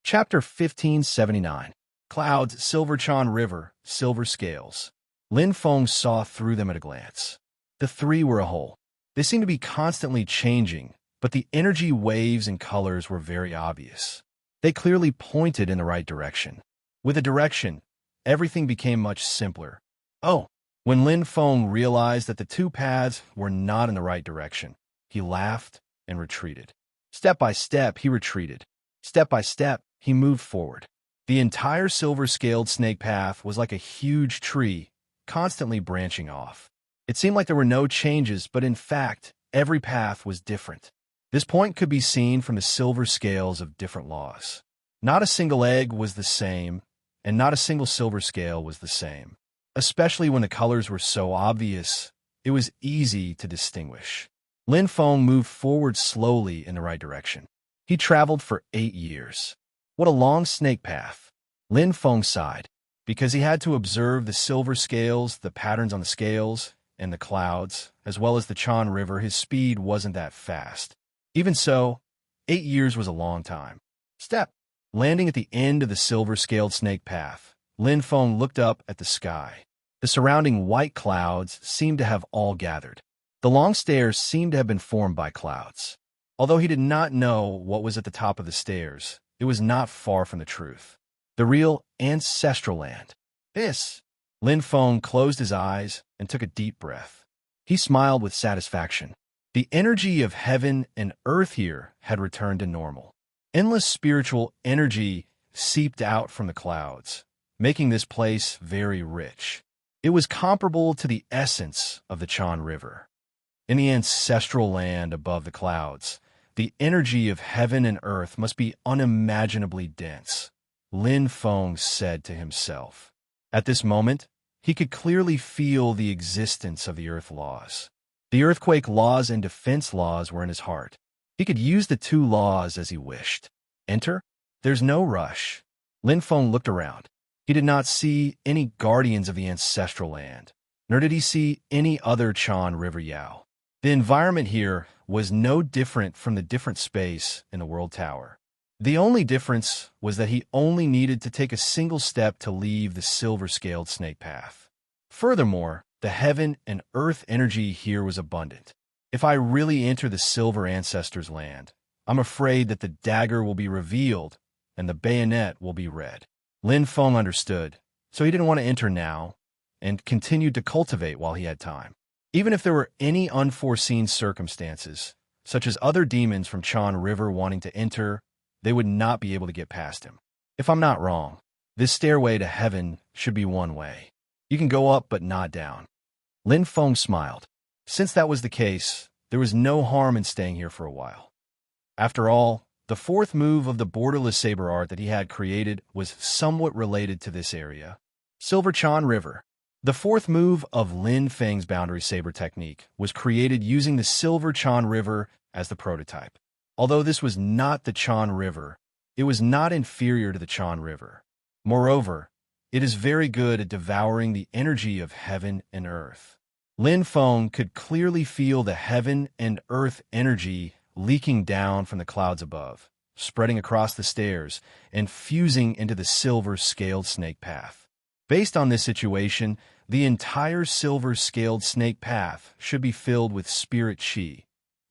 Chapter 1579. Clouds, Silver Chan River, Silver Scales. Lin Feng saw through them at a glance. The three were a whole. They seemed to be constantly changing, but the energy waves and colors were very obvious. They clearly pointed in the right direction. With a direction, everything became much simpler. Oh, when Lin Feng realized that the two paths were not in the right direction, he laughed and retreated. Step by step, he retreated. Step by step, he moved forward. The entire silver-scaled snake path was like a huge tree, constantly branching off. It seemed like there were no changes, but in fact, every path was different. This point could be seen from the silver scales of different laws. Not a single egg was the same, and not a single silver scale was the same. Especially when the colors were so obvious, it was easy to distinguish. Lin Feng moved forward slowly in the right direction. He traveled for 8 years. What a long snake path. Lin Feng sighed, because he had to observe the silver scales, the patterns on the scales, and the clouds, as well as the Chan River. His speed wasn't that fast. Even so, 8 years was a long time. Step. Landing at the end of the silver-scaled snake path, Lin Feng looked up at the sky. The surrounding white clouds seemed to have all gathered. The long stairs seemed to have been formed by clouds. Although he did not know what was at the top of the stairs, it was not far from the truth. The real ancestral land. This. Lin Feng closed his eyes and took a deep breath. He smiled with satisfaction. The energy of heaven and earth here had returned to normal. Endless spiritual energy seeped out from the clouds, making this place very rich. It was comparable to the essence of the Chan River. In the ancestral land above the clouds, the energy of heaven and earth must be unimaginably dense, Lin Feng said to himself. At this moment, he could clearly feel the existence of the earth laws. The earthquake laws and defense laws were in his heart. He could use the two laws as he wished. Enter? There's no rush. Lin Feng looked around. He did not see any guardians of the ancestral land, nor did he see any other Chan River Yao. The environment here was no different from the different space in the World Tower. The only difference was that he only needed to take a single step to leave the silver-scaled snake path. Furthermore, the heaven and earth energy here was abundant. If I really enter the silver ancestors' land, I'm afraid that the dagger will be revealed and the bayonet will be red. Lin Feng understood, so he didn't want to enter now and continued to cultivate while he had time. Even if there were any unforeseen circumstances, such as other demons from Chan River wanting to enter, they would not be able to get past him. If I'm not wrong, this stairway to heaven should be one way. You can go up but not down. Lin Feng smiled. Since that was the case, there was no harm in staying here for a while. After all, the fourth move of the borderless saber art that he had created was somewhat related to this area. Silver Chan River. The fourth move of Lin Feng's boundary saber technique was created using the Silver Chan River as the prototype. Although this was not the Chan River, it was not inferior to the Chan River. Moreover, it is very good at devouring the energy of heaven and earth. Lin Feng could clearly feel the heaven and earth energy leaking down from the clouds above, spreading across the stairs, and fusing into the silver-scaled snake path. Based on this situation, the entire silver-scaled snake path should be filled with spirit chi,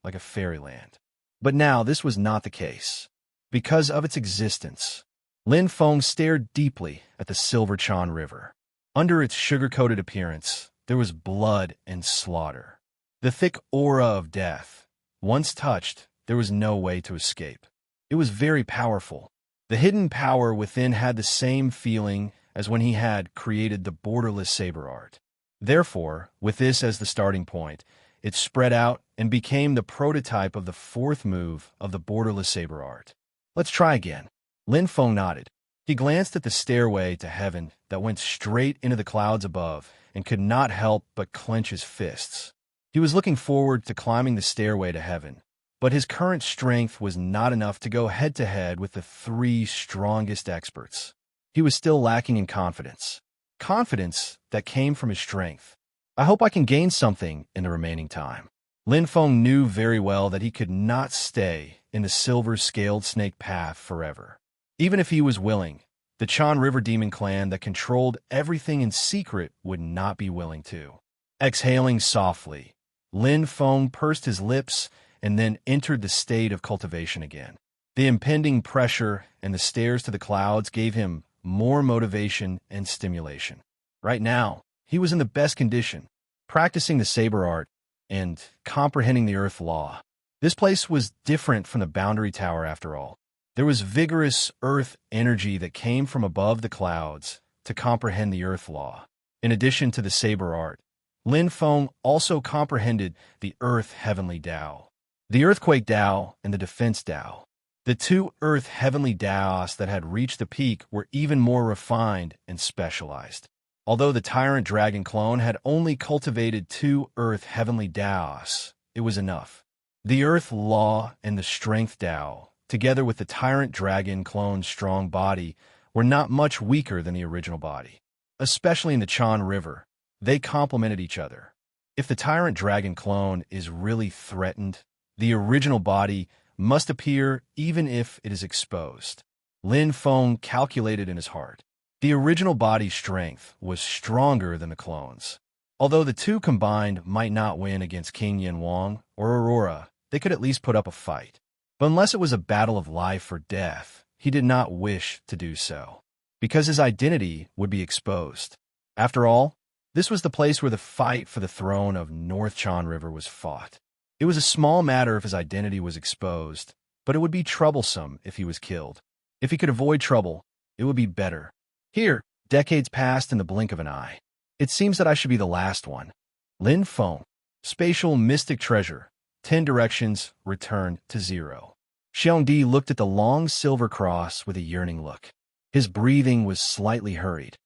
like a fairyland. But now this was not the case. Because of its existence, Lin Feng stared deeply at the Silver Chan River. Under its sugar-coated appearance, there was blood and slaughter. The thick aura of death. Once touched, there was no way to escape. It was very powerful. The hidden power within had the same feeling as when he had created the borderless saber art. Therefore, with this as the starting point, it spread out and became the prototype of the fourth move of the borderless saber art. Let's try again. Lin Feng nodded. He glanced at the stairway to heaven that went straight into the clouds above and could not help but clench his fists. He was looking forward to climbing the stairway to heaven, but his current strength was not enough to go head-to-head with the three strongest experts. He was still lacking in confidence. Confidence that came from his strength. I hope I can gain something in the remaining time. Lin Feng knew very well that he could not stay in the silver-scaled snake path forever. Even if he was willing, the Chan River Demon Clan that controlled everything in secret would not be willing to. Exhaling softly, Lin Feng pursed his lips and then entered the state of cultivation again. The impending pressure and the stairs to the clouds gave him more motivation and stimulation. Right now, he was in the best condition, practicing the saber art and comprehending the earth law. This place was different from the boundary tower after all. There was vigorous earth energy that came from above the clouds to comprehend the earth law. In addition to the saber art, Lin Feng also comprehended the earth heavenly Tao, the earthquake Tao and the defense Tao. The two earth heavenly Taos that had reached the peak were even more refined and specialized. Although the tyrant dragon clone had only cultivated two earth heavenly Taos, it was enough. The earth law and the strength Tao, together with the tyrant dragon clone's strong body, were not much weaker than the original body. Especially in the Chan River, they complemented each other. If the tyrant dragon clone is really threatened, the original body must appear even if it is exposed. Lin Feng calculated in his heart. The original body's strength was stronger than the clone's. Although the two combined might not win against King Yin Wang or Aurora, they could at least put up a fight. But unless it was a battle of life or death, he did not wish to do so, because his identity would be exposed. After all, this was the place where the fight for the throne of North Chan River was fought. It was a small matter if his identity was exposed, but it would be troublesome if he was killed. If he could avoid trouble, it would be better. Here, decades passed in the blink of an eye. It seems that I should be the last one. Lin Feng, spatial mystic treasure, 10 directions, return to 0. Xiongdi looked at the long silver cross with a yearning look. His breathing was slightly hurried.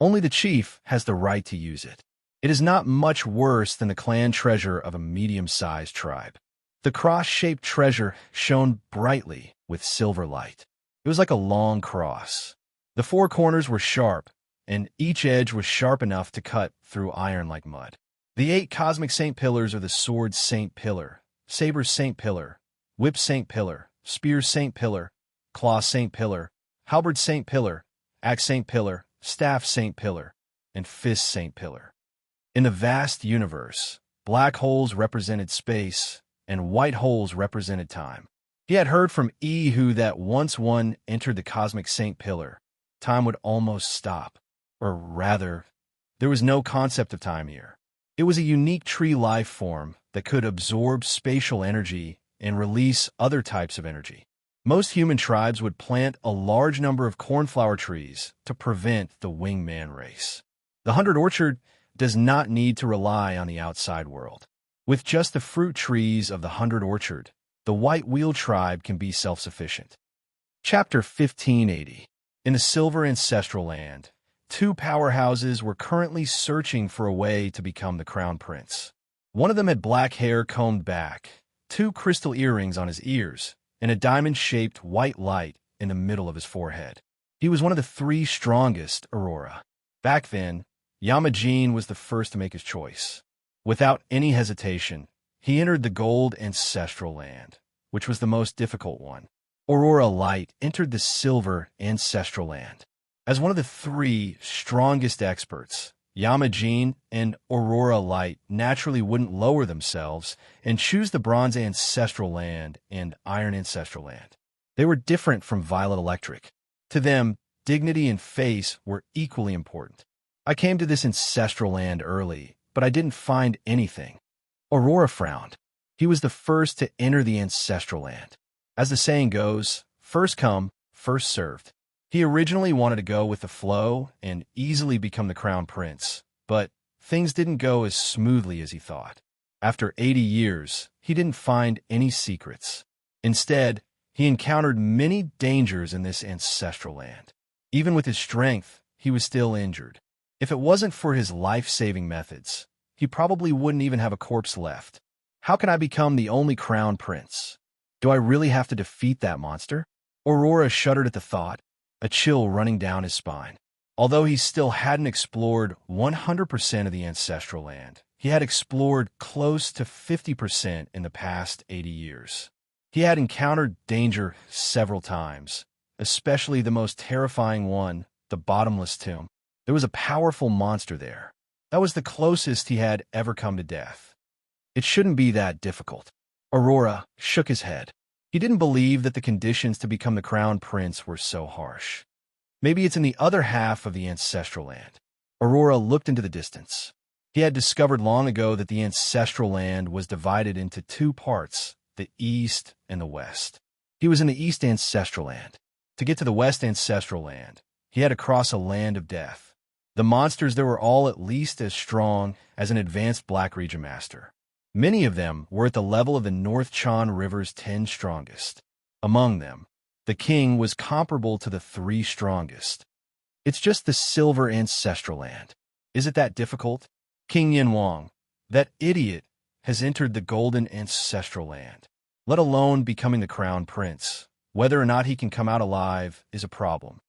Only the chief has the right to use it. It is not much worse than the clan treasure of a medium-sized tribe. The cross-shaped treasure shone brightly with silver light. It was like a long cross. The 4 corners were sharp, and each edge was sharp enough to cut through iron like mud. The 8 cosmic saint pillars are the sword saint pillar, saber saint pillar, whip saint pillar, spear saint pillar, claw saint pillar, halberd saint pillar, axe saint pillar, staff saint pillar, and fist saint pillar. In the vast universe, black holes represented space, and white holes represented time. He had heard from Hu that once one entered the cosmic saint pillar, time would almost stop. Or rather, there was no concept of time here. It was a unique tree life form that could absorb spatial energy and release other types of energy. Most human tribes would plant a large number of cornflower trees to prevent the wingman race. The 100 Orchard does not need to rely on the outside world. With just the fruit trees of the 100 Orchard, the White Wheel tribe can be self-sufficient. Chapter 1580. In the Silver Ancestral Land, 2 powerhouses were currently searching for a way to become the crown prince. One of them had black hair combed back, 2 crystal earrings on his ears, and a diamond-shaped white light in the middle of his forehead. He was one of the 3 strongest Aurora. Back then, Yamajin was the first to make his choice. Without any hesitation, he entered the Gold Ancestral Land, which was the most difficult one. Aurora Light entered the Silver Ancestral Land. As one of the 3 strongest experts, Yamajin and Aurora Light naturally wouldn't lower themselves and choose the Bronze Ancestral Land and Iron Ancestral Land. They were different from Violet Electric. To them, dignity and face were equally important. I came to this ancestral land early, but I didn't find anything. Aurora frowned. He was the first to enter the ancestral land. As the saying goes, first come, first served. He originally wanted to go with the flow and easily become the crown prince, but things didn't go as smoothly as he thought. After 80 years, he didn't find any secrets. Instead, he encountered many dangers in this ancestral land. Even with his strength, he was still injured. If it wasn't for his life-saving methods, he probably wouldn't even have a corpse left. How can I become the only crown prince? Do I really have to defeat that monster? Aurora shuddered at the thought, a chill running down his spine. Although he still hadn't explored 100% of the ancestral land, he had explored close to 50% in the past 80 years. He had encountered danger several times, especially the most terrifying one, the bottomless tomb. There was a powerful monster there. That was the closest he had ever come to death. It shouldn't be that difficult. Aurora shook his head. He didn't believe that the conditions to become the crown prince were so harsh. Maybe it's in the other half of the ancestral land. Aurora looked into the distance. He had discovered long ago that the ancestral land was divided into two parts, the east and the west. He was in the east ancestral land. To get to the west ancestral land, he had to cross a land of death. The monsters there were all at least as strong as an advanced Black Region Master. Many of them were at the level of the North Chan River's 10 strongest. Among them, the king was comparable to the 3 strongest. It's just the silver ancestral land. Is it that difficult? King Yin Wang, that idiot, has entered the golden ancestral land. Let alone becoming the crown prince. Whether or not he can come out alive is a problem.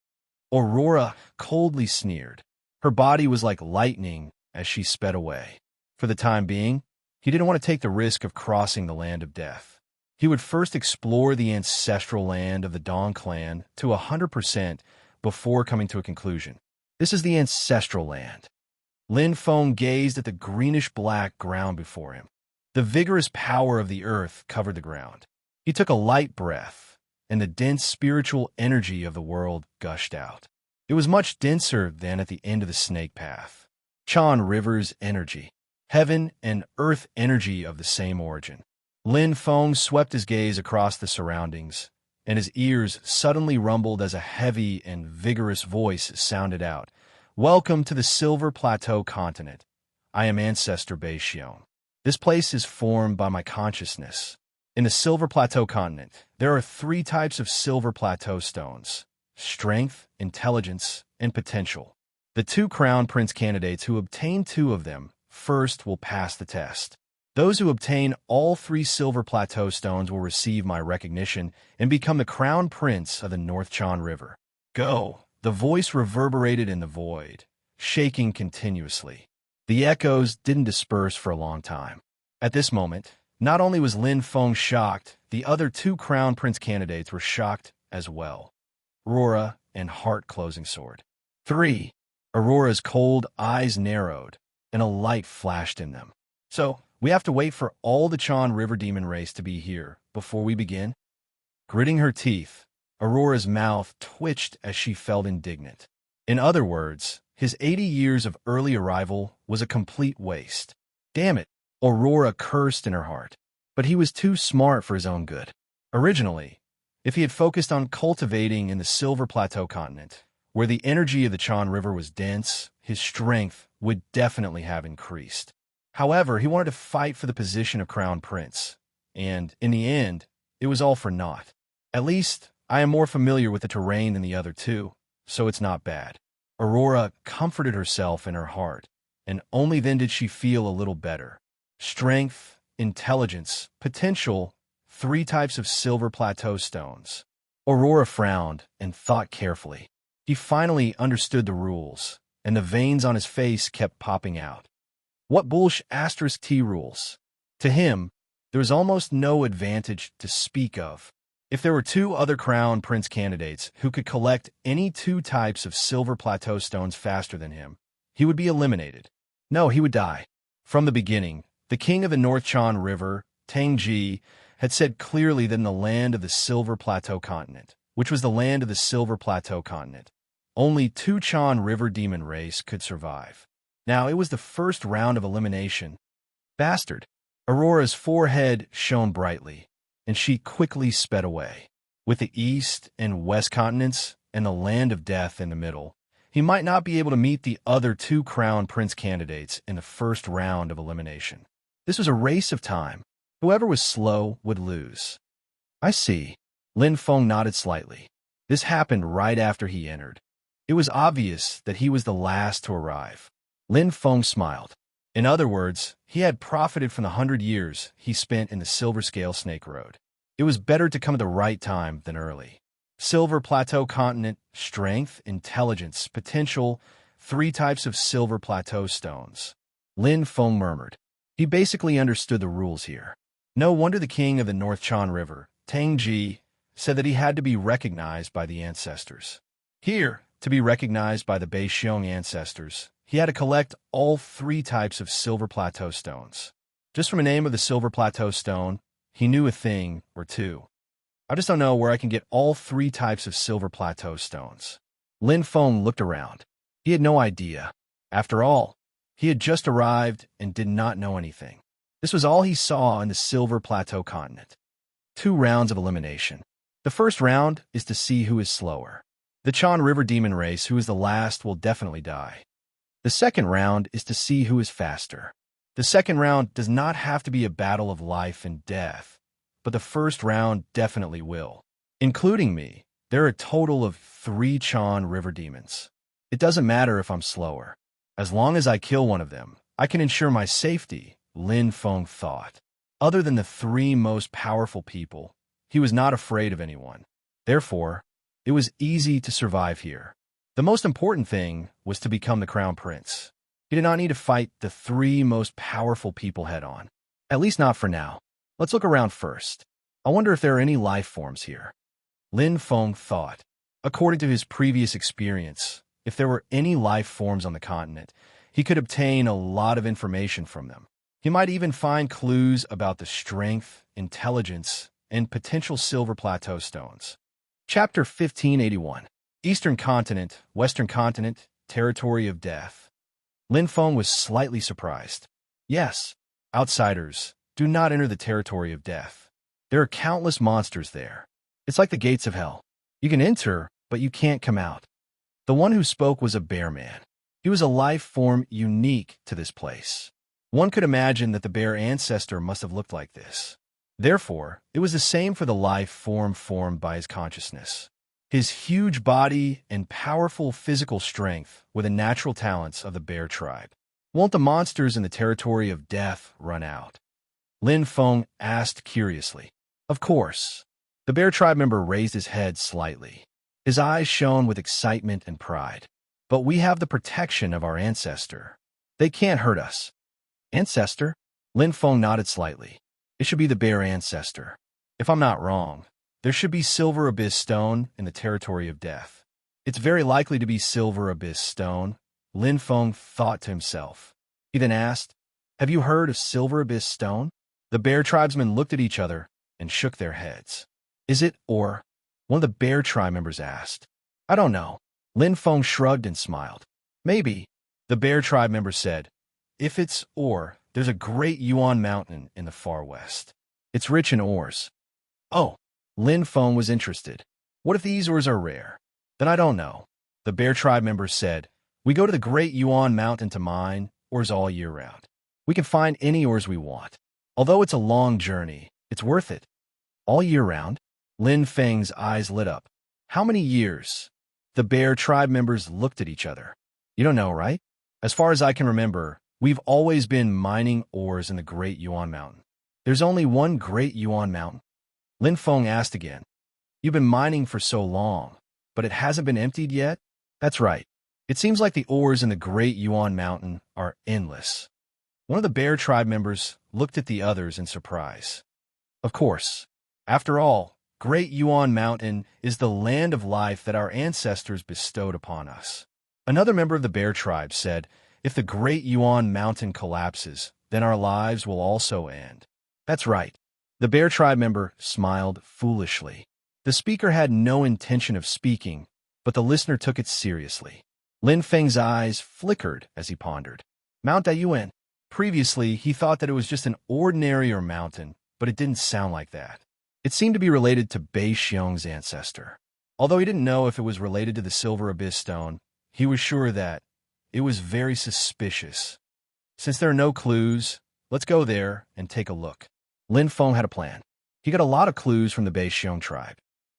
Aurora coldly sneered. Her body was like lightning as she sped away. For the time being, he didn't want to take the risk of crossing the land of death. He would first explore the ancestral land of the Dong clan to 100% before coming to a conclusion. This is the ancestral land. Lin Feng gazed at the greenish-black ground before him. The vigorous power of the earth covered the ground. He took a light breath, and the dense spiritual energy of the world gushed out. It was much denser than at the end of the snake path. Chan River's energy. Heaven and earth energy of the same origin. Lin Feng swept his gaze across the surroundings, and his ears suddenly rumbled as a heavy and vigorous voice sounded out. Welcome to the Silver Plateau continent. I am Ancestor Bei Xiong. This place is formed by my consciousness. In the Silver Plateau continent, there are 3 types of Silver Plateau stones: strength, intelligence, and potential. The 2 crown prince candidates who obtain 2 of them first will pass the test. Those who obtain all 3 Silver Plateau stones will receive my recognition and become the crown prince of the North Chan River. Go! The voice reverberated in the void, shaking continuously. The echoes didn't disperse for a long time. At this moment, not only was Lin Feng shocked, the other 2 crown prince candidates were shocked as well. Aurora and heart-closing sword. 3. Aurora's cold eyes narrowed, and a light flashed in them. So, we have to wait for all the Chan River Demon race to be here before we begin? Gritting her teeth, Aurora's mouth twitched as she felt indignant. In other words, his 80 years of early arrival was a complete waste. Damn it, Aurora cursed in her heart. But he was too smart for his own good. Originally, if he had focused on cultivating in the Silver Plateau continent, where the energy of the Chan River was dense, his strength would definitely have increased. However, he wanted to fight for the position of crown prince, and, in the end, it was all for naught. At least, I am more familiar with the terrain than the other 2, so it's not bad. Aurora comforted herself in her heart, and only then did she feel a little better. Strength, intelligence, potential, 3 types of Silver Plateau stones. Aurora frowned and thought carefully. He finally understood the rules, and the veins on his face kept popping out. What bullsh *T rules? To him, there was almost no advantage to speak of. If there were 2 other crown prince candidates who could collect any 2 types of Silver Plateau stones faster than him, he would be eliminated. No, he would die. From the beginning, the king of the North Chan River, Tang Ji, had said clearly that in the land of the Silver Plateau continent, which was the land of the Silver Plateau continent, only 2 Chan River demon race could survive. Now, it was the first round of elimination. Bastard. Aurora's forehead shone brightly, and she quickly sped away. With the east and west continents and the land of death in the middle, he might not be able to meet the other 2 crown prince candidates in the first round of elimination. This was a race of time. Whoever was slow would lose. I see. Lin Feng nodded slightly. This happened right after he entered. It was obvious that he was the last to arrive. Lin Feng smiled. In other words, he had profited from the 100 years he spent in the Silver Scale Snake Road. It was better to come at the right time than early. Silver Plateau continent, strength, intelligence, potential, 3 types of Silver Plateau stones. Lin Feng murmured. He basically understood the rules here. No wonder the king of the North Chan River, Tang Ji, said that he had to be recognized by the ancestors. Here, to be recognized by the Beixiong ancestors, he had to collect all 3 types of silver plateau stones. Just from the name of the silver plateau stone, he knew a thing or two. I just don't know where I can get all 3 types of silver plateau stones. Lin Feng looked around. He had no idea. After all, he had just arrived and did not know anything. This was all he saw on the silver plateau continent. 2 rounds of elimination. The first round is to see who is slower. The Chan River Demon race, who is the last, will definitely die. The second round is to see who is faster. The second round does not have to be a battle of life and death, but the first round definitely will. Including me, there are a total of 3 Chan River Demons. It doesn't matter if I'm slower. As long as I kill one of them, I can ensure my safety, Lin Feng thought. Other than the 3 most powerful people, he was not afraid of anyone. Therefore, it was easy to survive here. The most important thing was to become the Crown Prince. He did not need to fight the 3 most powerful people head-on. At least not for now. Let's look around first. I wonder if there are any life forms here. Lin Feng thought. According to his previous experience, if there were any life forms on the continent, he could obtain a lot of information from them. He might even find clues about the strength, intelligence, and potential silver plateau stones. Chapter 1581. Eastern Continent, Western Continent, Territory of Death. Lin Feng was slightly surprised. Yes, outsiders, do not enter the Territory of Death. There are countless monsters there. It's like the gates of hell. You can enter, but you can't come out. The one who spoke was a bear man. He was a life form unique to this place. One could imagine that the bear ancestor must have looked like this. Therefore, it was the same for the life form formed by his consciousness. His huge body and powerful physical strength were the natural talents of the bear tribe. Won't the monsters in the Territory of Death run out? Lin Feng asked curiously. Of course. The bear tribe member raised his head slightly. His eyes shone with excitement and pride. But we have the protection of our ancestor. They can't hurt us. Ancestor? Lin Feng nodded slightly. It should be the bear ancestor. If I'm not wrong, there should be silver abyss stone in the Territory of Death. It's very likely to be silver abyss stone, Lin Feng thought to himself. He then asked, have you heard of silver abyss stone? The bear tribesmen looked at each other and shook their heads. Is it or? One of the bear tribe members asked. I don't know. Lin Feng shrugged and smiled. Maybe, the bear tribe member said. If it's ore, there's a great Yuan mountain in the far west. It's rich in ores. Oh, Lin Feng was interested. What if these ores are rare? Then I don't know. The bear tribe member said, we go to the great Yuan mountain to mine ores all year round. We can find any ores we want. Although it's a long journey, it's worth it. All year round? Lin Feng's eyes lit up. How many years? The bear tribe members looked at each other. You don't know, right? As far as I can remember, we've always been mining ores in the Great Yuan Mountain. There's only one Great Yuan Mountain. Lin Feng asked again. You've been mining for so long, but it hasn't been emptied yet? That's right. It seems like the ores in the Great Yuan Mountain are endless. One of the bear tribe members looked at the others in surprise. Of course. After all, Great Yuan Mountain is the land of life that our ancestors bestowed upon us. Another member of the bear tribe said, if the Great Yuan Mountain collapses, then our lives will also end. That's right. The bear tribe member smiled foolishly. The speaker had no intention of speaking, but the listener took it seriously. Lin Feng's eyes flickered as he pondered. Mount Dayuan. Previously, he thought that it was just an ordinary mountain, but it didn't sound like that. It seemed to be related to Beixiong's ancestor. Although he didn't know if it was related to the Silver Abyss Stone, he was sure that it was very suspicious. Since there are no clues, let's go there and take a look. Lin Feng had a plan. He got a lot of clues from the Beixiong tribe.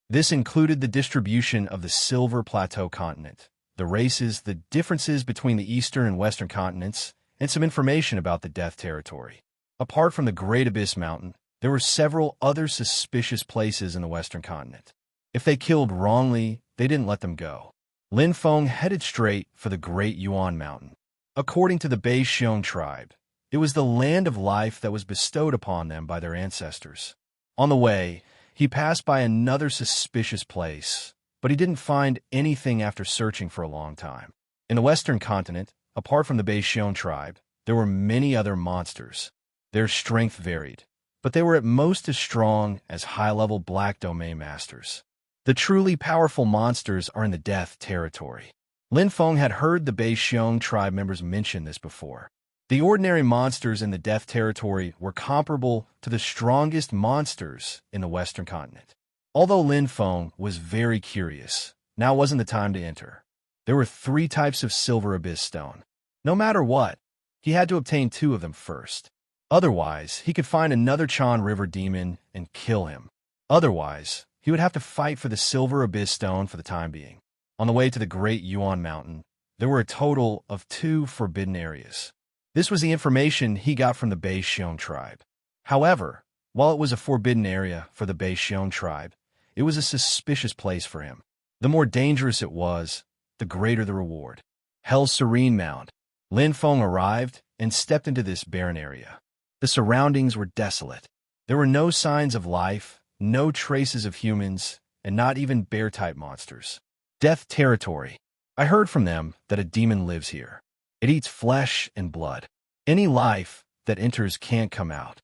This included the distribution of the Silver Plateau continent, the races, the differences between the Eastern and Western continents, and some information about the Death Territory. Apart from the Great Abyss Mountain, there were several other suspicious places in the Western continent. If they killed wrongly, they didn't let them go. Lin Feng headed straight for the Great Yuan Mountain. According to the Beixiong tribe, it was the land of life that was bestowed upon them by their ancestors. On the way, he He passed by another suspicious place, but he didn't find anything after searching for a long time. In the western continent, apart from the Baishion tribe, there were many other monsters. Their strength varied, but they were at most as strong as high-level Black Domain Masters. The truly powerful monsters are in the Death Territory. Lin Feng had heard the Baishion tribe members mention this before. The ordinary monsters in the Death Territory were comparable to the strongest monsters in the Western continent. Although Lin Feng was very curious, now wasn't the time to enter. There were 3 types of Silver Abyss Stone. No matter what, he had to obtain 2 of them first. Otherwise, he could find another Chan River demon and kill him. Otherwise, he would have to fight for the Silver Abyss Stone for the time being. On the way to the Great Yuan Mountain, there were a total of 2 forbidden areas. This was the information he got from the Baishion tribe. However, while it was a forbidden area for the Baishion tribe, it was a suspicious place for him. The more dangerous it was, the greater the reward. Hell's Serene Mound. Lin Feng arrived and stepped into this barren area. The surroundings were desolate. There were no signs of life, no traces of humans, and not even bear-type monsters. Death Territory. I heard from them that a demon lives here. It eats flesh and blood. Any life that enters can't come out.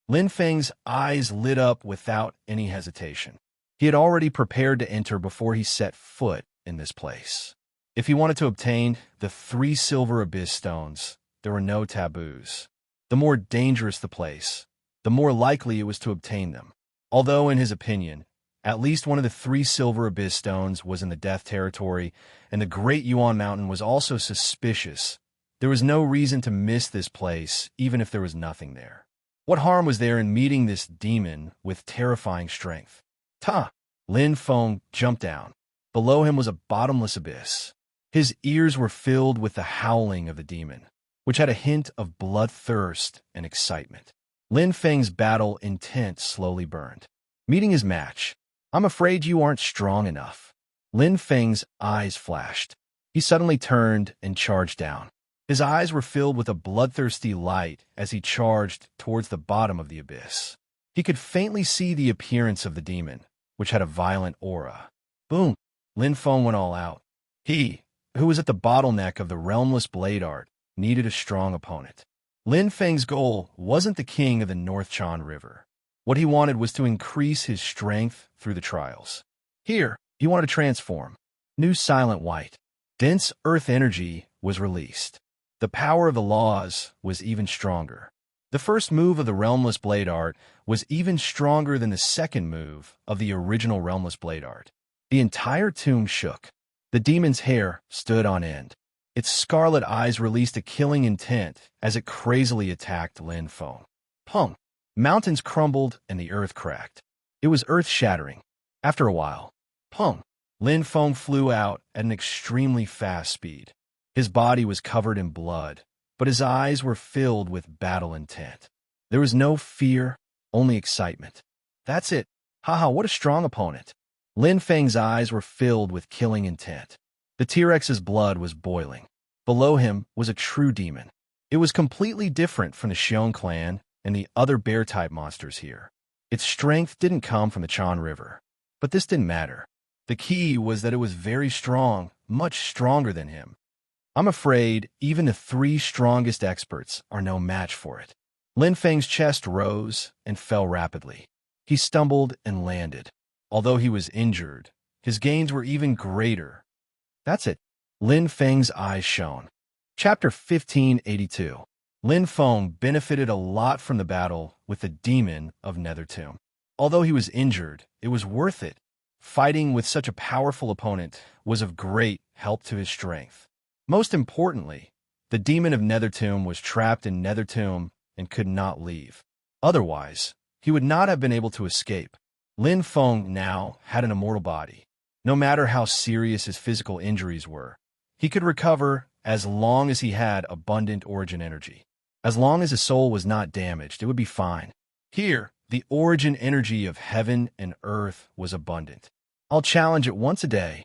Lin Feng's eyes lit up without any hesitation. He had already prepared to enter before he set foot in this place. If he wanted to obtain the 3 Silver Abyss Stones, there were no taboos. The more dangerous the place, the more likely it was to obtain them. Although, in his opinion, at least one of the 3 Silver Abyss Stones was in the Death Territory, and the Great Yuan Mountain was also suspicious, there was no reason to miss this place, even if there was nothing there. What harm was there in meeting this demon with terrifying strength? Ta! Lin Feng jumped down. Below him was a bottomless abyss. His ears were filled with the howling of the demon, which had a hint of bloodthirst and excitement. Lin Feng's battle intent slowly burned. Meeting his match. I'm afraid you aren't strong enough. Lin Feng's eyes flashed. He suddenly turned and charged down. His eyes were filled with a bloodthirsty light as he charged towards the bottom of the abyss. He could faintly see the appearance of the demon, which had a violent aura. Boom! Lin Feng went all out. He, who was at the bottleneck of the realmless blade art, needed a strong opponent. Lin Feng's goal wasn't the king of the North Chan River. What he wanted was to increase his strength through the trials. Here, he wanted to transform. New Silent White. Dense earth energy was released. The power of the laws was even stronger. The first move of the realmless blade art was even stronger than the second move of the original realmless blade art. The entire tomb shook. The demon's hair stood on end. Its scarlet eyes released a killing intent as it crazily attacked Lin Feng. Pung! Mountains crumbled and the earth cracked. It was earth-shattering. After a while, pung! Lin Feng flew out at an extremely fast speed. His body was covered in blood, but his eyes were filled with battle intent. There was no fear, only excitement. That's it. Haha, what a strong opponent. Lin Feng's eyes were filled with killing intent. The T-Rex's blood was boiling. Below him was a true demon. It was completely different from the Xiong clan and the other bear-type monsters here. Its strength didn't come from the Chan River. But this didn't matter. The key was that it was very strong, much stronger than him. I'm afraid even the 3 strongest experts are no match for it. Lin Feng's chest rose and fell rapidly. He stumbled and landed. Although he was injured, his gains were even greater. That's it. Lin Feng's eyes shone. Chapter 1582. Lin Feng benefited a lot from the battle with the demon of Nethertomb. Although he was injured, it was worth it. Fighting with such a powerful opponent was of great help to his strength. Most importantly, the demon of Nethertomb was trapped in Nethertomb and could not leave. Otherwise, he would not have been able to escape. Lin Feng now had an immortal body. No matter how serious his physical injuries were, he could recover as long as he had abundant origin energy. As long as his soul was not damaged, it would be fine. Here, the origin energy of heaven and earth was abundant. I'll challenge it once a day.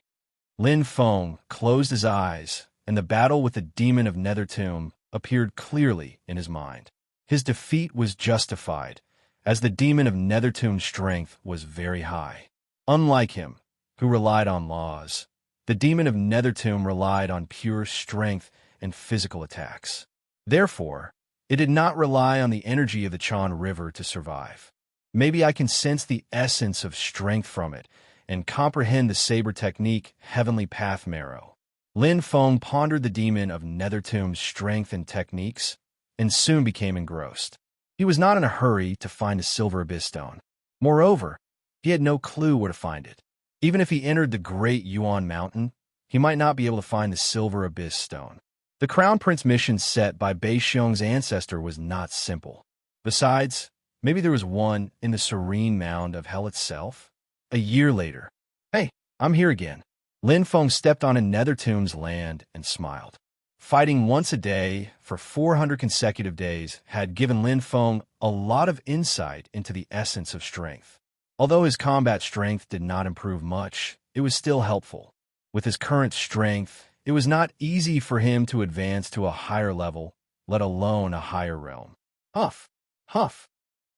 Lin Feng closed his eyes, and the battle with the demon of Nethertomb appeared clearly in his mind. His defeat was justified, as the demon of Nethertomb's strength was very high. Unlike him, who relied on laws, the demon of Nethertomb relied on pure strength and physical attacks. Therefore, it did not rely on the energy of the Chan River to survive. Maybe I can sense the essence of strength from it and comprehend the saber technique Heavenly Path Marrow. Lin Feng pondered the demon of Nethertomb's strength and techniques, and soon became engrossed. He was not in a hurry to find a silver abyss stone. Moreover, he had no clue where to find it. Even if he entered the great Yuan Mountain, he might not be able to find the silver abyss stone. The Crown Prince mission set by Bei Xiong's ancestor was not simple. Besides, maybe there was one in the serene mound of hell itself? A year later. Hey, I'm here again. Lin Feng stepped on a Nethertomb's land and smiled. Fighting once a day for 400 consecutive days had given Lin Feng a lot of insight into the essence of strength. Although his combat strength did not improve much, it was still helpful. With his current strength, it was not easy for him to advance to a higher level, let alone a higher realm. Huff, huff.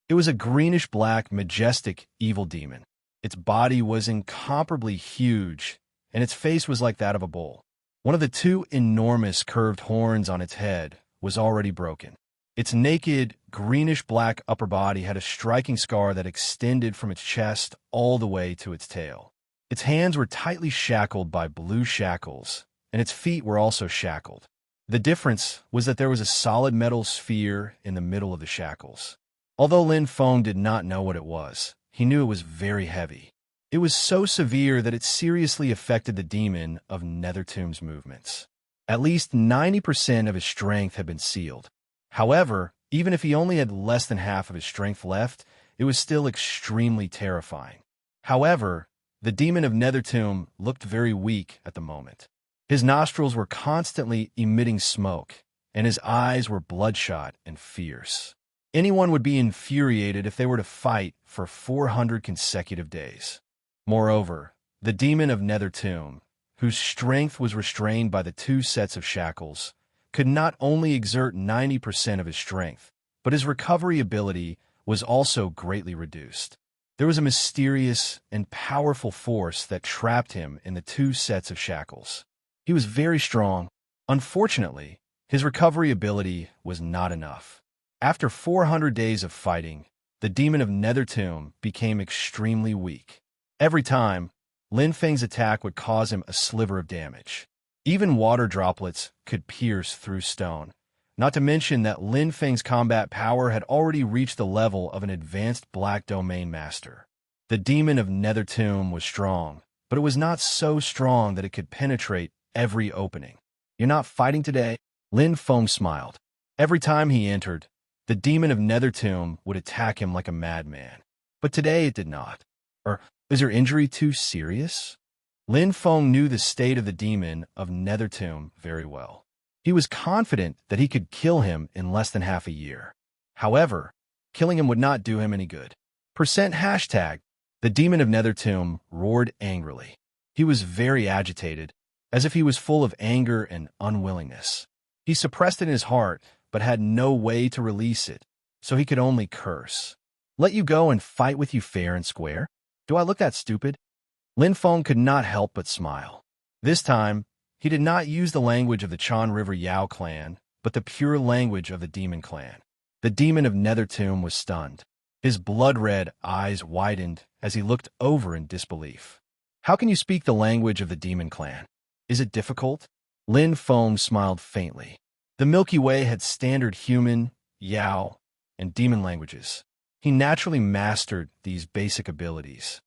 It was a greenish-black, majestic, evil demon. Its body was incomparably huge, and its face was like that of a bull. One of the two enormous curved horns on its head was already broken. Its naked, greenish-black upper body had a striking scar that extended from its chest all the way to its tail. Its hands were tightly shackled by blue shackles, and its feet were also shackled. The difference was that there was a solid metal sphere in the middle of the shackles. Although Lin Feng did not know what it was, he knew it was very heavy. It was so severe that it seriously affected the demon of Nethertomb's movements. At least 90% of his strength had been sealed. However, even if he only had less than half of his strength left, it was still extremely terrifying. However, the demon of Nethertomb looked very weak at the moment. His nostrils were constantly emitting smoke, and his eyes were bloodshot and fierce. Anyone would be infuriated if they were to fight for 400 consecutive days. Moreover, the demon of Nethertomb, whose strength was restrained by the two sets of shackles, could not only exert 90% of his strength, but his recovery ability was also greatly reduced. There was a mysterious and powerful force that trapped him in the two sets of shackles. He was very strong. Unfortunately, his recovery ability was not enough. After 400 days of fighting, the demon of Nethertomb became extremely weak. Every time, Lin Feng's attack would cause him a sliver of damage. Even water droplets could pierce through stone, not to mention that Lin Feng's combat power had already reached the level of an advanced Black Domain Master. The demon of Nethertomb was strong, but it was not so strong that it could penetrate every opening. "You're not fighting today?" Lin Feng smiled. Every time he entered, the demon of Nethertomb would attack him like a madman. But today it did not. Is your injury too serious? Lin Feng knew the state of the demon of Nethertomb very well. He was confident that he could kill him in less than half a year. However, killing him would not do him any good. #hashtag. The demon of Nethertomb roared angrily. He was very agitated, as if he was full of anger and unwillingness. He suppressed it in his heart, but had no way to release it, so he could only curse. "Let you go and fight with you fair and square? Do I look that stupid?" Lin Feng could not help but smile. This time, he did not use the language of the Chan River Yao clan, but the pure language of the demon clan. The demon of Nethertomb was stunned. His blood-red eyes widened as he looked over in disbelief. "How can you speak the language of the demon clan? Is it difficult?" Lin Feng smiled faintly. The Milky Way had standard human, Yao, and demon languages. He naturally mastered these basic abilities.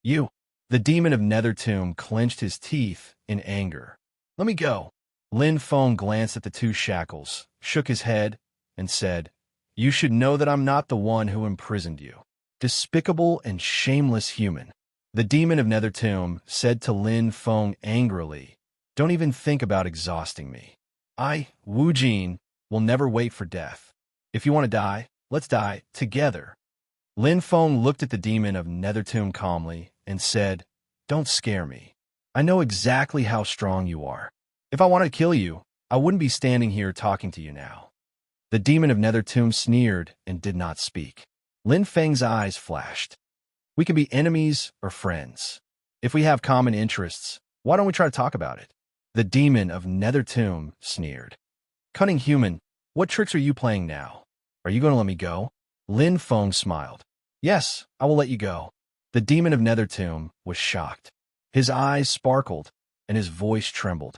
The demon of Nethertomb clenched his teeth in anger. "Let me go." Lin Feng glanced at the two shackles, shook his head, and said, "You should know that I'm not the one who imprisoned you. Despicable and shameless human." The demon of Nethertomb said to Lin Feng angrily, "Don't even think about exhausting me. I, Wu Jin, will never wait for death. If you want to die, let's die together." Lin Feng looked at the demon of Nethertomb calmly and said, "Don't scare me. I know exactly how strong you are. If I wanted to kill you, I wouldn't be standing here talking to you now." The demon of Nethertomb sneered and did not speak. Lin Feng's eyes flashed. We can be enemies or friends. If we have common interests, why don't we try to talk about it? The demon of Nether Tomb sneered. Cunning human, what tricks are you playing now? Are you going to let me go? Lin Feng smiled. Yes, I will let you go. The demon of Nether Tomb was shocked. His eyes sparkled, and his voice trembled.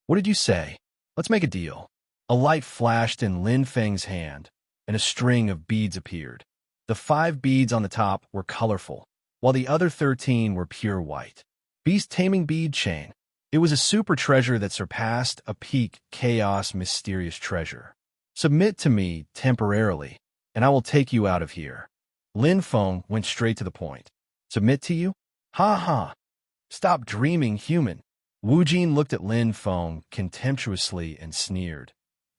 What did you say? Let's make a deal. A light flashed in Lin Feng's hand, and a string of beads appeared. The 5 beads on the top were colorful, while the other 13 were pure white. Beast Taming Bead Chain. It was a super treasure that surpassed a peak chaos mysterious treasure. Submit to me temporarily, and I will take you out of here. Lin Feng went straight to the point. Submit to you? Ha ha. Stop dreaming, human. Wu Jin looked at Lin Feng contemptuously and sneered.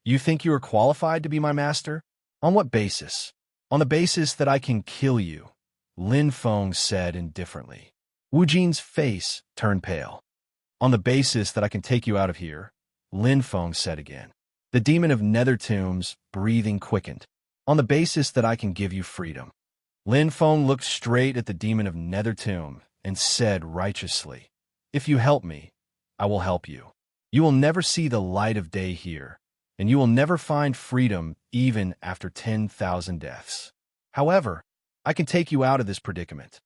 You think you are qualified to be my master? On what basis? On the basis that I can kill you, Lin Feng said indifferently. Wu Jin's face turned pale. On the basis that I can take you out of here, Lin Feng said again. The demon of Nether Tomb's breathing quickened. On the basis that I can give you freedom. Lin Feng looked straight at the demon of Nether Tomb and said righteously, If you help me, I will help you. You will never see the light of day here, and you will never find freedom even after 10,000 deaths. However, I can take you out of this predicament.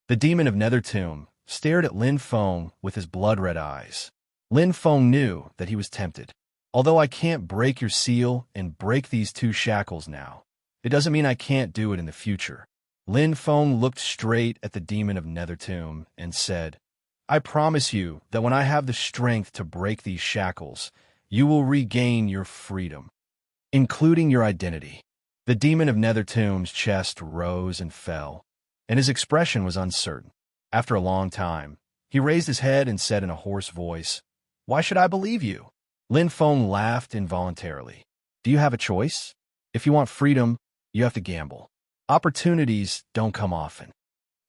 The demon of Nether Tomb stared at Lin Feng with his blood-red eyes. Lin Feng knew that he was tempted. Although I can't break your seal and break these 2 shackles now, it doesn't mean I can't do it in the future. Lin Feng looked straight at the demon of Nether Tomb and said, I promise you that when I have the strength to break these shackles, you will regain your freedom, including your identity. The demon of Nether Tomb's chest rose and fell, and his expression was uncertain. After a long time, he raised his head and said in a hoarse voice, Why should I believe you? Lin Feng laughed involuntarily. Do you have a choice? If you want freedom, you have to gamble. Opportunities don't come often.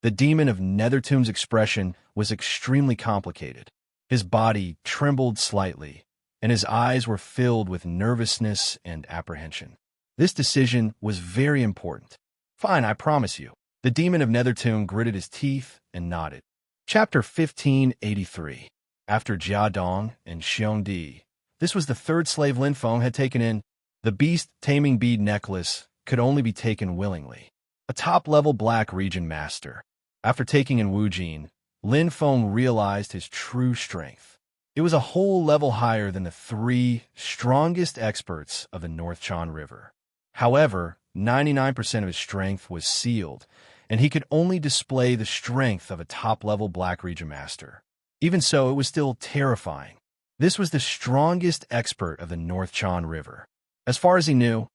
The demon of Nether Tomb's expression was extremely complicated. His body trembled slightly, and his eyes were filled with nervousness and apprehension. This decision was very important. Fine, I promise you. The demon of Nether Tomb gritted his teeth and nodded. Chapter 1583. After Jia Dong and Xiong Di, this was the 3rd slave Lin Feng had taken in. The beast taming bead necklace could only be taken willingly. A top-level Black Region master. After taking in Wu Jin, Lin Feng realized his true strength. It was a whole level higher than the 3 strongest experts of the North Chan River. However, 99% of his strength was sealed, and he could only display the strength of a top-level Black Region master. Even so, it was still terrifying. This was the strongest expert of the North Chan River. As far as he knew,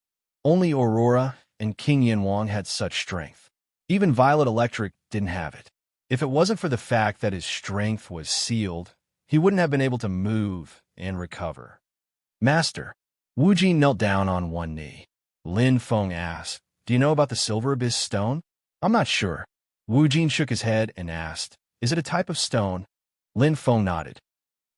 only Aurora and King Yin Wang had such strength. Even Violet Electric didn't have it. If it wasn't for the fact that his strength was sealed, he wouldn't have been able to move and recover. Master, Wu Jin knelt down on one knee. Lin Feng asked, Do you know about the Silver Abyss stone? I'm not sure. Wu Jin shook his head and asked, Is it a type of stone? Lin Feng nodded.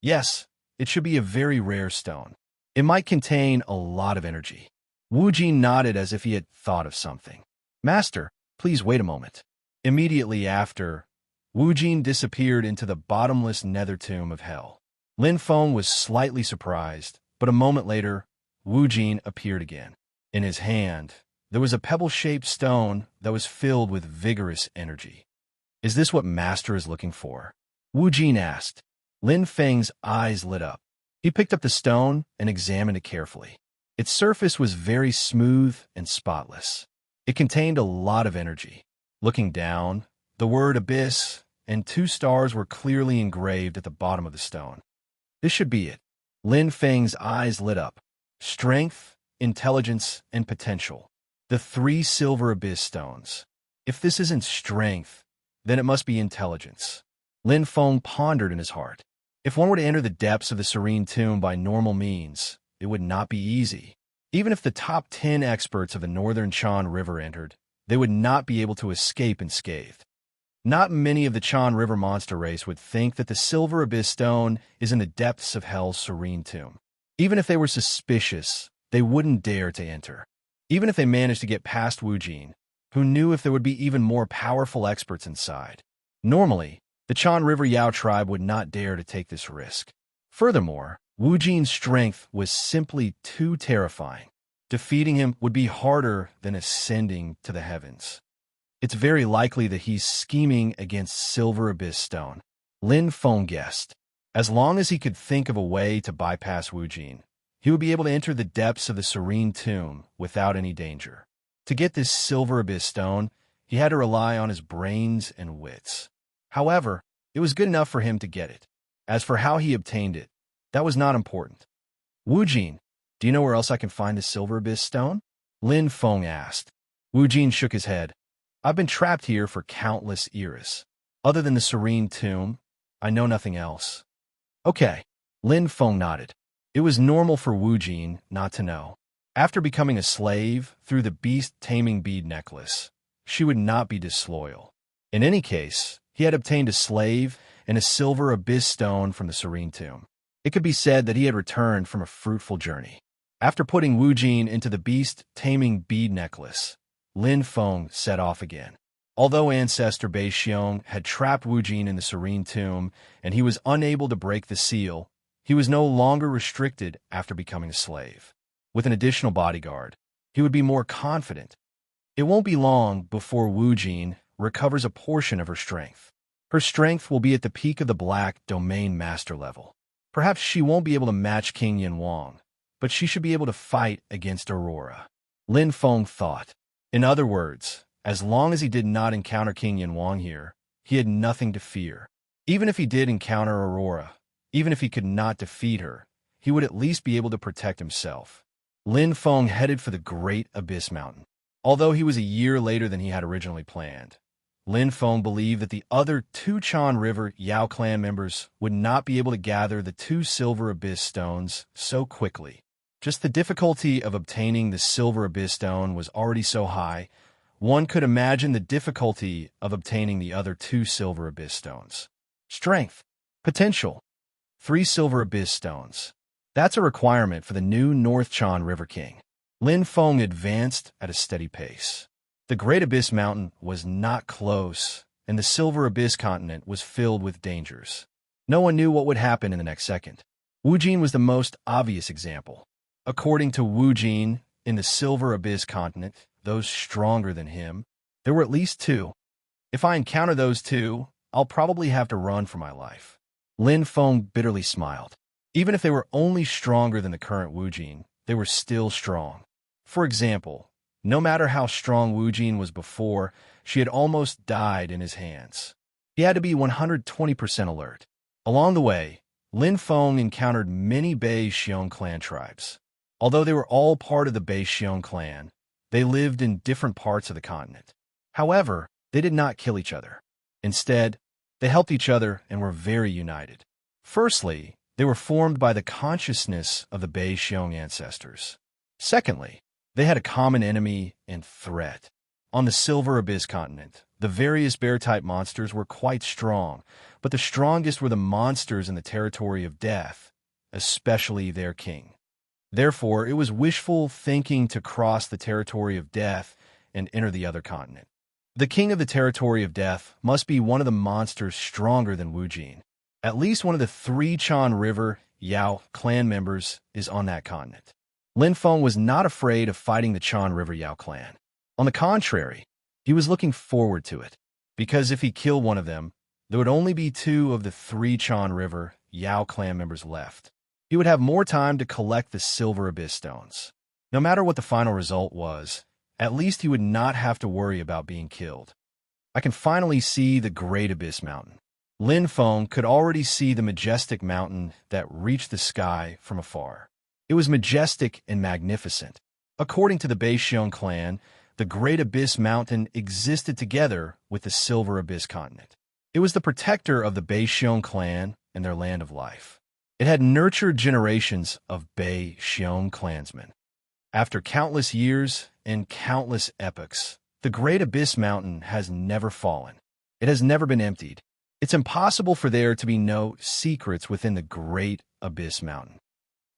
Yes, it should be a very rare stone. It might contain a lot of energy. Wu Jin nodded as if he had thought of something. Master, please wait a moment. Immediately after, Wu Jin disappeared into the bottomless nether tomb of hell. Lin Feng was slightly surprised, but a moment later, Wu Jin appeared again. In his hand, there was a pebble-shaped stone that was filled with vigorous energy. Is this what Master is looking for? Wu Jin asked. Lin Feng's eyes lit up. He picked up the stone and examined it carefully. Its surface was very smooth and spotless. It contained a lot of energy. Looking down, the word Abyss and 2 stars were clearly engraved at the bottom of the stone. This should be it. Lin Feng's eyes lit up. Strength, intelligence, and potential. The 3 silver Abyss stones. If this isn't strength, then it must be intelligence. Lin Feng pondered in his heart. If one were to enter the depths of the serene tomb by normal means, it would not be easy. Even if the top 10 experts of the Northern Chan River entered, they would not be able to escape unscathed. Not many of the Chan River monster race would think that the Silver Abyss Stone is in the depths of Hell's serene tomb. Even if they were suspicious, they wouldn't dare to enter. Even if they managed to get past Wu Jin, who knew if there would be even more powerful experts inside. Normally, the Chan River Yao tribe would not dare to take this risk. Furthermore, Wu Jin's strength was simply too terrifying. Defeating him would be harder than ascending to the heavens. It's very likely that he's scheming against Silver Abyss Stone, Lin Feng guessed. As long as he could think of a way to bypass Wu Jin, he would be able to enter the depths of the serene tomb without any danger. To get this Silver Abyss Stone, he had to rely on his brains and wits. However, it was good enough for him to get it. As for how he obtained it, that was not important. Wu Jin, do you know where else I can find the Silver Abyss Stone? Lin Feng asked. Wu Jin shook his head. I've been trapped here for countless eras. Other than the serene tomb, I know nothing else. Okay, Lin Feng nodded. It was normal for Wu Jin not to know. After becoming a slave through the beast-taming bead necklace, she would not be disloyal. In any case, he had obtained a slave and a Silver Abyss Stone from the serene tomb. It could be said that he had returned from a fruitful journey. After putting Wu Jin into the beast-taming bead necklace, Lin Feng set off again. Although ancestor Bei Xiong had trapped Wu Jin in the serene tomb and he was unable to break the seal, he was no longer restricted after becoming a slave. With an additional bodyguard, he would be more confident. It won't be long before Wu Jin recovers a portion of her strength. Her strength will be at the peak of the Black Domain Master level. Perhaps she won't be able to match King Yin Wang, but she should be able to fight against Aurora. Lin Feng thought. In other words, as long as he did not encounter King Yin Wang here, he had nothing to fear. Even if he did encounter Aurora, even if he could not defeat her, he would at least be able to protect himself. Lin Feng headed for the Great Abyss Mountain. Although he was a year later than he had originally planned, Lin Feng believed that the other two Chan River Yao clan members would not be able to gather the two Silver Abyss Stones so quickly. Just the difficulty of obtaining the Silver Abyss Stone was already so high, one could imagine the difficulty of obtaining the other two Silver Abyss Stones. Strength. Potential. 3 Silver Abyss Stones. That's a requirement for the new North Chan River King. Lin Feng advanced at a steady pace. The Great Abyss Mountain was not close, and the Silver Abyss continent was filled with dangers. No one knew what would happen in the next second. Wu Jin was the most obvious example. According to Wu Jin, in the Silver Abyss continent, those stronger than him, there were at least 2. If I encounter those 2, I'll probably have to run for my life. Lin Feng bitterly smiled. Even if they were only stronger than the current Wu Jin, they were still strong. For example, no matter how strong Wu Jin was before, she had almost died in his hands. He had to be 120% alert. Along the way, Lin Feng encountered many Bei Xiong clan tribes. Although they were all part of the Bei Xiong clan, they lived in different parts of the continent. However, they did not kill each other. Instead, they helped each other and were very united. Firstly, they were formed by the consciousness of the Bei Xiong ancestors. Secondly, they had a common enemy and threat. On the Silver Abyss continent, the various bear-type monsters were quite strong, but the strongest were the monsters in the territory of death, especially their king. Therefore, it was wishful thinking to cross the territory of death and enter the other continent. The king of the territory of death must be one of the monsters stronger than Wu Jin. At least one of the 3 Chan River Yao clan members is on that continent. Lin Feng was not afraid of fighting the Chan River Yao clan. On the contrary, he was looking forward to it, because if he killed one of them, there would only be 2 of the 3 Chan River Yao clan members left. He would have more time to collect the Silver Abyss Stones. No matter what the final result was, at least he would not have to worry about being killed. I can finally see the Great Abyss Mountain. Lin Feng could already see the majestic mountain that reached the sky from afar. It was majestic and magnificent. According to the Bei Xiong clan, the Great Abyss Mountain existed together with the Silver Abyss continent. It was the protector of the Bei Xiong clan and their land of life. It had nurtured generations of Bei Xiong clansmen. After countless years and countless epochs, the Great Abyss Mountain has never fallen. It has never been emptied. It's impossible for there to be no secrets within the Great Abyss Mountain.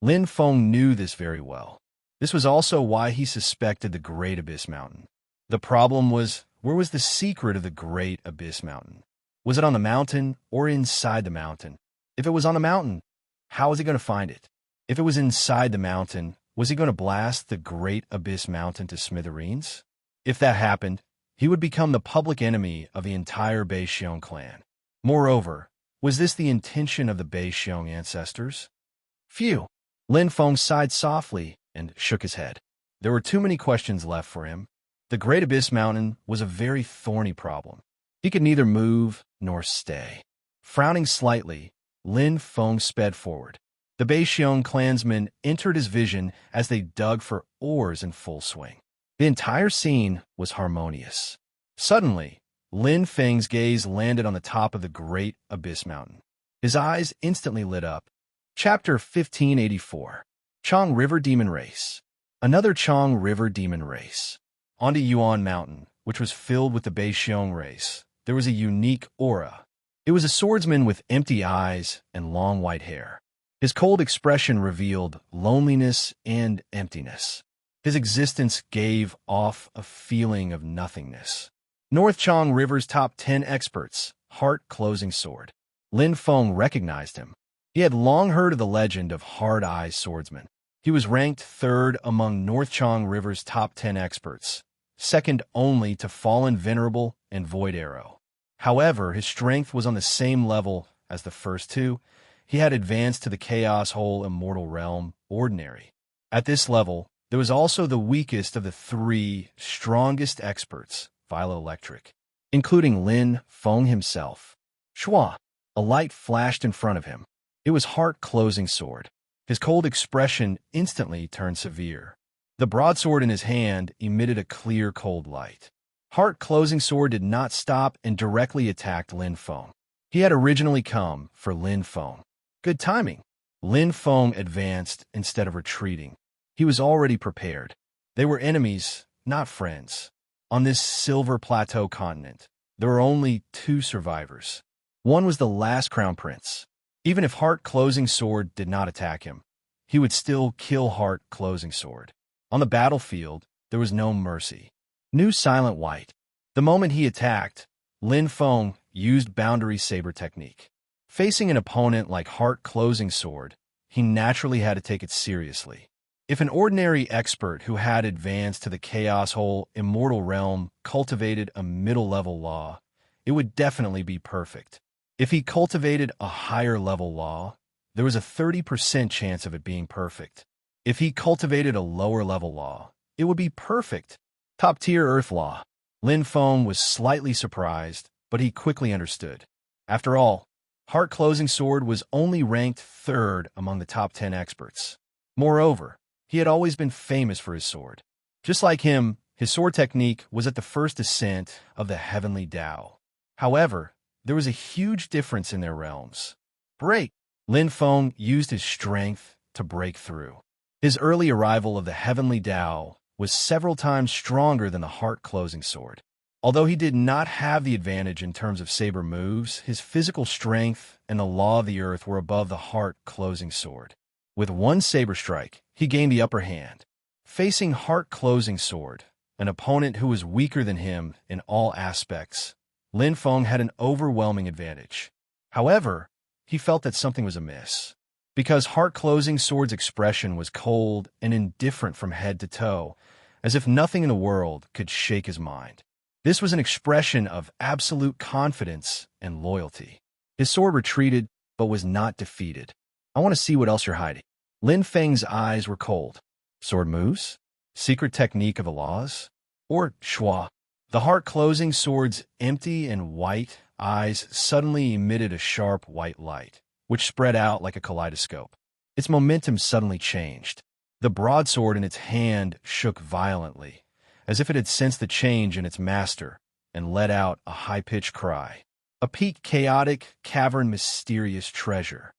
Lin Feng knew this very well. This was also why he suspected the Great Abyss Mountain. The problem was, where was the secret of the great abyss mountain? Was it on the mountain or inside the mountain? If it was on the mountain, how was he going to find it? If it was inside the mountain, was he going to blast the great abyss mountain to smithereens? If that happened, he would become the public enemy of the entire Beixiong clan. Moreover, was this the intention of the Beixiong ancestors? Phew! Lin Feng sighed softly and shook his head. There were too many questions left for him. The Great Abyss Mountain was a very thorny problem. He could neither move nor stay. Frowning slightly, Lin Feng sped forward. The Beixiong clansmen entered his vision as they dug for ores in full swing. The entire scene was harmonious. Suddenly, Lin Feng's gaze landed on the top of the Great Abyss Mountain. His eyes instantly lit up. Chapter 1584. Chong River Demon Race. Another Chong River Demon Race. On to Yuan Mountain, which was filled with the Beixiong race, there was a unique aura. It was a swordsman with empty eyes and long white hair. His cold expression revealed loneliness and emptiness. His existence gave off a feeling of nothingness. North Chong River's top 10 experts, Heart Closing Sword. Lin Feng recognized him. He had long heard of the legend of Hard Eye Swordsman. He was ranked third among North Chong River's top 10 experts, second only to Fallen Venerable and Void Arrow. However, his strength was on the same level as the first two. He had advanced to the Chaos Hole Immortal Realm, Ordinary. At this level, there was also the weakest of the three strongest experts, Vioelectric, including Lin Feng himself. Shua! A light flashed in front of him. It was Heart Closing Sword. His cold expression instantly turned severe. The broadsword in his hand emitted a clear, cold light. Heart Closing Sword did not stop and directly attacked Lin Feng. He had originally come for Lin Feng. Good timing. Lin Feng advanced instead of retreating. He was already prepared. They were enemies, not friends. On this Silver Plateau continent, there were only two survivors. One was the last Crown Prince. Even if Heart Closing Sword did not attack him, he would still kill Heart Closing Sword. On the battlefield, there was no mercy. New Silent White. The moment he attacked, Lin Feng used Boundary Saber technique. Facing an opponent like Heart Closing Sword, he naturally had to take it seriously. If an ordinary expert who had advanced to the Chaos Hole Immortal Realm cultivated a middle-level law, it would definitely be perfect. If he cultivated a higher-level law, there was a 30% chance of it being perfect. If he cultivated a lower-level law, it would be perfect. Top-tier Earth Law. Lin Feng was slightly surprised, but he quickly understood. After all, Heart Closing Sword was only ranked third among the top 10 experts. Moreover, he had always been famous for his sword. Just like him, his sword technique was at the first ascent of the Heavenly Tao. However, there was a huge difference in their realms. Break! Lin Feng used his strength to break through. His early arrival of the Heavenly Tao was several times stronger than the Heart Closing Sword. Although he did not have the advantage in terms of saber moves, his physical strength and the law of the earth were above the Heart Closing Sword. With one saber strike, he gained the upper hand. Facing Heart Closing Sword, an opponent who was weaker than him in all aspects, Lin Feng had an overwhelming advantage. However, he felt that something was amiss. Because Heart Closing Sword's expression was cold and indifferent from head to toe, as if nothing in the world could shake his mind. This was an expression of absolute confidence and loyalty. His sword retreated, but was not defeated. I want to see what else you're hiding. Lin Feng's eyes were cold. Sword moves? Secret technique of the laws? Or Shua? The Heart Closing Sword's empty and white eyes suddenly emitted a sharp white light, which spread out like a kaleidoscope. Its momentum suddenly changed. The broadsword in its hand shook violently, as if it had sensed the change in its master, and let out a high-pitched cry. A peak chaotic, cavern mysterious treasure.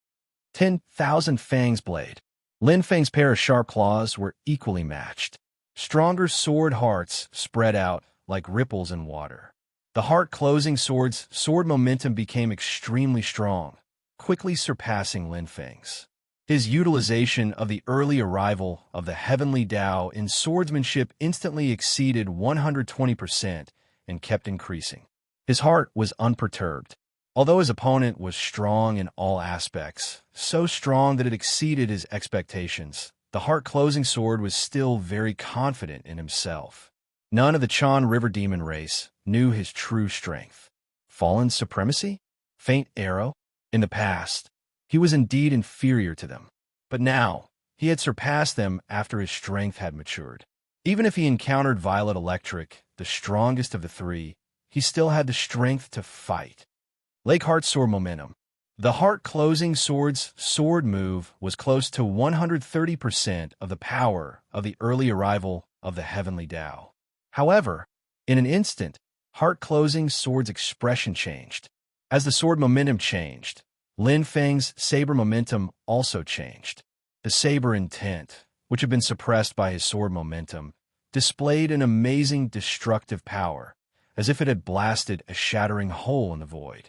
10,000 Fangs blade. Lin Feng's pair of sharp claws were equally matched. Stronger sword hearts spread out like ripples in water. The Heart Closing Sword's sword momentum became extremely strong, quickly surpassing Lin Feng's. His utilization of the early arrival of the heavenly Tao in swordsmanship instantly exceeded 120% and kept increasing. His heart was unperturbed. Although his opponent was strong in all aspects, so strong that it exceeded his expectations, the heart-closing sword was still very confident in himself. None of the Chan River demon race knew his true strength. Fallen supremacy? Faint arrow? In the past, he was indeed inferior to them. But now, he had surpassed them after his strength had matured. Even if he encountered Violet Electric, the strongest of the three, he still had the strength to fight. Lake Heart Sword Momentum. The heart-closing sword's sword move was close to 130% of the power of the early arrival of the heavenly Tao. However, in an instant, heart-closing sword's expression changed. As the sword momentum changed, Lin Feng's saber momentum also changed. The saber intent, which had been suppressed by his sword momentum, displayed an amazing destructive power, as if it had blasted a shattering hole in the void.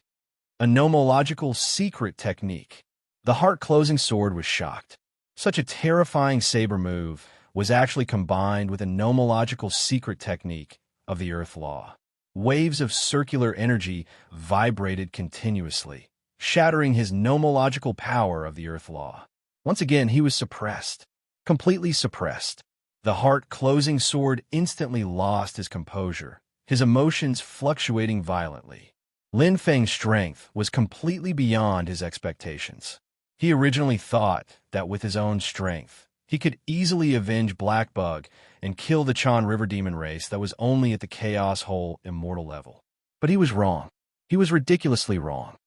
A nomological secret technique. The heart-closing sword was shocked. Such a terrifying saber move was actually combined with a nomological secret technique of the Earth Law. Waves of circular energy vibrated continuously, shattering his nomological power of the Earth Law. Once again, he was suppressed, completely suppressed. The heart-closing sword instantly lost his composure, his emotions fluctuating violently. Lin Feng's strength was completely beyond his expectations. He originally thought that with his own strength, he could easily avenge Black Bug and kill the Chan River demon race that was only at the Chaos Hole immortal level. But he was wrong. He was ridiculously wrong.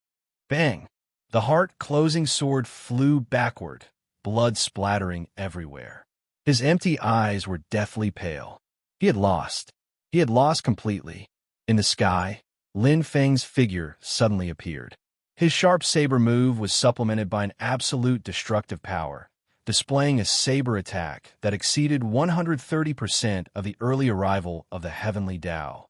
Bang! The heart-closing sword flew backward, blood splattering everywhere. His empty eyes were deathly pale. He had lost. He had lost completely. In the sky, Lin Feng's figure suddenly appeared. His sharp saber move was supplemented by an absolute destructive power, displaying a saber attack that exceeded 130% of the early arrival of the heavenly Tao.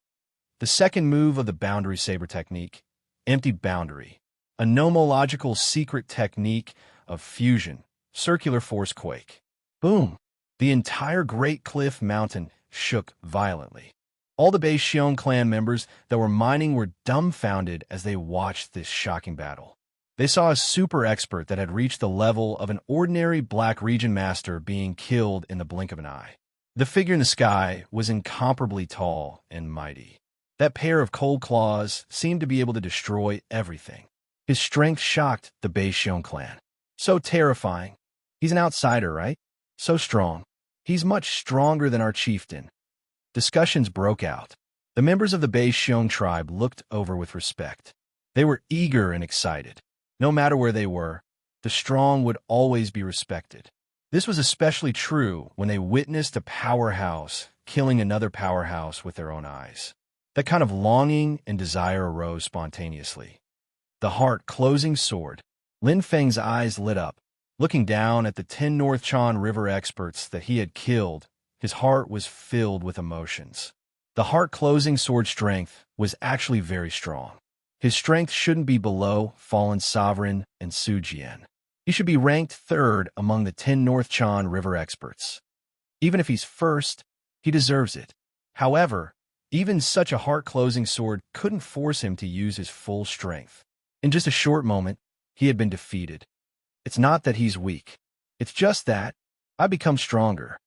The second move of the boundary saber technique, Empty Boundary, a nomological secret technique of fusion, circular force quake. Boom! The entire Great Cliff Mountain shook violently. All the Bei Xiong clan members that were mining were dumbfounded as they watched this shocking battle. They saw a super expert that had reached the level of an ordinary Black Region Master being killed in the blink of an eye. The figure in the sky was incomparably tall and mighty. That pair of cold claws seemed to be able to destroy everything. His strength shocked the Bei Xiong clan. So terrifying. He's an outsider, right? So strong. He's much stronger than our chieftain. Discussions broke out. The members of the Bei Xiong tribe looked over with respect. They were eager and excited. No matter where they were, the strong would always be respected. This was especially true when they witnessed a powerhouse killing another powerhouse with their own eyes. That kind of longing and desire arose spontaneously. The heart-closing sword. Lin Feng's eyes lit up. Looking down at the 10 North Chan River experts that he had killed, his heart was filled with emotions. The heart-closing sword strength was actually very strong. His strength shouldn't be below Fallen Sovereign and Su Jian. He should be ranked third among the 10 North Chan River experts. Even if he's first, he deserves it. However, even such a heart-closing sword couldn't force him to use his full strength. In just a short moment, he had been defeated. It's not that he's weak. It's just that I've become stronger.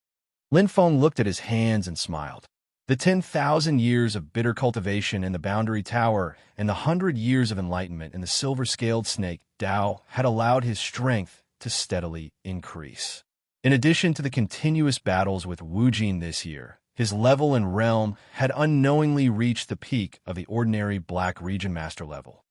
Lin Feng looked at his hands and smiled. The 10,000 years of bitter cultivation in the Boundary Tower and the 100 years of enlightenment in the silver-scaled snake Dao had allowed his strength to steadily increase. In addition to the continuous battles with Wu Jin this year, his level and realm had unknowingly reached the peak of the ordinary Black Region Master level.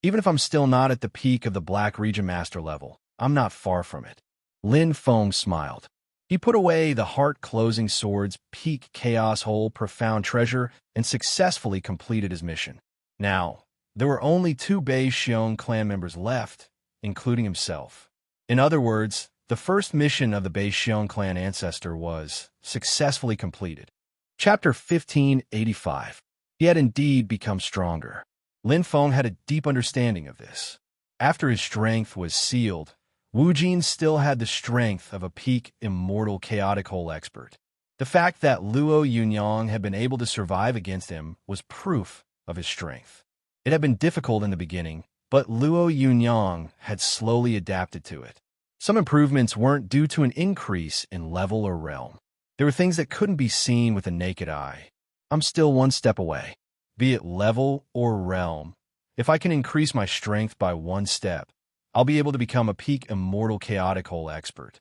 Even if I'm still not at the peak of the Black Region Master level, I'm not far from it. Lin Feng smiled. He put away the heart-closing sword's peak chaos hole profound treasure and successfully completed his mission. Now, there were only 2 Bei Xiong clan members left, including himself. In other words, the first mission of the Bei Xiong clan ancestor was successfully completed. Chapter 1585. He had indeed become stronger. Lin Feng had a deep understanding of this. After his strength was sealed, Wu Jin still had the strength of a peak immortal chaotic hole expert. The fact that Luo Yunyang had been able to survive against him was proof of his strength. It had been difficult in the beginning, but Luo Yunyang had slowly adapted to it. Some improvements weren't due to an increase in level or realm. There were things that couldn't be seen with the naked eye. I'm still one step away, be it level or realm. If I can increase my strength by one step, I'll be able to become a peak immortal chaotic hole expert.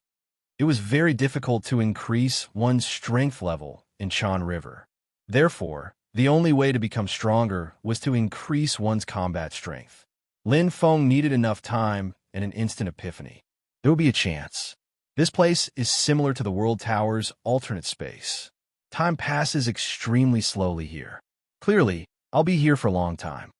It was very difficult to increase one's strength level in Chan River. Therefore, the only way to become stronger was to increase one's combat strength. Lin Feng needed enough time and an instant epiphany. There will be a chance. This place is similar to the World Tower's alternate space. Time passes extremely slowly here. Clearly, I'll be here for a long time.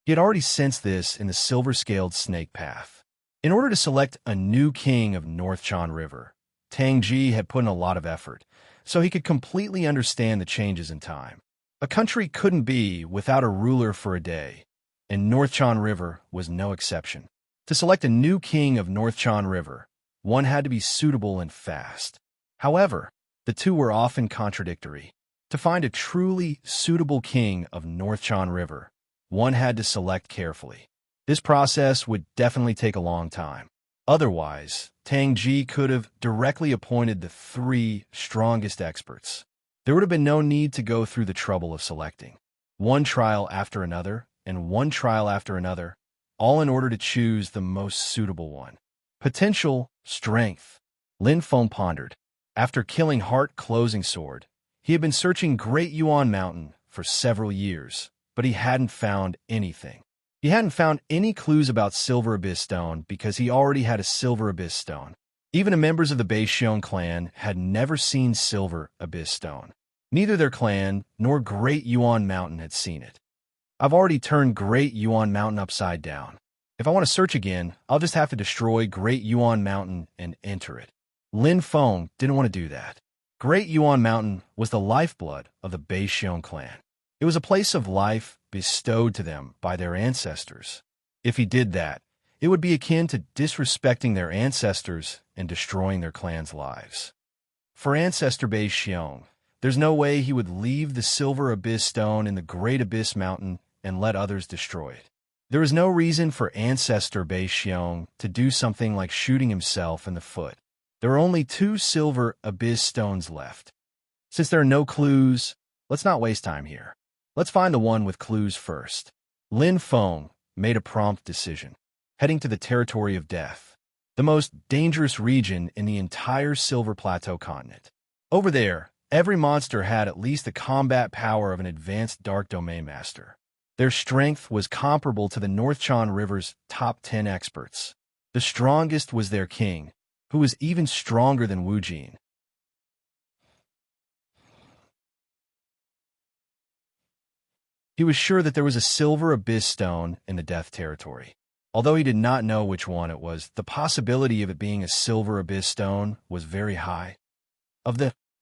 He had already sensed this in the silver-scaled snake path. In order to select a new king of North Chan River, Tang Ji had put in a lot of effort, so he could completely understand the changes in time. A country couldn't be without a ruler for a day, and North Chan River was no exception. To select a new king of North Chan River, one had to be suitable and fast. However, the two were often contradictory. To find a truly suitable king of North Chan River, one had to select carefully. This process would definitely take a long time. Otherwise, Tang Ji could have directly appointed the 3 strongest experts. There would have been no need to go through the trouble of selecting one trial after another and one trial after another, all in order to choose the most suitable one. Potential strength. Lin Feng pondered. After killing Heart Closing Sword, he had been searching Great Yuan Mountain for several years, but he hadn't found anything. He hadn't found any clues about Silver Abyss Stone because he already had a Silver Abyss Stone. Even the members of the Beixiong clan had never seen Silver Abyss Stone. Neither their clan nor Great Yuan Mountain had seen it. I've already turned Great Yuan Mountain upside down. If I want to search again, I'll just have to destroy Great Yuan Mountain and enter it. Lin Feng didn't want to do that. Great Yuan Mountain was the lifeblood of the Beixiong clan. It was a place of life bestowed to them by their ancestors. If he did that, it would be akin to disrespecting their ancestors and destroying their clan's lives. For Ancestor Beixiong, there's no way he would leave the Silver Abyss Stone in the Great Abyss Mountain and let others destroy it. There is no reason for Ancestor Beixiong to do something like shooting himself in the foot. There are only 2 Silver Abyss Stones left. Since there are no clues, let's not waste time here. Let's find the one with clues first. Lin Feng made a prompt decision, heading to the territory of death, the most dangerous region in the entire Silver Plateau continent. Over there, every monster had at least the combat power of an advanced Dark Domain Master. Their strength was comparable to the North Chan River's top 10 experts. The strongest was their king, who was even stronger than Wu Jin. He was sure that there was a Silver Abyss Stone in the Death Territory. Although he did not know which one it was, the possibility of it being a Silver Abyss Stone was very high.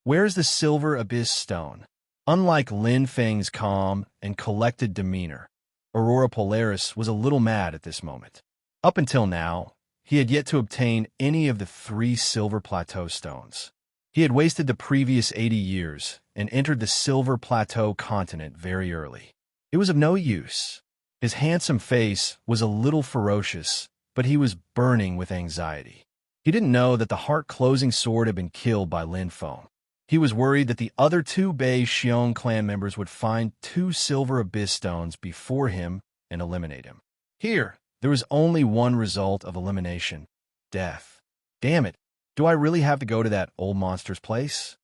Where's the Silver Abyss Stone? Unlike Lin Feng's calm and collected demeanor, Aurora Polaris was a little mad at this moment. Up until now, he had yet to obtain any of the 3 Silver Plateau Stones. He had wasted the previous 80 years and entered the Silver Plateau continent very early. It was of no use. His handsome face was a little ferocious, but he was burning with anxiety. He didn't know that the Heart Closing Sword had been killed by Lin Feng. He was worried that the other 2 Beixiong clan members would find 2 Silver Abyss Stones before him and eliminate him. Here, there was only one result of elimination: death. Damn it, do I really have to go to that old monster's place?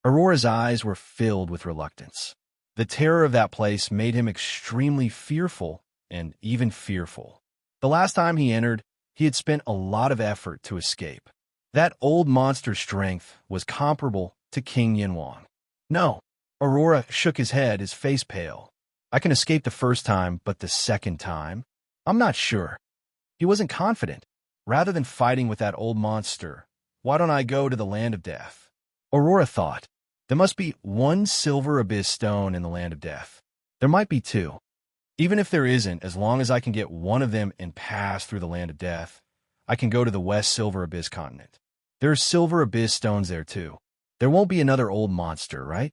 Aurora's eyes were filled with reluctance. The terror of that place made him extremely fearful and even fearful. The last time he entered, he had spent a lot of effort to escape. That old monster's strength was comparable to King Yinwang. No, Aurora shook his head, his face pale. I can escape the first time, but the second time? I'm not sure. He wasn't confident. Rather than fighting with that old monster, why don't I go to the Land of Death? Aurora thought. There must be 1 Silver Abyss Stone in the Land of Death. There might be 2. Even if there isn't, as long as I can get one of them and pass through the Land of Death, I can go to the West Silver Abyss continent. There are Silver Abyss stones there too. There won't be another old monster, right?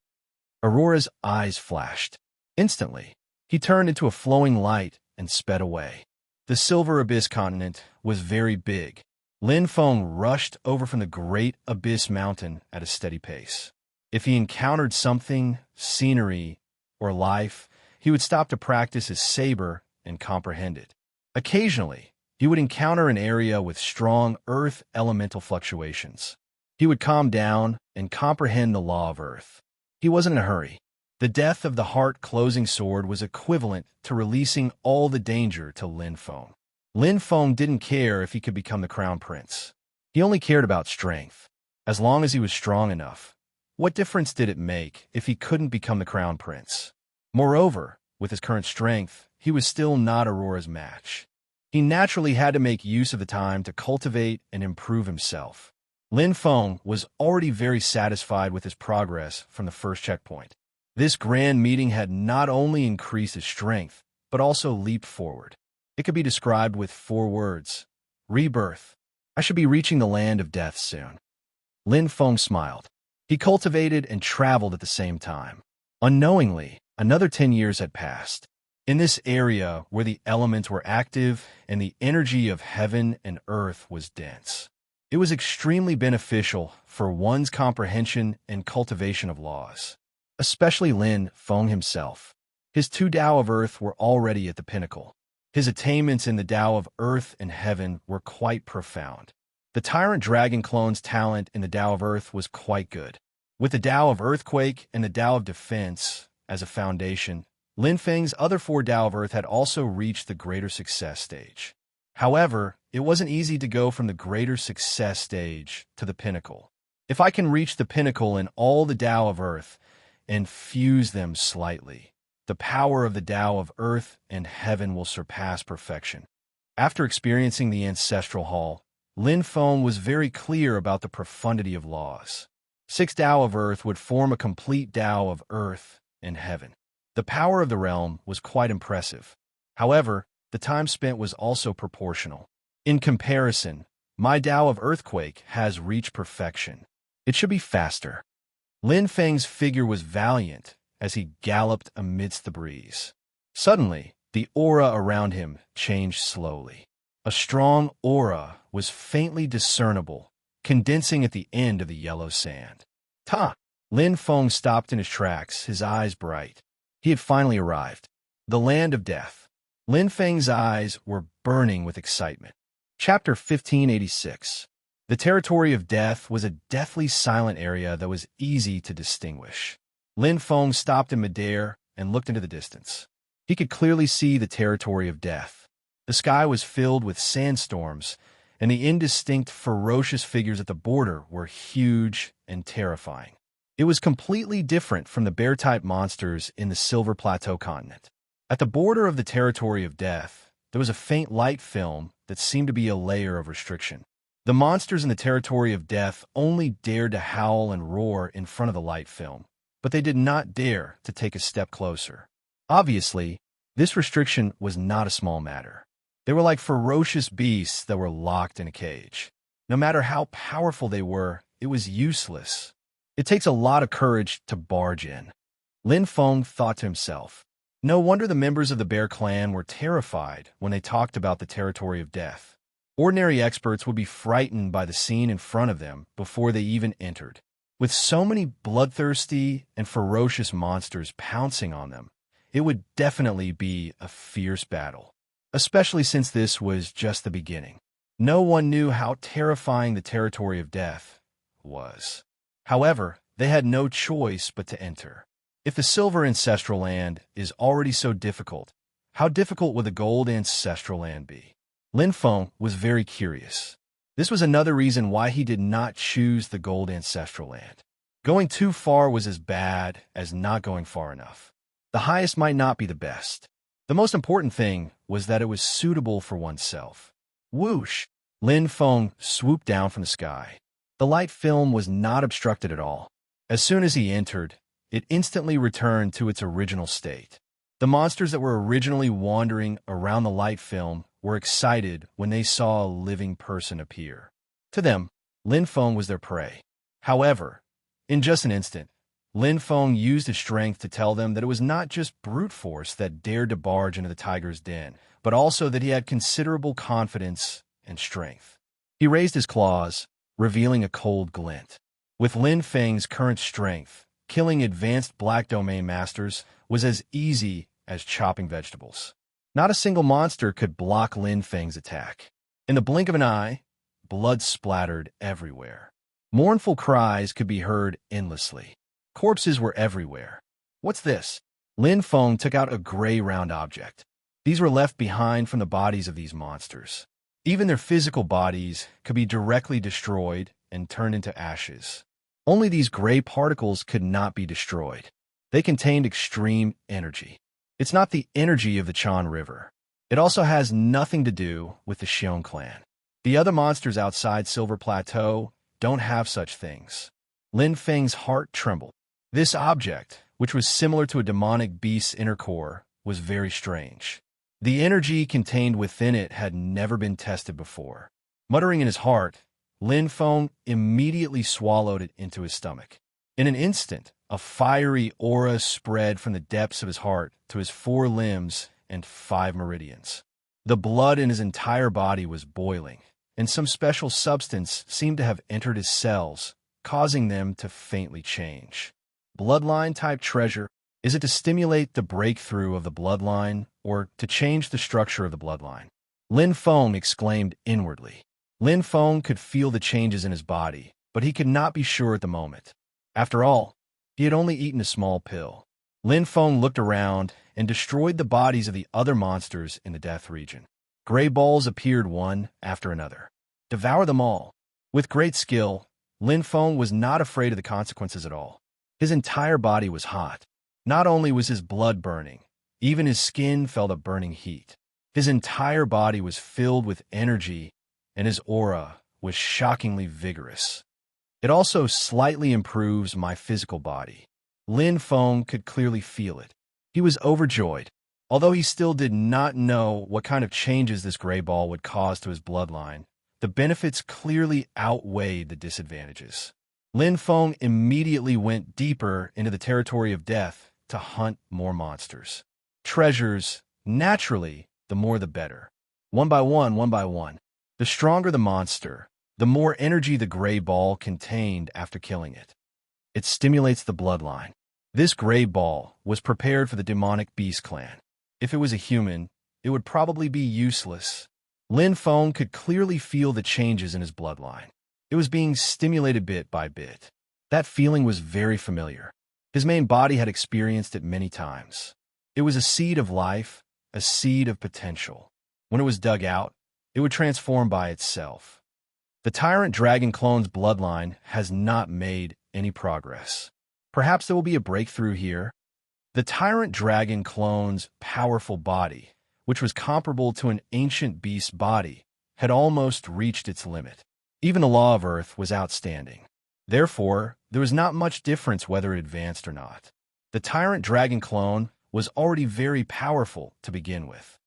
Aurora's eyes flashed. Instantly, he turned into a flowing light and sped away. The Silver Abyss continent was very big. Lin Feng rushed over from the Great Abyss Mountain at a steady pace. If he encountered something, scenery, or life, he would stop to practice his saber and comprehend it. Occasionally, he would encounter an area with strong earth elemental fluctuations. He would calm down and comprehend the law of earth. He wasn't in a hurry. The death of the heart-closing sword was equivalent to releasing all the danger to Lin Feng. Lin Feng didn't care if he could become the crown prince. He only cared about strength. As long as he was strong enough, what difference did it make if he couldn't become the crown prince? Moreover, with his current strength, he was still not Aurora's match. He naturally had to make use of the time to cultivate and improve himself. Lin Feng was already very satisfied with his progress from the first checkpoint. This grand meeting had not only increased his strength, but also leaped forward. It could be described with 4 words: rebirth. I should be reaching the land of death soon. Lin Feng smiled. He cultivated and traveled at the same time. Unknowingly, another 10 years had passed. In this area where the elements were active and the energy of heaven and earth was dense, it was extremely beneficial for one's comprehension and cultivation of laws. Especially Lin Feng himself. His 2 Tao of Earth were already at the pinnacle. His attainments in the Tao of Earth and Heaven were quite profound. The Tyrant Dragon clone's talent in the Tao of Earth was quite good. With the Tao of Earthquake and the Tao of Defense as a foundation, Lin Feng's other 4 Tao of Earth had also reached the greater success stage. However, it wasn't easy to go from the greater success stage to the pinnacle. If I can reach the pinnacle in all the Tao of Earth and fuse them slightly, the power of the Tao of Earth and Heaven will surpass perfection. After experiencing the Ancestral Hall, Lin Feng was very clear about the profundity of laws. 6 Tao of Earth would form a complete Tao of Earth and Heaven. The power of the realm was quite impressive. However, the time spent was also proportional. In comparison, my Tao of Earthquake has reached perfection. It should be faster. Lin Feng's figure was valiant as he galloped amidst the breeze. Suddenly, the aura around him changed slowly. A strong aura was faintly discernible, condensing at the end of the yellow sand. Ta! Lin Feng stopped in his tracks, his eyes bright. He had finally arrived. The land of death. Lin Feng's eyes were burning with excitement. Chapter 1586. The territory of death was a deathly silent area that was easy to distinguish. Lin Feng stopped in midair and looked into the distance. He could clearly see the territory of death. The sky was filled with sandstorms, and the indistinct, ferocious figures at the border were huge and terrifying. It was completely different from the bear-type monsters in the Silver Plateau continent. At the border of the territory of death, there was a faint light film that seemed to be a layer of restriction. The monsters in the territory of death only dared to howl and roar in front of the light film, but they did not dare to take a step closer. Obviously, this restriction was not a small matter. They were like ferocious beasts that were locked in a cage. No matter how powerful they were, it was useless. It takes a lot of courage to barge in. Lin Feng thought to himself. No wonder the members of the Bear Clan were terrified when they talked about the territory of death. Ordinary experts would be frightened by the scene in front of them before they even entered. With so many bloodthirsty and ferocious monsters pouncing on them, it would definitely be a fierce battle, especially since this was just the beginning. No one knew how terrifying the territory of death was. However, they had no choice but to enter. If the Silver Ancestral Land is already so difficult, how difficult would the Gold Ancestral Land be? Lin Feng was very curious. This was another reason why he did not choose the Gold Ancestral Land. Going too far was as bad as not going far enough. The highest might not be the best. The most important thing was that it was suitable for oneself. Whoosh! Lin Feng swooped down from the sky. The light film was not obstructed at all. As soon as he entered, it instantly returned to its original state. The monsters that were originally wandering around the light film were excited when they saw a living person appear. To them, Lin Feng was their prey. However, in just an instant, Lin Feng used his strength to tell them that it was not just brute force that dared to barge into the tiger's den, but also that he had considerable confidence and strength. He raised his claws, revealing a cold glint. With Lin Feng's current strength, killing advanced Black Domain Masters was as easy as chopping vegetables. Not a single monster could block Lin Feng's attack. In the blink of an eye, blood splattered everywhere. Mournful cries could be heard endlessly. Corpses were everywhere. What's this? Lin Feng took out a gray round object. These were left behind from the bodies of these monsters. Even their physical bodies could be directly destroyed and turned into ashes. Only these gray particles could not be destroyed. They contained extreme energy. It's not the energy of the Chan River. It also has nothing to do with the Xiong clan. The other monsters outside Silver Plateau don't have such things. Lin Feng's heart trembled. This object, which was similar to a demonic beast's inner core, was very strange. The energy contained within it had never been tested before. Muttering in his heart, Lin Feng immediately swallowed it into his stomach. In an instant, a fiery aura spread from the depths of his heart to his 4 limbs and 5 meridians. The blood in his entire body was boiling, and some special substance seemed to have entered his cells, causing them to faintly change. Bloodline-type treasure. Is it to stimulate the breakthrough of the bloodline, or to change the structure of the bloodline? Lin Feng exclaimed inwardly. Lin Feng could feel the changes in his body, but he could not be sure at the moment. After all, he had only eaten a small pill. Lin Feng looked around and destroyed the bodies of the other monsters in the death region. Gray balls appeared one after another. Devour them all. With great skill, Lin Feng was not afraid of the consequences at all. His entire body was hot. Not only was his blood burning, even his skin felt a burning heat. His entire body was filled with energy, and his aura was shockingly vigorous. It also slightly improves my physical body. Lin Feng could clearly feel it. He was overjoyed. Although he still did not know what kind of changes this gray ball would cause to his bloodline, the benefits clearly outweighed the disadvantages. Lin Feng immediately went deeper into the territory of death to hunt more monsters. Treasures, naturally, the more the better. One by one. The stronger the monster, the more energy the gray ball contained after killing it. It stimulates the bloodline. This gray ball was prepared for the demonic beast clan. If it was a human, it would probably be useless. Lin Feng could clearly feel the changes in his bloodline. It was being stimulated bit by bit. That feeling was very familiar. His main body had experienced it many times. It was a seed of life, a seed of potential. When it was dug out, it would transform by itself. The Tyrant Dragon clone's bloodline has not made any progress. Perhaps there will be a breakthrough here. The Tyrant Dragon clone's powerful body, which was comparable to an ancient beast's body, had almost reached its limit. Even the Law of Earth was outstanding. Therefore, there was not much difference whether it advanced or not. The Tyrant Dragon clone was already very powerful to begin with.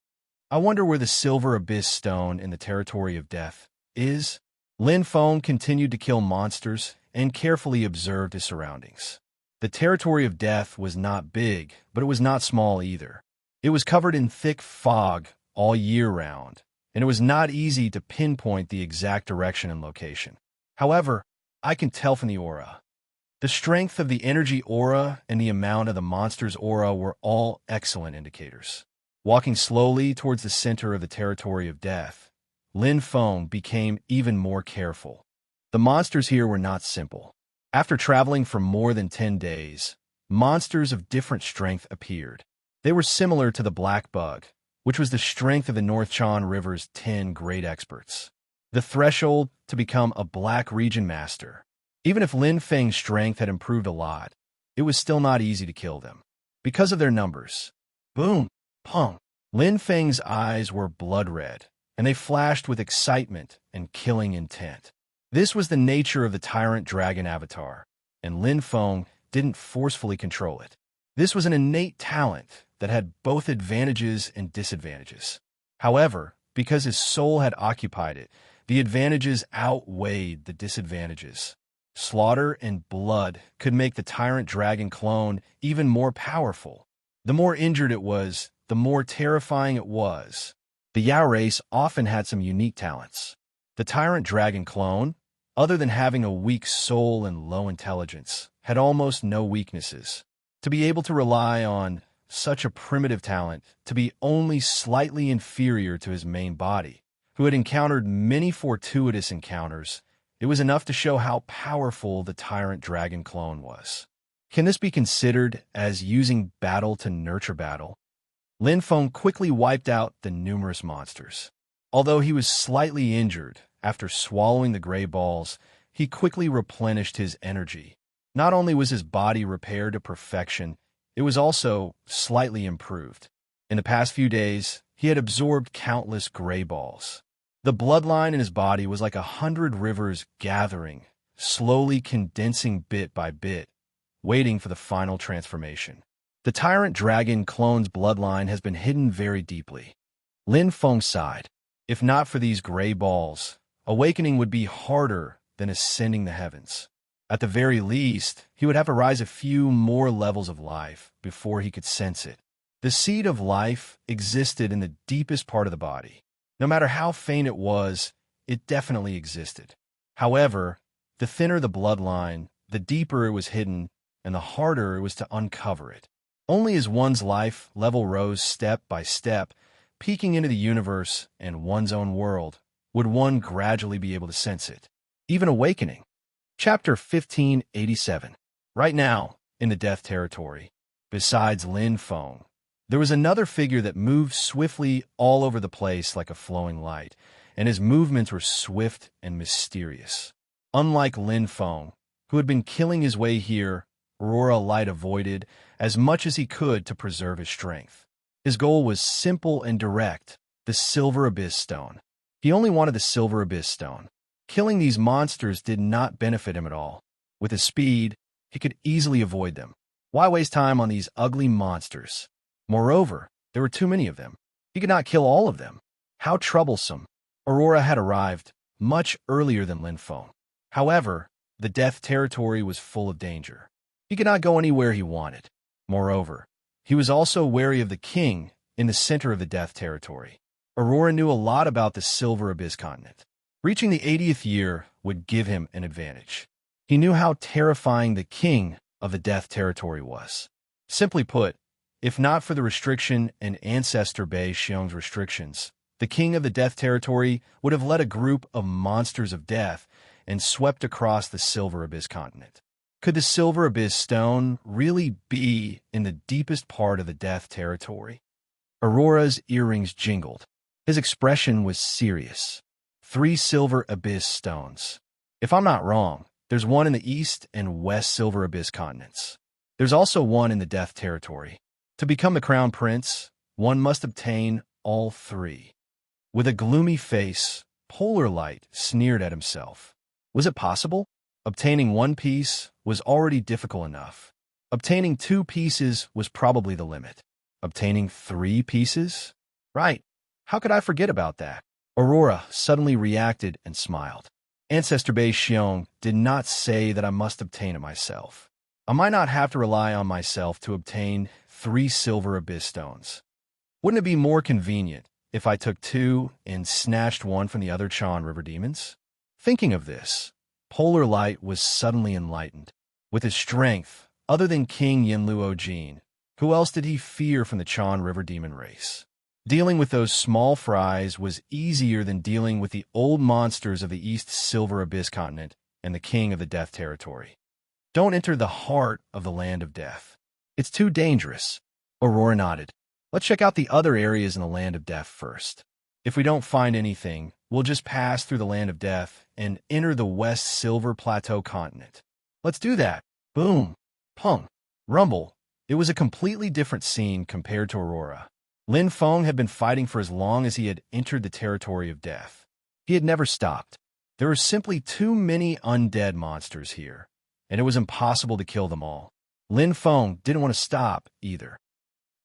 I wonder where the Silver Abyss Stone in the territory of death is. Lin Feng continued to kill monsters and carefully observed his surroundings. The territory of death was not big, but it was not small either. It was covered in thick fog all year round, and it was not easy to pinpoint the exact direction and location. However, I can tell from the aura. The strength of the energy aura and the amount of the monster's aura were all excellent indicators. Walking slowly towards the center of the territory of death, Lin Feng became even more careful. The monsters here were not simple. After traveling for more than 10 days, monsters of different strength appeared. They were similar to the black bug, which was the strength of the North Chan River's 10 great experts. The threshold to become a Black Region Master. Even if Lin Feng's strength had improved a lot, it was still not easy to kill them. Because of their numbers. Boom! Pong! Lin Feng's eyes were blood red, and they flashed with excitement and killing intent. This was the nature of the Tyrant Dragon avatar, and Lin Feng didn't forcefully control it. This was an innate talent that had both advantages and disadvantages. However, because his soul had occupied it, the advantages outweighed the disadvantages. Slaughter and blood could make the tyrant dragon clone even more powerful. The more injured it was, the more terrifying it was. The Yao race often had some unique talents. The tyrant dragon clone, other than having a weak soul and low intelligence, had almost no weaknesses. To be able to rely on such a primitive talent to be only slightly inferior to his main body, who had encountered many fortuitous encounters, it was enough to show how powerful the tyrant dragon clone was. Can this be considered as using battle to nurture battle? Lin Feng quickly wiped out the numerous monsters. Although he was slightly injured after swallowing the gray balls, he quickly replenished his energy. Not only was his body repaired to perfection, it was also slightly improved. In the past few days, he had absorbed countless gray balls. The bloodline in his body was like 100 rivers gathering, slowly condensing bit by bit, waiting for the final transformation. The tyrant dragon clone's bloodline has been hidden very deeply. Lin Feng sighed. If not for these gray balls, awakening would be harder than ascending the heavens. At the very least, he would have to rise a few more levels of life before he could sense it. The seed of life existed in the deepest part of the body. No matter how faint it was, it definitely existed. However, the thinner the bloodline, the deeper it was hidden, and the harder it was to uncover it. Only as one's life level rose step by step, peeking into the universe and one's own world, would one gradually be able to sense it. Even awakening. Chapter 1587. Right now, in the Death Territory, besides Lin Feng, there was another figure that moved swiftly all over the place like a flowing light, and his movements were swift and mysterious. Unlike Lin Feng, who had been killing his way here, Aurora Light avoided as much as he could to preserve his strength. His goal was simple and direct, the Silver Abyss Stone. He only wanted the Silver Abyss Stone. Killing these monsters did not benefit him at all. With his speed, he could easily avoid them. Why waste time on these ugly monsters? Moreover, there were too many of them. He could not kill all of them. How troublesome. Aurora had arrived much earlier than Lin Feng. However, the Death Territory was full of danger. He could not go anywhere he wanted. Moreover, he was also wary of the king in the center of the Death Territory. Aurora knew a lot about the Silver Abyss continent. Reaching the 80th year would give him an advantage. He knew how terrifying the king of the Death Territory was. Simply put, if not for the restriction and Ancestor Bei Xiong's restrictions, the king of the Death Territory would have led a group of monsters of death and swept across the Silver Abyss continent. Could the Silver Abyss Stone really be in the deepest part of the Death Territory? Aurora's earrings jingled. His expression was serious. 3 Silver Abyss Stones. If I'm not wrong, there's one in the East and West Silver Abyss continents. There's also one in the Death Territory. To become the Crown Prince, one must obtain all 3. With a gloomy face, Polar Light sneered at himself. Was it possible? Obtaining 1 piece was already difficult enough. Obtaining 2 pieces was probably the limit. Obtaining 3 pieces? Right. How could I forget about that? Aurora suddenly reacted and smiled. Ancestor Bei Xiong did not say that I must obtain it myself. I might not have to rely on myself to obtain 3 Silver Abyss Stones. Wouldn't it be more convenient if I took 2 and snatched 1 from the other Chan River demons? Thinking of this, Polar Light was suddenly enlightened. With his strength, other than King Yinluo Jin, who else did he fear from the Chan River demon race? Dealing with those small fries was easier than dealing with the old monsters of the East Silver Abyss continent and the king of the Death Territory. Don't enter the heart of the land of death. It's too dangerous. Aurora nodded. Let's check out the other areas in the land of death first. If we don't find anything, we'll just pass through the land of death and enter the West Silver Plateau continent. Let's do that. Boom. Pung. Rumble. It was a completely different scene compared to Aurora. Lin Feng had been fighting for as long as he had entered the territory of death. He had never stopped. There were simply too many undead monsters here, and it was impossible to kill them all. Lin Feng didn't want to stop either.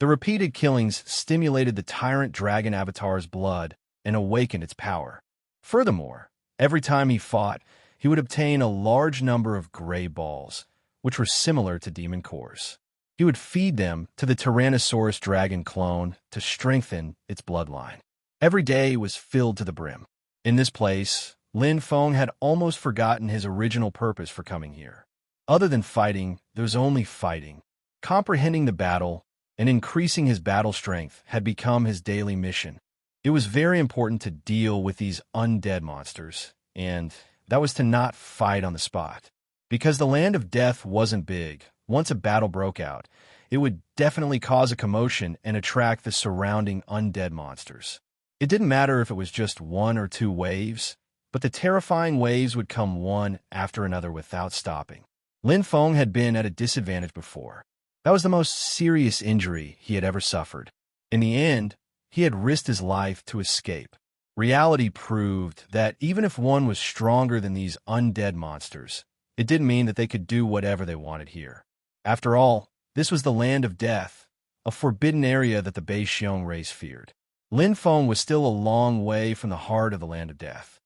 The repeated killings stimulated the tyrant dragon avatar's blood, and awakened its power. Furthermore, every time he fought, he would obtain a large number of gray balls, which were similar to demon cores. He would feed them to the Tyrannosaurus dragon clone to strengthen its bloodline. Every day was filled to the brim. In this place, Lin Feng had almost forgotten his original purpose for coming here. Other than fighting, there was only fighting. Comprehending the battle and increasing his battle strength had become his daily mission. It was very important to deal with these undead monsters, and that was to not fight on the spot. Because the land of death wasn't big, once a battle broke out, it would definitely cause a commotion and attract the surrounding undead monsters. It didn't matter if it was just 1 or 2 waves, but the terrifying waves would come one after another without stopping. Lin Feng had been at a disadvantage before. That was the most serious injury he had ever suffered. In the end, he had risked his life to escape. Reality proved that even if one was stronger than these undead monsters, it didn't mean that they could do whatever they wanted here. After all, this was the land of death, a forbidden area that the Beixiong race feared. Lin Feng was still a long way from the heart of the land of death.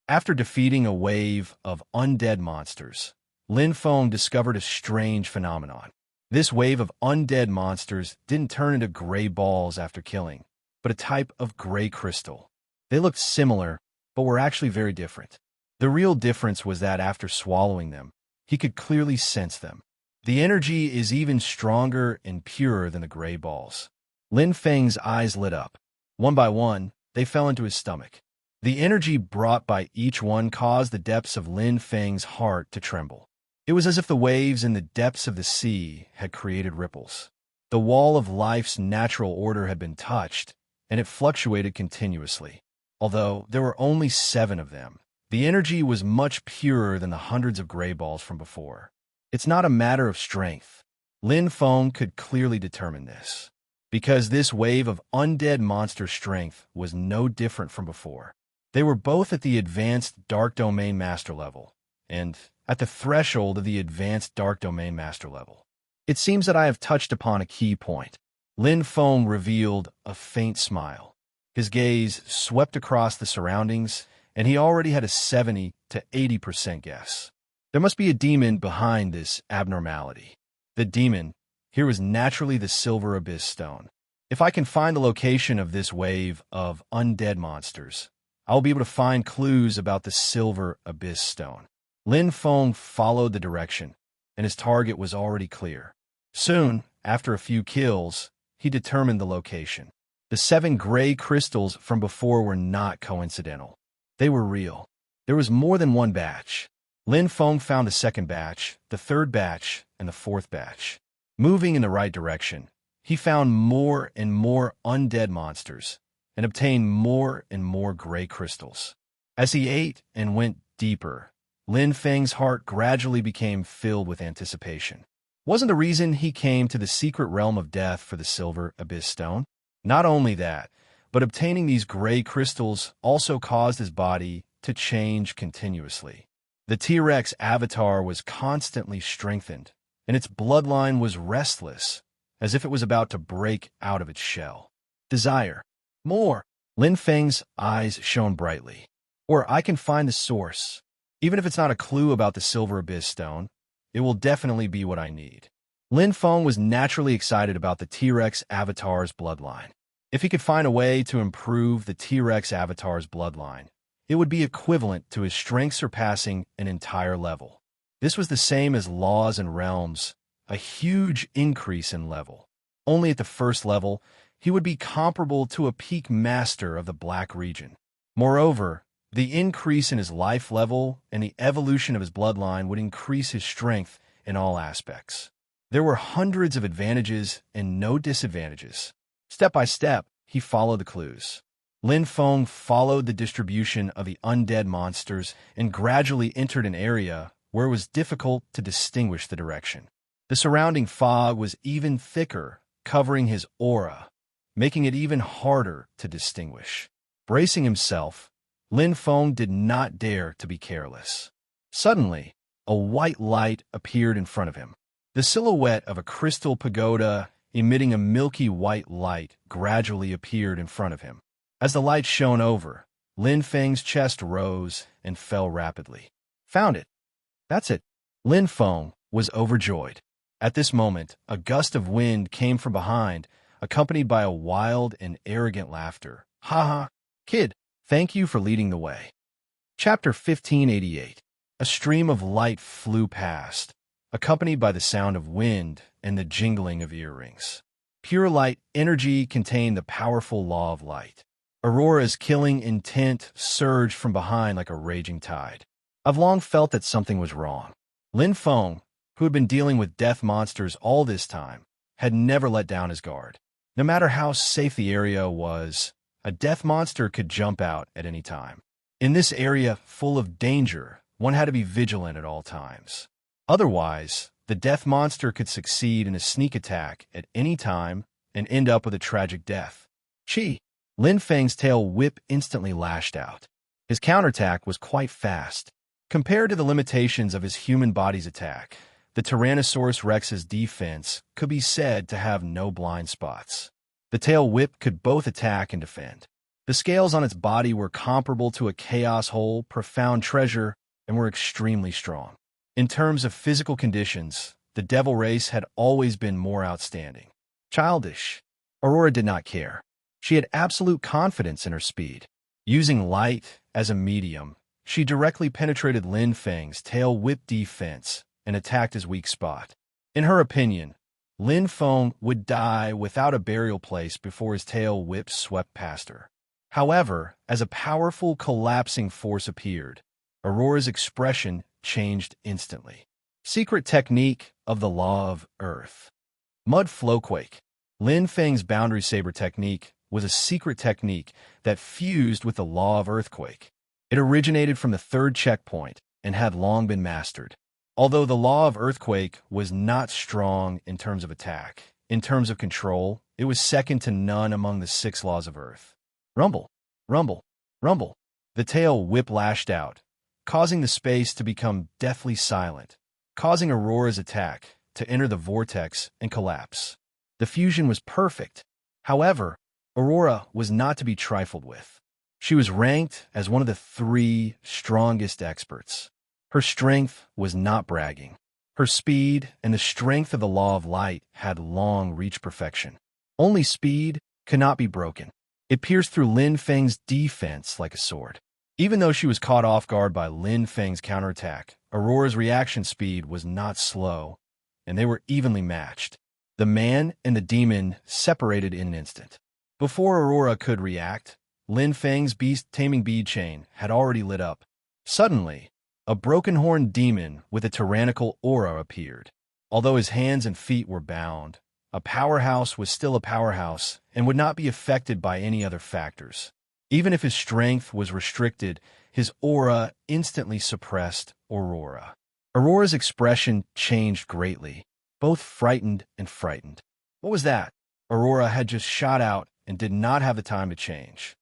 After defeating a wave of undead monsters, Lin Feng discovered a strange phenomenon. This wave of undead monsters didn't turn into gray balls after killing, but a type of gray crystal. They looked similar, but were actually very different. The real difference was that after swallowing them, he could clearly sense them. The energy is even stronger and purer than the gray balls. Lin Feng's eyes lit up. One by one, they fell into his stomach. The energy brought by each one caused the depths of Lin Feng's heart to tremble. It was as if the waves in the depths of the sea had created ripples. The wall of life's natural order had been touched, and it fluctuated continuously. Although there were only 7 of them, the energy was much purer than the hundreds of gray balls from before. It's not a matter of strength. Lin Feng could clearly determine this, because this wave of undead monster strength was no different from before. They were both at the advanced Dark Domain Master level, and at the threshold of the advanced Dark Domain Master level. It seems that I have touched upon a key point. Lin Feng revealed a faint smile. His gaze swept across the surroundings, and he already had a 70 to 80% guess. There must be a demon behind this abnormality. The demon here was naturally the Silver Abyss Stone. If I can find the location of this wave of undead monsters, I will be able to find clues about the Silver Abyss Stone. Lin Feng followed the direction, and his target was already clear. Soon, after a few kills, he determined the location. The 7 gray crystals from before were not coincidental. They were real. There was more than one batch. Lin Feng found the 2nd batch, the 3rd batch, and the 4th batch. Moving in the right direction, he found more and more undead monsters and obtained more and more gray crystals. As he ate and went deeper, Lin Feng's heart gradually became filled with anticipation. Wasn't the reason he came to the secret realm of death for the Silver Abyss Stone? Not only that, but obtaining these gray crystals also caused his body to change continuously. The T-Rex avatar was constantly strengthened, and its bloodline was restless, as if it was about to break out of its shell. Desire. More. Lin Feng's eyes shone brightly. Or I can find the source. Even if it's not a clue about the Silver Abyss Stone, it will definitely be what I need. Lin Feng was naturally excited about the T-Rex avatar's bloodline. If he could find a way to improve the T-Rex avatar's bloodline, it would be equivalent to his strength surpassing an entire level. This was the same as laws and realms, a huge increase in level. Only at the 1st level, he would be comparable to a peak master of the Black region. Moreover, the increase in his life level and the evolution of his bloodline would increase his strength in all aspects. There were hundreds of advantages and no disadvantages. Step by step, he followed the clues. Lin Feng followed the distribution of the undead monsters and gradually entered an area where it was difficult to distinguish the direction. The surrounding fog was even thicker, covering his aura, making it even harder to distinguish. Bracing himself, Lin Feng did not dare to be careless. Suddenly, a white light appeared in front of him. The silhouette of a crystal pagoda emitting a milky white light gradually appeared in front of him. As the light shone over, Lin Feng's chest rose and fell rapidly. Found it. That's it. Lin Feng was overjoyed. At this moment, a gust of wind came from behind, accompanied by a wild and arrogant laughter. Ha ha, kid, thank you for leading the way. Chapter 1588. A stream of light flew past, accompanied by the sound of wind and the jingling of earrings. Pure light energy contained the powerful law of light. Aurora's killing intent surged from behind like a raging tide. I've long felt that something was wrong. Lin Feng, who had been dealing with death monsters all this time, had never let down his guard. No matter how safe the area was, a death monster could jump out at any time. In this area full of danger, one had to be vigilant at all times. Otherwise, the death monster could succeed in a sneak attack at any time and end up with a tragic death. Chi! Lin Feng's tail whip instantly lashed out. His counterattack was quite fast. Compared to the limitations of his human body's attack, the Tyrannosaurus Rex's defense could be said to have no blind spots. The tail whip could both attack and defend. The scales on its body were comparable to a chaos hole, profound treasure, and were extremely strong. In terms of physical conditions, the devil race had always been more outstanding. Childish. Aurora did not care. She had absolute confidence in her speed. Using light as a medium, she directly penetrated Lin Feng's tail whip defense and attacked his weak spot. In her opinion, Lin Feng would die without a burial place before his tail whip swept past her. However, as a powerful collapsing force appeared, Aurora's expression changed instantly. Secret technique of the law of Earth. Mud Flowquake. Lin Feng's boundary saber technique was a secret technique that fused with the law of earthquake. It originated from the third checkpoint and had long been mastered. Although the law of earthquake was not strong in terms of attack, in terms of control, it was second to none among the 6 laws of Earth. Rumble, rumble, rumble. The tail whip lashed out, causing the space to become deathly silent, causing Aurora's attack to enter the vortex and collapse. The fusion was perfect. However, Aurora was not to be trifled with. She was ranked as one of the 3 strongest experts. Her strength was not bragging. Her speed and the strength of the law of light had long reached perfection. Only speed could not be broken. It pierced through Lin Feng's defense like a sword. Even though she was caught off guard by Lin Feng's counterattack, Aurora's reaction speed was not slow, and they were evenly matched. The man and the demon separated in an instant. Before Aurora could react, Lin Feng's beast-taming bead chain had already lit up. Suddenly, a broken-horned demon with a tyrannical aura appeared. Although his hands and feet were bound, a powerhouse was still a powerhouse and would not be affected by any other factors. Even if his strength was restricted, his aura instantly suppressed Aurora. Aurora's expression changed greatly, both frightened and frightened. What was that? Aurora had just shot out and did not have the time to change.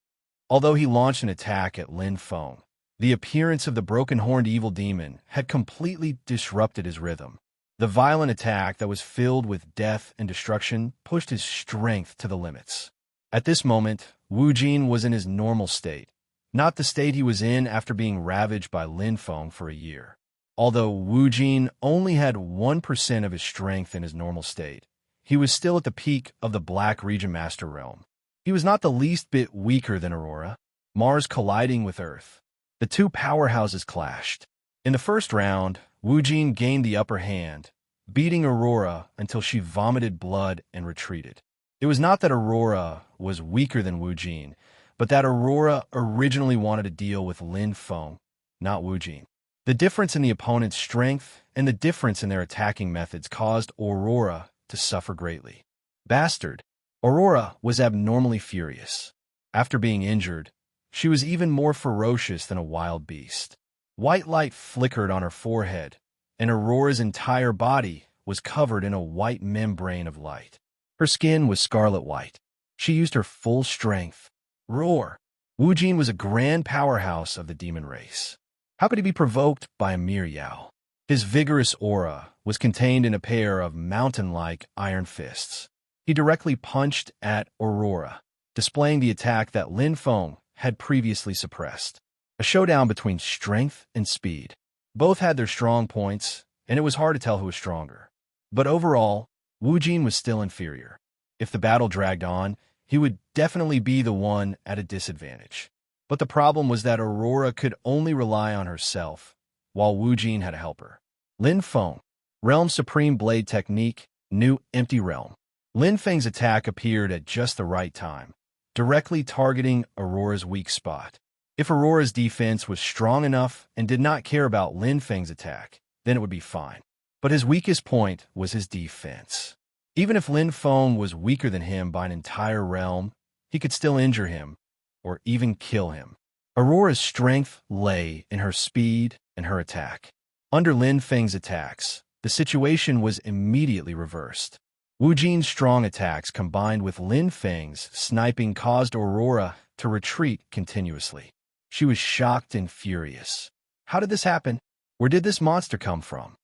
Although he launched an attack at Lin Feng, the appearance of the broken-horned evil demon had completely disrupted his rhythm. The violent attack that was filled with death and destruction pushed his strength to the limits. At this moment, Wu Jin was in his normal state, not the state he was in after being ravaged by Lin Feng for a year. Although Wu Jin only had 1% of his strength in his normal state, he was still at the peak of the Black Region Master Realm. He was not the least bit weaker than Aurora. Mars colliding with Earth. The 2 powerhouses clashed. In the first round, Wu Jin gained the upper hand, beating Aurora until she vomited blood and retreated. It was not that Aurora was weaker than Wu Jin, but that Aurora originally wanted to deal with Lin Feng, not Wu Jin. The difference in the opponent's strength and the difference in their attacking methods caused Aurora to suffer greatly. Bastard. Aurora was abnormally furious. After being injured, she was even more ferocious than a wild beast. White light flickered on her forehead, and Aurora's entire body was covered in a white membrane of light. Her skin was scarlet white. She used her full strength. Roar! Wu Jin was a grand powerhouse of the demon race. How could he be provoked by a mere yowl? His vigorous aura was contained in a pair of mountain-like iron fists. He directly punched at Aurora, displaying the attack that Lin Feng had previously suppressed. A showdown between strength and speed. Both had their strong points, and it was hard to tell who was stronger. But overall, Wu Jin was still inferior. If the battle dragged on, he would definitely be the one at a disadvantage. But the problem was that Aurora could only rely on herself, while Wu Jin had a helper. Lin Feng, Realm Supreme Blade Technique, New Empty Realm. Lin Feng's attack appeared at just the right time, directly targeting Aurora's weak spot. If Aurora's defense was strong enough and did not care about Lin Feng's attack, then it would be fine. But his weakest point was his defense. Even if Lin Feng was weaker than him by an entire realm, he could still injure him, or even kill him. Aurora's strength lay in her speed and her attack. Under Lin Feng's attacks, the situation was immediately reversed. Wu Jin's strong attacks combined with Lin Feng's sniping caused Aurora to retreat continuously. She was shocked and furious. How did this happen? Where did this monster come from?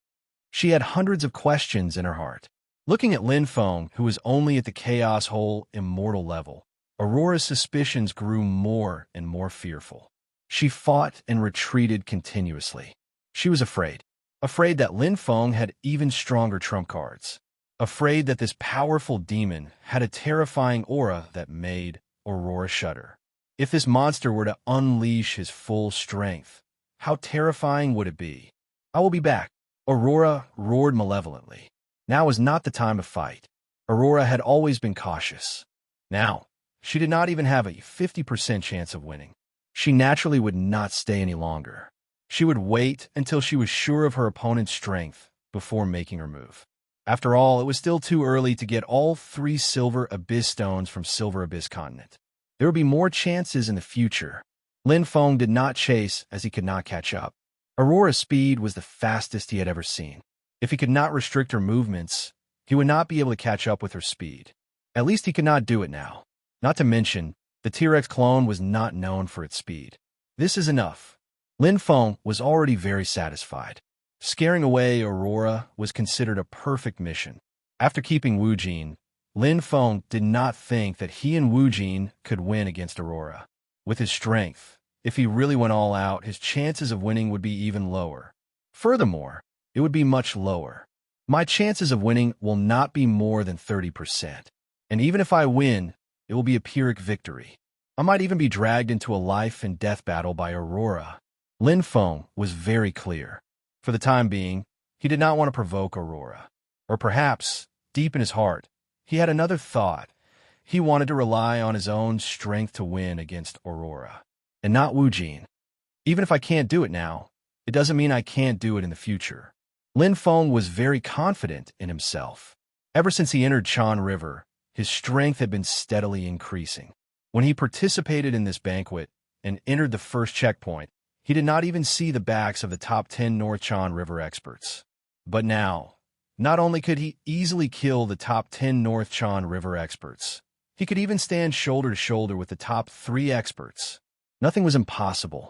She had hundreds of questions in her heart. Looking at Lin Feng, who was only at the Chaos Hole Immortal level, Aurora's suspicions grew more and more fearful. She fought and retreated continuously. She was afraid. Afraid that Lin Feng had even stronger trump cards. Afraid that this powerful demon had a terrifying aura that made Aurora shudder. If this monster were to unleash his full strength, how terrifying would it be? I will be back. Aurora roared malevolently. Now was not the time to fight. Aurora had always been cautious. Now, she did not even have a 50% chance of winning. She naturally would not stay any longer. She would wait until she was sure of her opponent's strength before making her move. After all, it was still too early to get all 3 Silver Abyss stones from Silver Abyss Continent. There would be more chances in the future. Lin Feng did not chase as he could not catch up. Aurora's speed was the fastest he had ever seen. If he could not restrict her movements, he would not be able to catch up with her speed. At least he could not do it now. Not to mention, the T-Rex clone was not known for its speed. This is enough. Lin Feng was already very satisfied. Scaring away Aurora was considered a perfect mission. After keeping Wu Jin, Lin Feng did not think that he and Wu Jin could win against Aurora. With his strength, if he really went all out, his chances of winning would be even lower. Furthermore, it would be much lower. My chances of winning will not be more than 30%. And even if I win, it will be a Pyrrhic victory. I might even be dragged into a life and death battle by Aurora. Lin Feng was very clear. For the time being, he did not want to provoke Aurora. Or perhaps, deep in his heart, he had another thought. He wanted to rely on his own strength to win against Aurora, and not Wu Jin. Even if I can't do it now, it doesn't mean I can't do it in the future. Lin Feng was very confident in himself. Ever since he entered Chan River, his strength had been steadily increasing. When he participated in this banquet and entered the first checkpoint, he did not even see the backs of the top 10 North Chan River experts. But now, not only could he easily kill the top 10 North Chan River experts, he could even stand shoulder to shoulder with the top 3 experts. Nothing was impossible.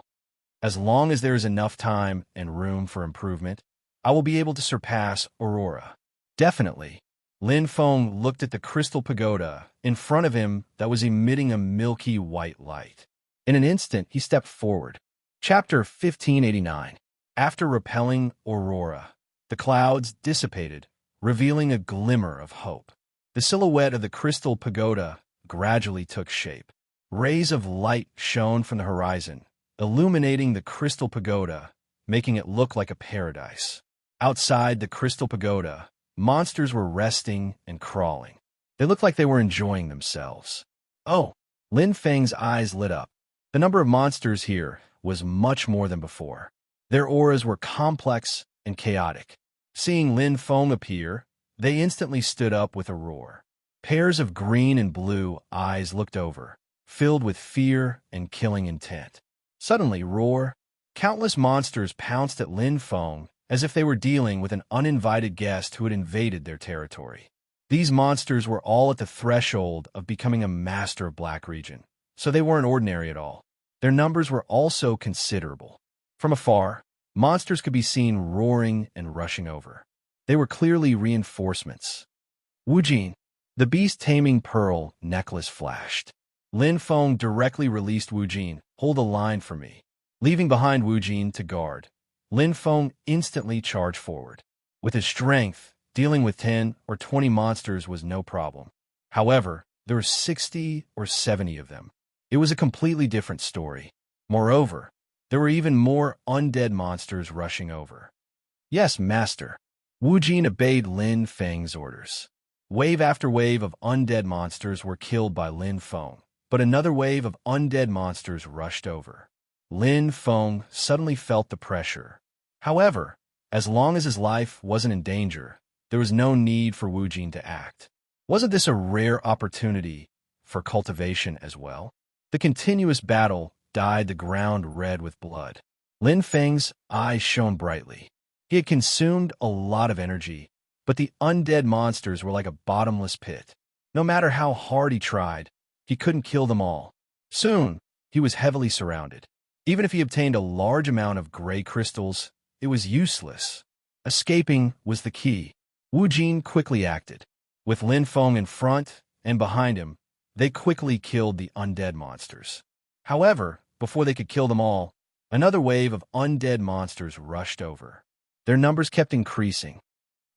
As long as there is enough time and room for improvement, I will be able to surpass Aurora. Definitely. Lin Feng looked at the crystal pagoda in front of him that was emitting a milky white light. In an instant, he stepped forward. Chapter 1589. After repelling Aurora, the clouds dissipated, revealing a glimmer of hope. The silhouette of the crystal pagoda gradually took shape. Rays of light shone from the horizon, illuminating the crystal pagoda, making it look like a paradise. Outside the crystal pagoda, monsters were resting and crawling. They looked like they were enjoying themselves. Oh! Lin Feng's eyes lit up. The number of monsters here was much more than before. Their auras were complex and chaotic. Seeing Lin Feng appear, they instantly stood up with a roar. Pairs of green and blue eyes looked over, filled with fear and killing intent. Suddenly, countless monsters pounced at Lin Feng as if they were dealing with an uninvited guest who had invaded their territory. These monsters were all at the threshold of becoming a master of Black Region, so they weren't ordinary at all. Their numbers were also considerable. From afar, monsters could be seen roaring and rushing over. They were clearly reinforcements. Wu Jin, the beast-taming pearl necklace flashed. Lin Feng directly released Wu Jin. Hold a line for me. Leaving behind Wu Jin to guard, Lin Feng instantly charged forward. With his strength, dealing with 10 or 20 monsters was no problem. However, there were 60 or 70 of them. It was a completely different story. Moreover, there were even more undead monsters rushing over. Yes, master. Wu Jin obeyed Lin Feng's orders. Wave after wave of undead monsters were killed by Lin Feng, but another wave of undead monsters rushed over. Lin Feng suddenly felt the pressure. However, as long as his life wasn't in danger, there was no need for Wu Jin to act. Wasn't this a rare opportunity for cultivation as well? The continuous battle dyed the ground red with blood. Lin Feng's eyes shone brightly. He had consumed a lot of energy, but the undead monsters were like a bottomless pit. No matter how hard he tried, he couldn't kill them all. Soon, he was heavily surrounded. Even if he obtained a large amount of gray crystals, it was useless. Escaping was the key. Wu Jin quickly acted. With Lin Feng in front and behind him, they quickly killed the undead monsters. However, before they could kill them all, another wave of undead monsters rushed over. Their numbers kept increasing.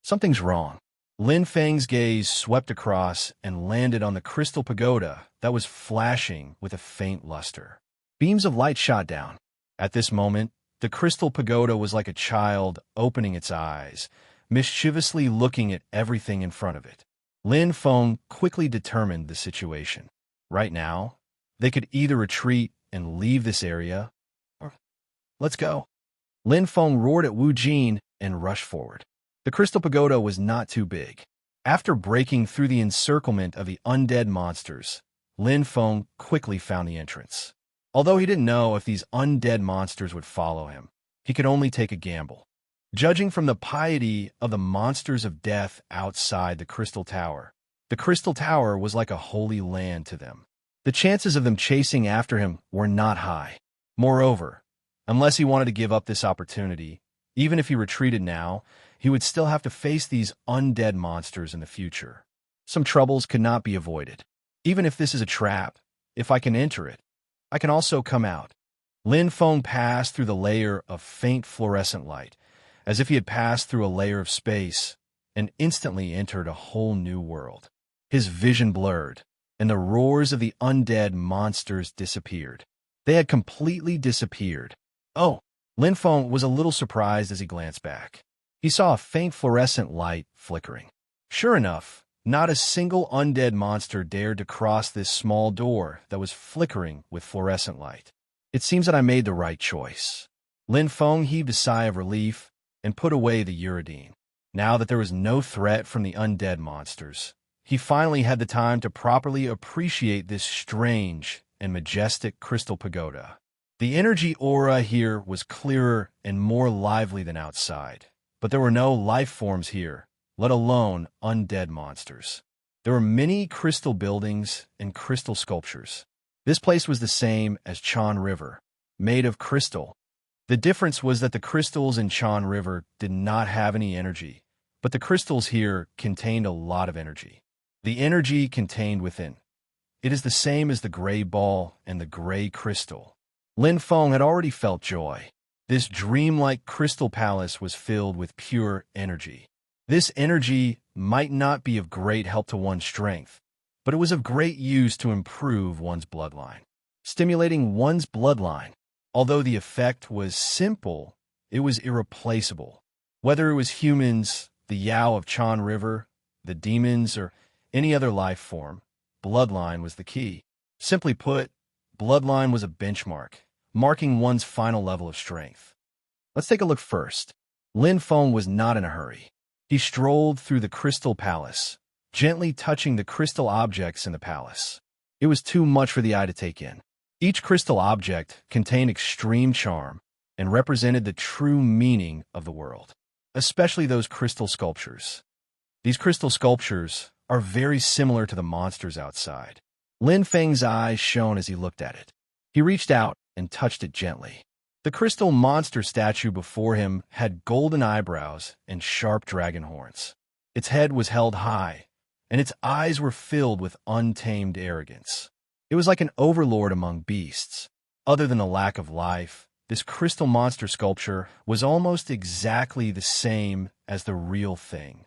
Something's wrong. Lin Feng's gaze swept across and landed on the crystal pagoda that was flashing with a faint luster. Beams of light shot down. At this moment, the crystal pagoda was like a child opening its eyes, mischievously looking at everything in front of it. Lin Feng quickly determined the situation. Right now, they could either retreat and leave this area, or let's go. Lin Feng roared at Wu Jin and rushed forward. The crystal pagoda was not too big. After breaking through the encirclement of the undead monsters, Lin Feng quickly found the entrance. Although he didn't know if these undead monsters would follow him, he could only take a gamble. Judging from the piety of the monsters of death outside the crystal tower was like a holy land to them. The chances of them chasing after him were not high. Moreover, unless he wanted to give up this opportunity, even if he retreated now, he would still have to face these undead monsters in the future. Some troubles could not be avoided. Even if this is a trap, if I can enter it, I can also come out. Lin Feng passed through the layer of faint fluorescent light, as if he had passed through a layer of space, and instantly entered a whole new world. His vision blurred, and the roars of the undead monsters disappeared. They had completely disappeared. Oh, Lin Feng was a little surprised as he glanced back. He saw a faint fluorescent light flickering. Sure enough, not a single undead monster dared to cross this small door that was flickering with fluorescent light. It seems that I made the right choice. Lin Feng heaved a sigh of relief and put away the uridine. Now that there was no threat from the undead monsters, he finally had the time to properly appreciate this strange and majestic crystal pagoda. The energy aura here was clearer and more lively than outside, but there were no life forms here, let alone undead monsters. There were many crystal buildings and crystal sculptures. This place was the same as Chan River, made of crystal. The difference was that the crystals in Chan River did not have any energy, but the crystals here contained a lot of energy. The energy contained within. It is the same as the gray ball and the gray crystal. Lin Feng had already felt joy. This dreamlike crystal palace was filled with pure energy. This energy might not be of great help to one's strength, but it was of great use to improve one's bloodline. Stimulating one's bloodline. Although the effect was simple, it was irreplaceable. Whether it was humans, the Yao of Chan River, the demons, or any other life form, bloodline was the key. Simply put, bloodline was a benchmark, marking one's final level of strength. Let's take a look first. Lin Feng was not in a hurry. He strolled through the crystal palace, gently touching the crystal objects in the palace. It was too much for the eye to take in. Each crystal object contained extreme charm and represented the true meaning of the world, especially those crystal sculptures. These crystal sculptures are very similar to the monsters outside. Lin Feng's eyes shone as he looked at it. He reached out and touched it gently. The crystal monster statue before him had golden eyebrows and sharp dragon horns. Its head was held high, and its eyes were filled with untamed arrogance. It was like an overlord among beasts. Other than the lack of life, this crystal monster sculpture was almost exactly the same as the real thing.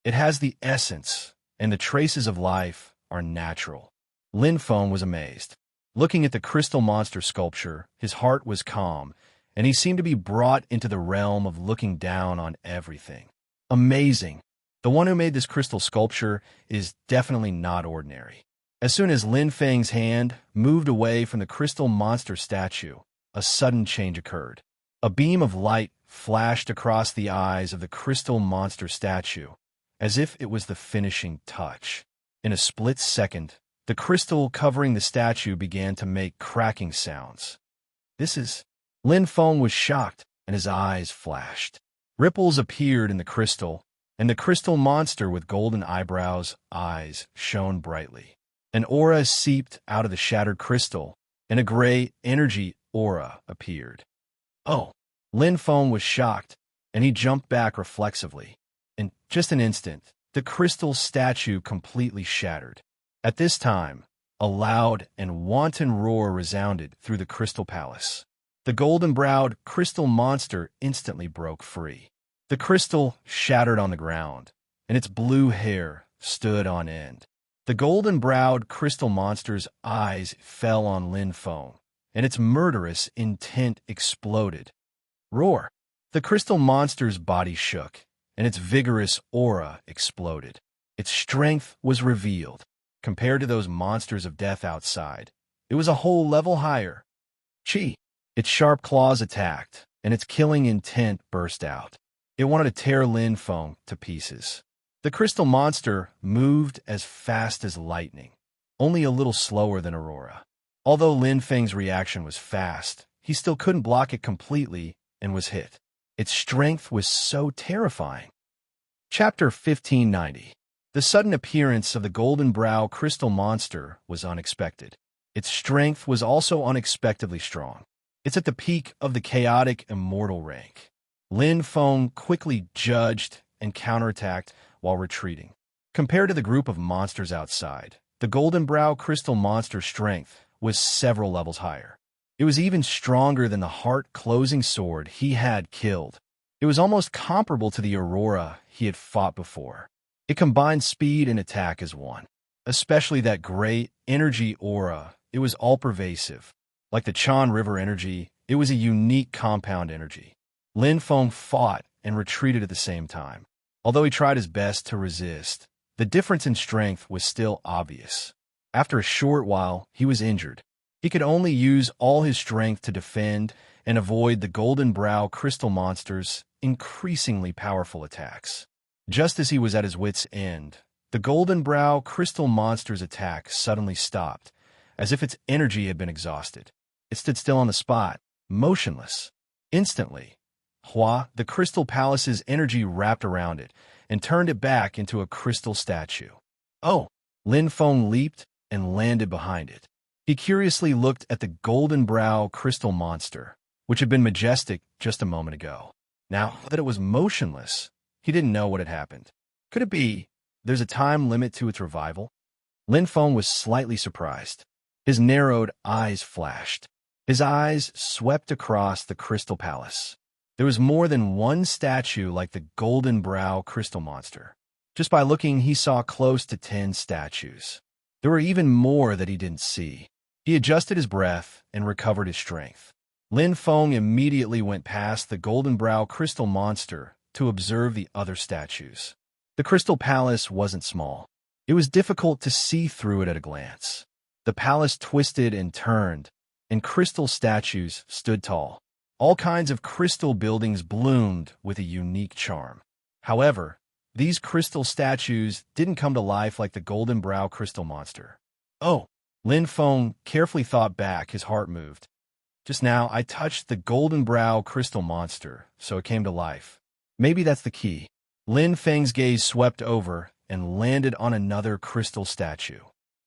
It has the essence, and the traces of life are natural. Lin Feng was amazed. Looking at the crystal monster sculpture, his heart was calm, and he seemed to be brought into the realm of looking down on everything. Amazing! The one who made this crystal sculpture is definitely not ordinary. As soon as Lin Feng's hand moved away from the crystal monster statue, a sudden change occurred. A beam of light flashed across the eyes of the crystal monster statue, as if it was the finishing touch. In a split second, the crystal covering the statue began to make cracking sounds. Lin Feng was shocked, and his eyes flashed. Ripples appeared in the crystal, and the crystal monster with golden eyes shone brightly. An aura seeped out of the shattered crystal, and a gray energy aura appeared. Oh! Lin Feng was shocked, and he jumped back reflexively. In just an instant, the crystal statue completely shattered. At this time, a loud and wanton roar resounded through the crystal palace. The golden-browed crystal monster instantly broke free. The crystal shattered on the ground, and its blue hair stood on end. The golden-browed crystal monster's eyes fell on Lin Feng, and its murderous intent exploded. Roar! The crystal monster's body shook, and its vigorous aura exploded. Its strength was revealed. Compared to those monsters of death outside, it was a whole level higher. Chi! Its sharp claws attacked, and its killing intent burst out. It wanted to tear Lin Feng to pieces. The crystal monster moved as fast as lightning, only a little slower than Aurora. Although Lin Feng's reaction was fast, he still couldn't block it completely and was hit. Its strength was so terrifying. Chapter 1590. The sudden appearance of the golden brow crystal monster was unexpected. Its strength was also unexpectedly strong. It's at the peak of the chaotic immortal rank. Lin Feng quickly judged and counterattacked while retreating. Compared to the group of monsters outside, the golden brow crystal monster's strength was several levels higher. It was even stronger than the heart-closing sword he had killed. It was almost comparable to the Aurora he had fought before. It combined speed and attack as one. Especially that gray energy aura, it was all-pervasive. Like the Chan River energy, it was a unique compound energy. Lin Feng fought and retreated at the same time. Although he tried his best to resist, the difference in strength was still obvious. After a short while, he was injured. He could only use all his strength to defend and avoid the golden brow crystal monster's increasingly powerful attacks. Just as he was at his wit's end, the golden brow crystal monster's attack suddenly stopped, as if its energy had been exhausted. It stood still on the spot, motionless. Instantly, the crystal palace's energy wrapped around it and turned it back into a crystal statue. Oh! Lin Feng leaped and landed behind it. He curiously looked at the golden brow crystal monster, which had been majestic just a moment ago. Now that it was motionless, he didn't know what had happened. Could it be there's a time limit to its revival? Lin Feng was slightly surprised. His narrowed eyes flashed. His eyes swept across the crystal palace. There was more than one statue like the golden brow crystal monster. Just by looking, he saw close to 10 statues. There were even more that he didn't see. He adjusted his breath and recovered his strength. Lin Feng immediately went past the golden brow crystal monster to observe the other statues. The crystal palace wasn't small. It was difficult to see through it at a glance. The palace twisted and turned, and crystal statues stood tall. All kinds of crystal buildings bloomed with a unique charm. However, these crystal statues didn't come to life like the golden brow crystal monster. Oh! Lin Feng carefully thought back, his heart moved. Just now, I touched the golden brow crystal monster, so it came to life. Maybe that's the key. Lin Feng's gaze swept over and landed on another crystal statue.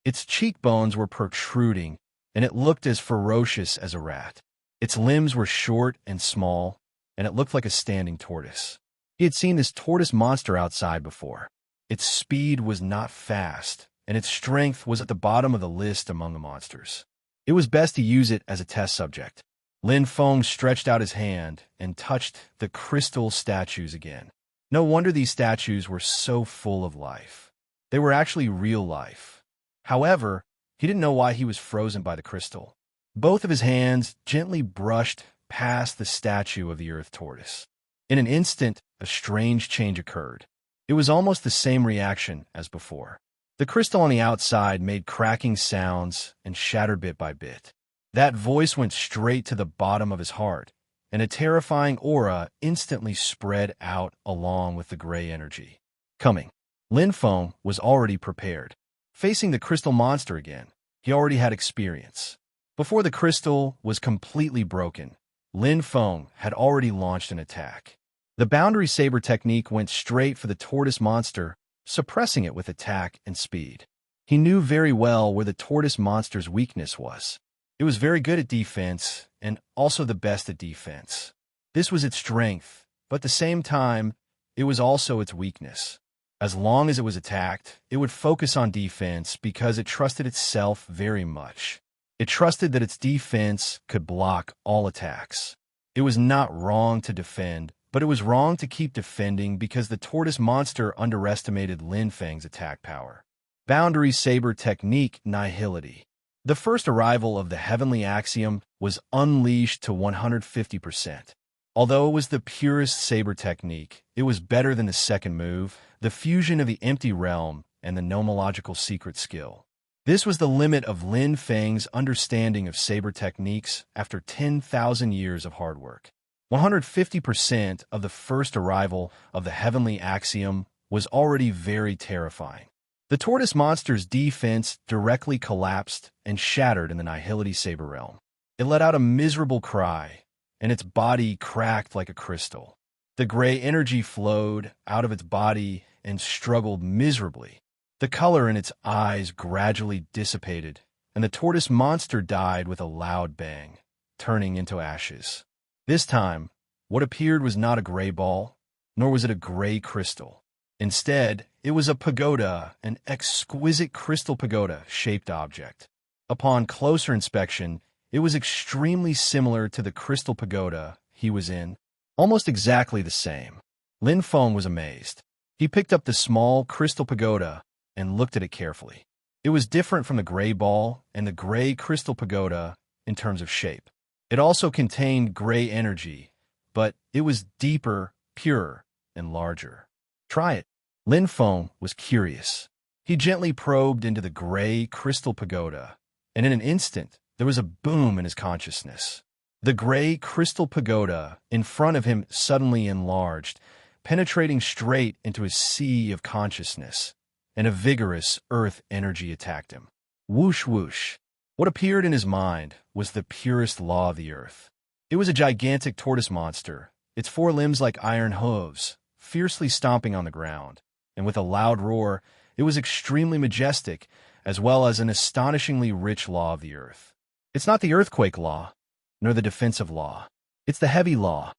Its cheekbones were protruding, and it looked as ferocious as a rat. Its limbs were short and small, and it looked like a standing tortoise. He had seen this tortoise monster outside before. Its speed was not fast, and its strength was at the bottom of the list among the monsters. It was best to use it as a test subject. Lin Feng stretched out his hand and touched the crystal statues again. No wonder these statues were so full of life. They were actually real life. However, he didn't know why he was frozen by the crystal. Both of his hands gently brushed past the statue of the earth tortoise. In an instant, a strange change occurred. It was almost the same reaction as before. The crystal on the outside made cracking sounds and shattered bit by bit. That voice went straight to the bottom of his heart, and a terrifying aura instantly spread out along with the gray energy. Coming. Lin Feng was already prepared. Facing the crystal monster again, he already had experience. Before the crystal was completely broken, Lin Feng had already launched an attack. The boundary saber technique went straight for the tortoise monster, suppressing it with attack and speed. He knew very well where the tortoise monster's weakness was. It was very good at defense, and also the best at defense. This was its strength, but at the same time, it was also its weakness. As long as it was attacked, it would focus on defense because it trusted itself very much. It trusted that its defense could block all attacks. It was not wrong to defend, but it was wrong to keep defending because the tortoise monster underestimated Lin Feng's attack power. Boundary saber technique nihility. The first arrival of the heavenly axiom was unleashed to 150%. Although it was the purest saber technique, it was better than the second move, the fusion of the empty realm and the nomological secret skill. This was the limit of Lin Feng's understanding of saber techniques after 10,000 years of hard work. 150% of the first arrival of the heavenly axiom was already very terrifying. The tortoise monster's defense directly collapsed and shattered in the nihility saber realm. It let out a miserable cry, and its body cracked like a crystal. The gray energy flowed out of its body and struggled miserably. The color in its eyes gradually dissipated, and the tortoise monster died with a loud bang, turning into ashes. This time, what appeared was not a gray ball, nor was it a gray crystal. Instead, it was a pagoda, an exquisite crystal pagoda-shaped object. Upon closer inspection, it was extremely similar to the crystal pagoda he was in, almost exactly the same. Lin Feng was amazed. He picked up the small crystal pagoda and looked at it carefully. It was different from the gray ball and the gray crystal pagoda in terms of shape. It also contained gray energy, but it was deeper, purer, and larger. Try it. Lin Feng was curious. He gently probed into the gray crystal pagoda, and in an instant, there was a boom in his consciousness. The gray crystal pagoda in front of him suddenly enlarged, penetrating straight into his sea of consciousness, and a vigorous earth energy attacked him. Whoosh whoosh. What appeared in his mind was the purest law of the earth. It was a gigantic tortoise monster, its four limbs like iron hooves, fiercely stomping on the ground, and with a loud roar, it was extremely majestic, as well as an astonishingly rich law of the earth. It's not the earthquake law, nor the defensive law. It's the heavy law.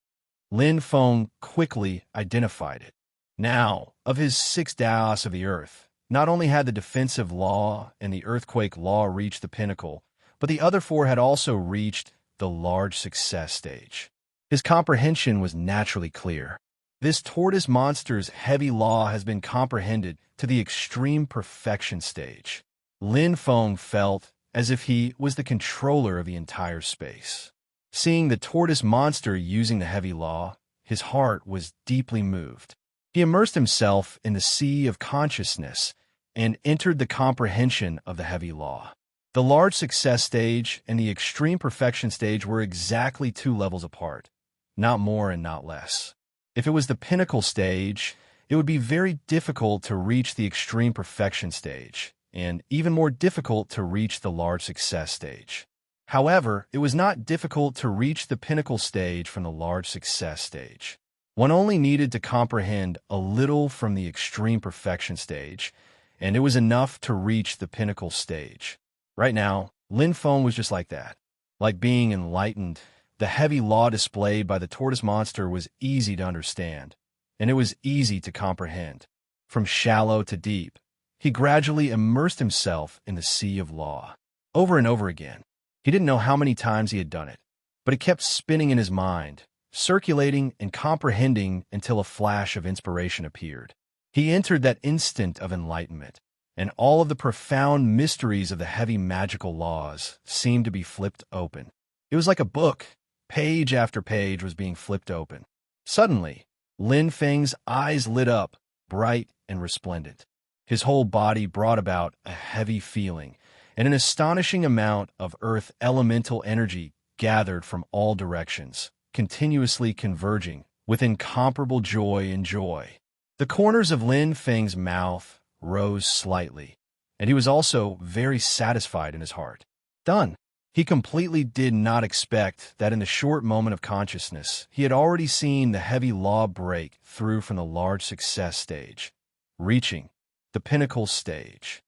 Lin Feng quickly identified it. Now, of his 6 Daos of the earth, not only had the defensive law and the earthquake law reached the pinnacle, but the other 4 had also reached the large success stage. His comprehension was naturally clear. This tortoise monster's heavy law has been comprehended to the extreme perfection stage. Lin Feng felt as if he was the controller of the entire space. Seeing the tortoise monster using the heavy law, his heart was deeply moved. He immersed himself in the sea of consciousness and entered the comprehension of the heavy law. The large success stage and the extreme perfection stage were exactly 2 levels apart, not more and not less. If it was the pinnacle stage, it would be very difficult to reach the extreme perfection stage, and even more difficult to reach the large success stage. However, it was not difficult to reach the pinnacle stage from the large success stage. One only needed to comprehend a little from the extreme perfection stage, and it was enough to reach the pinnacle stage. Right now, Lin Feng was just like that. Like being enlightened, the heavy law displayed by the tortoise monster was easy to understand, and it was easy to comprehend. From shallow to deep, he gradually immersed himself in the sea of law. Over and over again. He didn't know how many times he had done it, but it kept spinning in his mind, circulating and comprehending until a flash of inspiration appeared. He entered that instant of enlightenment, and all of the profound mysteries of the heavy magical laws seemed to be flipped open. It was like a book. Page after page was being flipped open. Suddenly, Lin Feng's eyes lit up, bright and resplendent. His whole body brought about a heavy feeling, and an astonishing amount of earth elemental energy gathered from all directions, continuously converging with incomparable joy and joy. The corners of Lin Feng's mouth rose slightly, and he was also very satisfied in his heart. Done. He completely did not expect that in the short moment of consciousness, he had already seen the heavy law break through from the large success stage, reaching the pinnacle stage.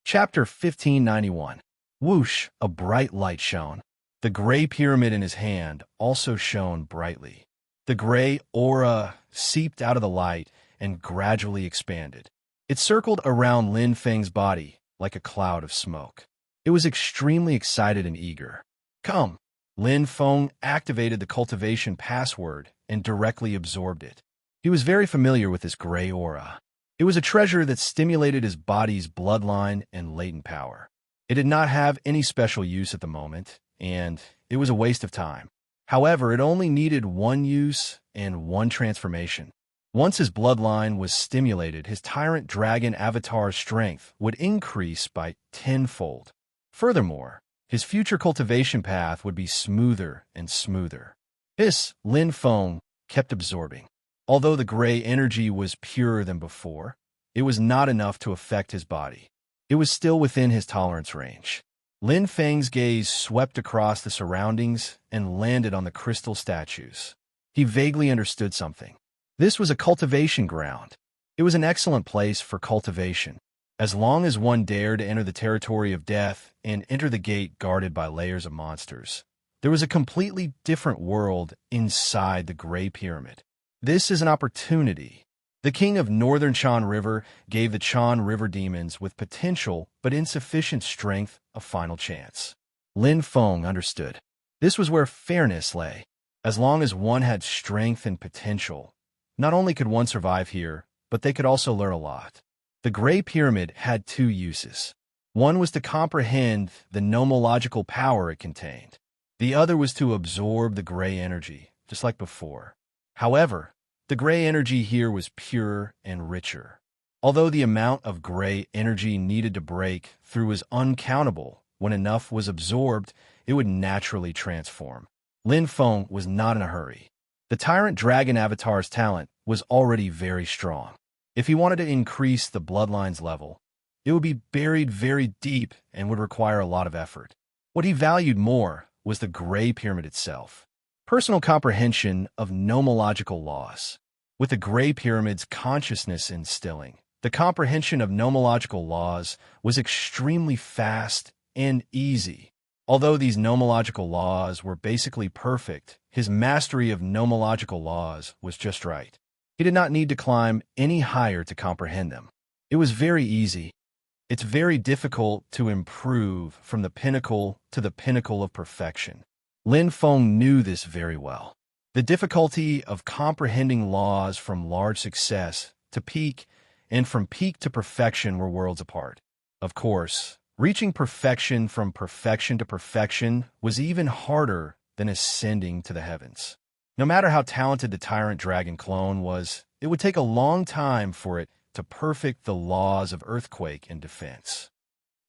Chapter 1591. Whoosh, a bright light shone. The gray pyramid in his hand also shone brightly. The gray aura seeped out of the light and gradually expanded. It circled around Lin Feng's body like a cloud of smoke. It was extremely excited and eager. Come! Lin Feng activated the cultivation password and directly absorbed it. He was very familiar with this gray aura. It was a treasure that stimulated his body's bloodline and latent power. It did not have any special use at the moment, and it was a waste of time. However, it only needed one use and one transformation. Once his bloodline was stimulated, his tyrant dragon avatar's strength would increase by tenfold. Furthermore, his future cultivation path would be smoother and smoother. This, Lin Feng kept absorbing. Although the gray energy was purer than before, it was not enough to affect his body. It was still within his tolerance range. Lin Feng's gaze swept across the surroundings and landed on the crystal statues. He vaguely understood something. This was a cultivation ground. It was an excellent place for cultivation, as long as one dared to enter the territory of death and enter the gate guarded by layers of monsters. There was a completely different world inside the Gray Pyramid. This is an opportunity. The king of Northern Chan River gave the Chan River demons with potential but insufficient strength a final chance. Lin Feng understood. This was where fairness lay. As long as one had strength and potential, not only could one survive here, but they could also learn a lot. The Gray Pyramid had two uses. One was to comprehend the nomological power it contained. The other was to absorb the gray energy, just like before. However, the gray energy here was purer and richer. Although the amount of gray energy needed to break through was uncountable, when enough was absorbed, it would naturally transform. Lin Feng was not in a hurry. The Tyrant Dragon Avatar's talent was already very strong. If he wanted to increase the bloodline's level, it would be buried very deep and would require a lot of effort. What he valued more was the Gray Pyramid itself. Personal comprehension of nomological laws. With the Gray Pyramid's consciousness instilling, the comprehension of nomological laws was extremely fast and easy. Although these nomological laws were basically perfect, his mastery of nomological laws was just right. He did not need to climb any higher to comprehend them. It was very easy. It's very difficult to improve from the pinnacle to the pinnacle of perfection. Lin Feng knew this very well. The difficulty of comprehending laws from large success to peak and from peak to perfection were worlds apart. Of course, reaching perfection from perfection to perfection was even harder than ascending to the heavens. No matter how talented the Tyrant Dragon clone was, it would take a long time for it to perfect the laws of earthquake and defense.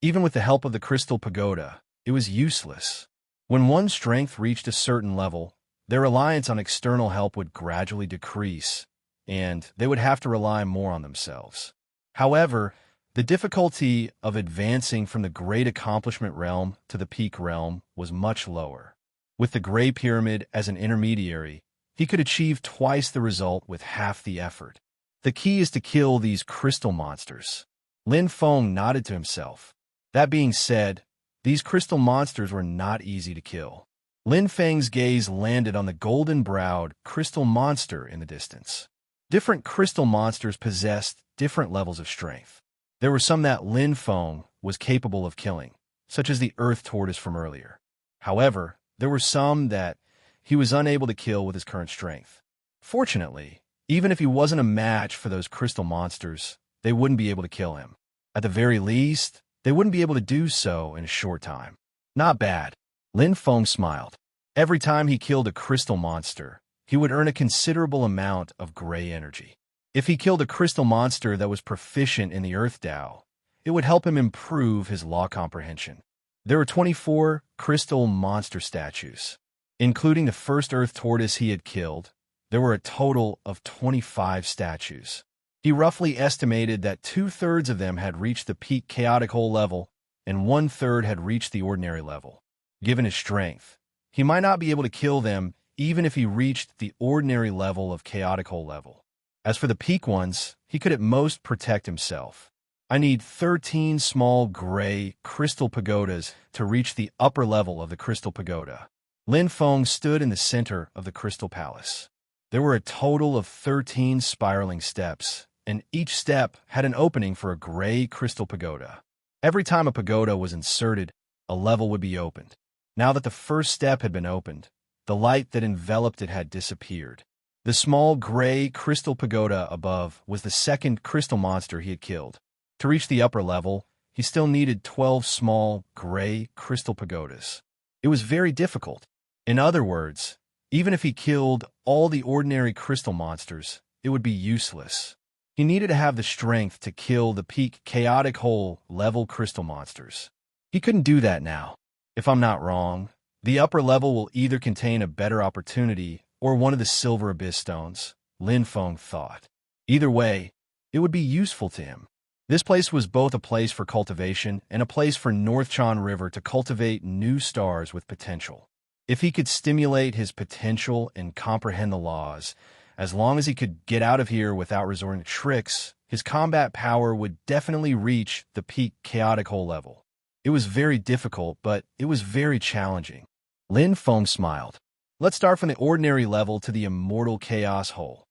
Even with the help of the Crystal Pagoda, it was useless. When one's strength reached a certain level, their reliance on external help would gradually decrease, and they would have to rely more on themselves. However, the difficulty of advancing from the Great Accomplishment realm to the Peak realm was much lower. With the Gray Pyramid as an intermediary, he could achieve twice the result with half the effort. The key is to kill these crystal monsters. Lin Feng nodded to himself. That being said, these crystal monsters were not easy to kill. Lin Feng's gaze landed on the golden-browed crystal monster in the distance. Different crystal monsters possessed different levels of strength. There were some that Lin Feng was capable of killing, such as the earth tortoise from earlier. However, there were some that he was unable to kill with his current strength. Fortunately, even if he wasn't a match for those crystal monsters, they wouldn't be able to kill him. At the very least, they wouldn't be able to do so in a short time. Not bad. Lin Feng smiled. Every time he killed a crystal monster, he would earn a considerable amount of gray energy. If he killed a crystal monster that was proficient in the Earth Tao, it would help him improve his law comprehension. There were 24 crystal monster statues. Including the first Earth Tortoise he had killed, there were a total of 25 statues. He roughly estimated that 2/3 of them had reached the peak chaotic hole level, and 1/3 had reached the ordinary level. Given his strength, he might not be able to kill them even if he reached the ordinary level of chaotic hole level. As for the peak ones, he could at most protect himself. I need 13 small gray crystal pagodas to reach the upper level of the crystal pagoda. Lin Feng stood in the center of the crystal palace. There were a total of 13 spiraling steps, and each step had an opening for a gray crystal pagoda. Every time a pagoda was inserted, a level would be opened. Now that the first step had been opened, the light that enveloped it had disappeared. The small gray crystal pagoda above was the second crystal monster he had killed. To reach the upper level, he still needed 12 small gray crystal pagodas. It was very difficult. In other words, even if he killed all the ordinary crystal monsters, it would be useless. He needed to have the strength to kill the peak chaotic hole level crystal monsters. He couldn't do that now. If I'm not wrong, the upper level will either contain a better opportunity or one of the silver abyss stones, Lin Feng thought. Either way, it would be useful to him. This place was both a place for cultivation and a place for North Chan River to cultivate new stars with potential. If he could stimulate his potential and comprehend the laws, as long as he could get out of here without resorting to tricks, his combat power would definitely reach the peak chaotic hole level. It was very difficult, but it was very challenging. Lin Feng smiled. Let's start from the ordinary level to the immortal chaos hole.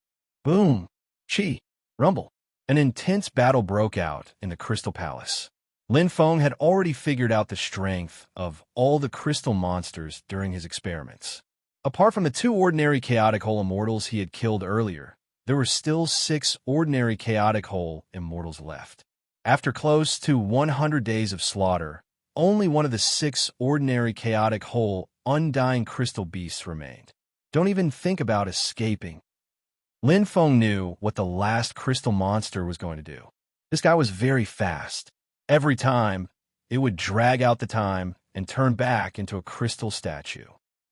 Boom! Chi! Rumble! An intense battle broke out in the Crystal Palace. Lin Feng had already figured out the strength of all the crystal monsters during his experiments. Apart from the 2 ordinary chaotic hole immortals he had killed earlier, there were still 6 ordinary chaotic hole immortals left. After close to 100 days of slaughter, only one of the 6 ordinary chaotic hole undying crystal beasts remained. Don't even think about escaping. Lin Feng knew what the last crystal monster was going to do. This guy was very fast. Every time, it would drag out the time and turn back into a crystal statue.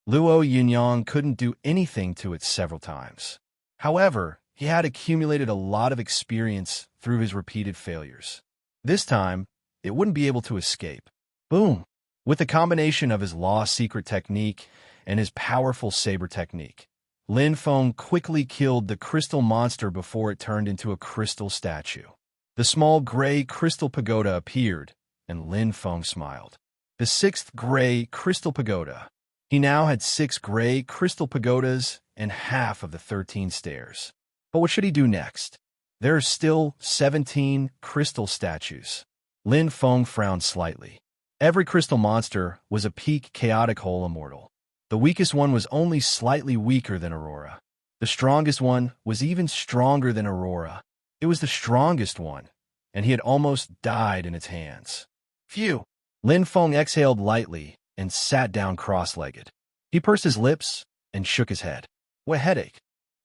Luo Yunyang couldn't do anything to it several times. However, he had accumulated a lot of experience through his repeated failures. This time, it wouldn't be able to escape. Boom! With the combination of his law secret technique and his powerful saber technique, Lin Feng quickly killed the crystal monster before it turned into a crystal statue. The small gray crystal pagoda appeared, and Lin Feng smiled. The 6th gray crystal pagoda. He now had 6 gray crystal pagodas and half of the 13 stairs. But what should he do next? There are still 17 crystal statues. Lin Feng frowned slightly. Every crystal monster was a peak chaotic hole immortal. The weakest one was only slightly weaker than Aurora. The strongest one was even stronger than Aurora. It was the strongest one, and he had almost died in its hands. Phew! Lin Feng exhaled lightly and sat down cross-legged. He pursed his lips and shook his head. What headache!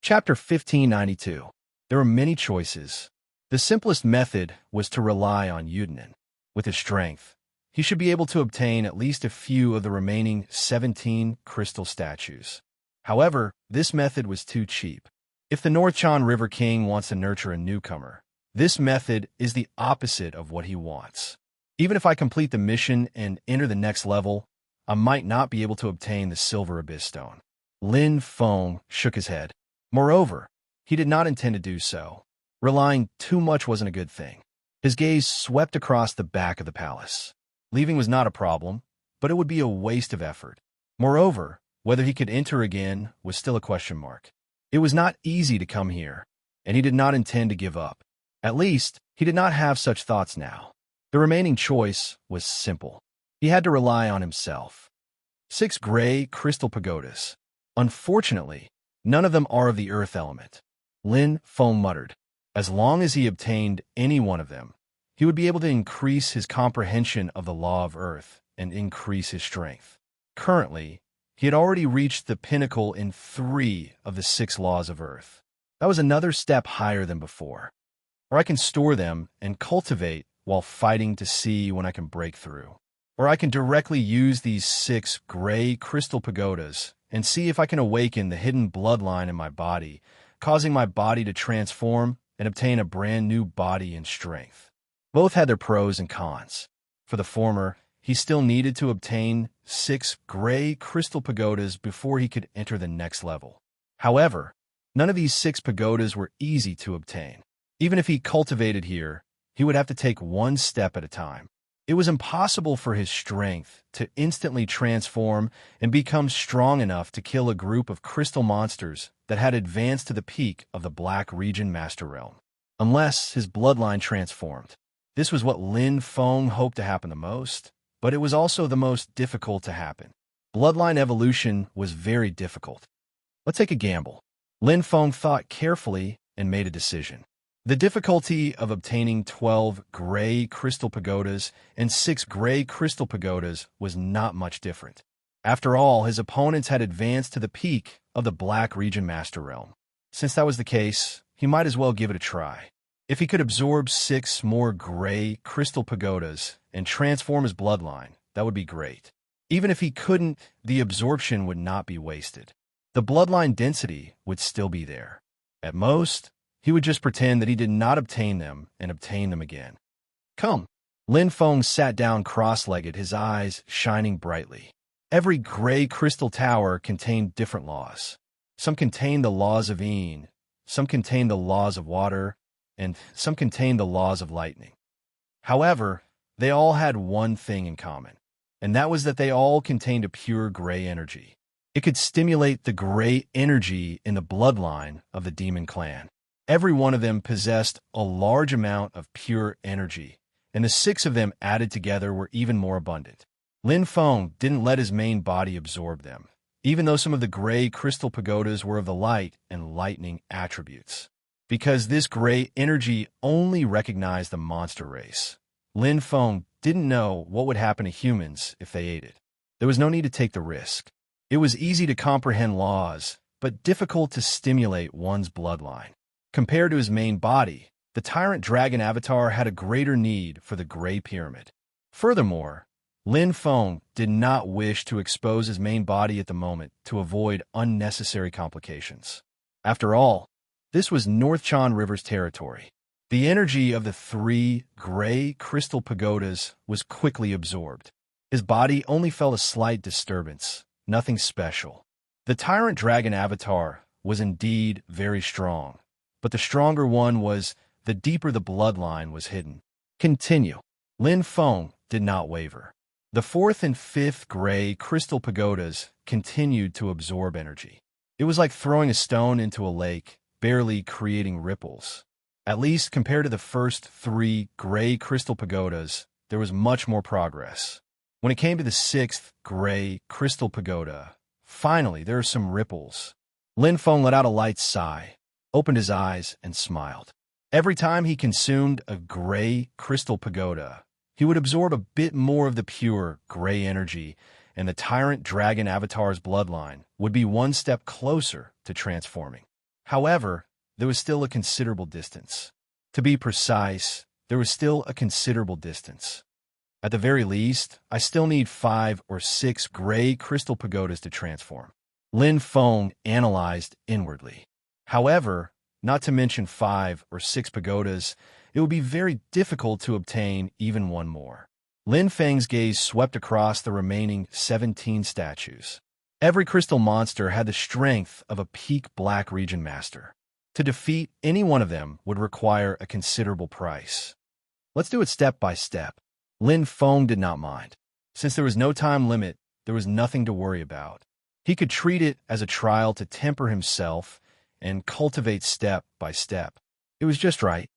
Chapter 1592. There were many choices. The simplest method was to rely on Yudanin. With his strength, he should be able to obtain at least a few of the remaining 17 crystal statues. However, this method was too cheap. If the North Chan River King wants to nurture a newcomer, this method is the opposite of what he wants. Even if I complete the mission and enter the next level, I might not be able to obtain the Silver Abyss Stone. Lin Feng shook his head. Moreover, he did not intend to do so. Relying too much wasn't a good thing. His gaze swept across the back of the palace. Leaving was not a problem, but it would be a waste of effort. Moreover, whether he could enter again was still a question mark. It was not easy to come here, and he did not intend to give up. At least, he did not have such thoughts now. The remaining choice was simple. He had to rely on himself. 6 gray crystal pagodas. Unfortunately, none of them are of the earth element. Lin Feng muttered. As long as he obtained any one of them, he would be able to increase his comprehension of the law of earth and increase his strength. Currently, he had already reached the pinnacle in 3 of the 6 laws of earth. That was another step higher than before. Or I can store them and cultivate while fighting to see when I can break through. Or I can directly use these 6 gray crystal pagodas and see if I can awaken the hidden bloodline in my body, causing my body to transform and obtain a brand new body and strength. Both had their pros and cons. For the former, he still needed to obtain 6 gray crystal pagodas before he could enter the next level. However, none of these 6 pagodas were easy to obtain. Even if he cultivated here, he would have to take one step at a time. It was impossible for his strength to instantly transform and become strong enough to kill a group of crystal monsters that had advanced to the peak of the Black Region Master Realm, unless his bloodline transformed. This was what Lin Feng hoped to happen the most, but it was also the most difficult to happen. Bloodline evolution was very difficult. Let's take a gamble. Lin Feng thought carefully and made a decision. The difficulty of obtaining 12 gray crystal pagodas and 6 gray crystal pagodas was not much different. After all, his opponents had advanced to the peak of the Black Region Master Realm. Since that was the case, he might as well give it a try. If he could absorb 6 more gray crystal pagodas and transform his bloodline, that would be great. Even if he couldn't, the absorption would not be wasted. The bloodline density would still be there. At most, he would just pretend that he did not obtain them and obtain them again. Come. Lin Feng sat down cross-legged, his eyes shining brightly. Every gray crystal tower contained different laws. Some contained the laws of Yin, some contained the laws of water, and some contained the laws of lightning. However, they all had one thing in common, and that was that they all contained a pure gray energy. It could stimulate the gray energy in the bloodline of the demon clan. Every one of them possessed a large amount of pure energy, and the 6 of them added together were even more abundant. Lin Feng didn't let his main body absorb them, even though some of the gray crystal pagodas were of the light and lightning attributes. Because this gray energy only recognized the monster race, Lin Feng didn't know what would happen to humans if they ate it. There was no need to take the risk. It was easy to comprehend laws, but difficult to stimulate one's bloodline. Compared to his main body, the Tyrant Dragon Avatar had a greater need for the Gray Pyramid. Furthermore, Lin Feng did not wish to expose his main body at the moment to avoid unnecessary complications. After all, this was North Chan River's territory. The energy of the 3 gray crystal pagodas was quickly absorbed. His body only felt a slight disturbance, nothing special. The Tyrant Dragon Avatar was indeed very strong, but the stronger one was the deeper the bloodline was hidden. Continue. Lin Feng did not waver. The 4th and 5th gray crystal pagodas continued to absorb energy. It was like throwing a stone into a lake, barely creating ripples. At least compared to the first 3 gray crystal pagodas, there was much more progress. When it came to the 6th gray crystal pagoda, finally there were some ripples. Lin Feng let out a light sigh, opened his eyes, and smiled. Every time he consumed a gray crystal pagoda, he would absorb a bit more of the pure gray energy, and the Tyrant Dragon Avatar's bloodline would be one step closer to transforming. However, there was still a considerable distance. To be precise, there was still a considerable distance. At the very least, I still need 5 or 6 gray crystal pagodas to transform. Lin Feng analyzed inwardly. However, not to mention 5 or 6 pagodas, it would be very difficult to obtain even one more. Lin Feng's gaze swept across the remaining 17 statues. Every crystal monster had the strength of a peak Black Region Master. To defeat any one of them would require a considerable price. Let's do it step by step. Lin Feng did not mind. Since there was no time limit, there was nothing to worry about. He could treat it as a trial to temper himself and cultivate step by step. It was just right.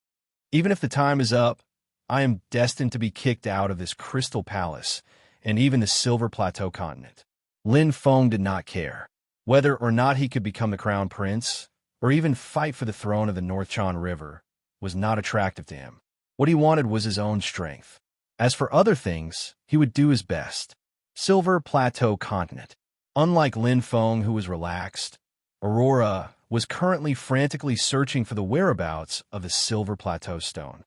Even if the time is up, I am destined to be kicked out of this crystal palace and even the Silver Plateau continent. Lin Feng did not care. Whether or not he could become the crown prince, or even fight for the throne of the North Chan River, was not attractive to him. What he wanted was his own strength. As for other things, he would do his best. Silver Plateau continent. Unlike Lin Feng, who was relaxed, Aurora was currently frantically searching for the whereabouts of the Silver Plateau stone.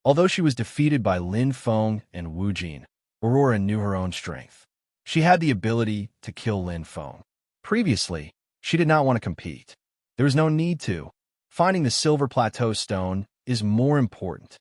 Although she was defeated by Lin Feng and Wu Jin, Aurora knew her own strength. She had the ability to kill Lin Feng. Previously, she did not want to compete. There was no need to. Finding the Silver Plateau stone is more important.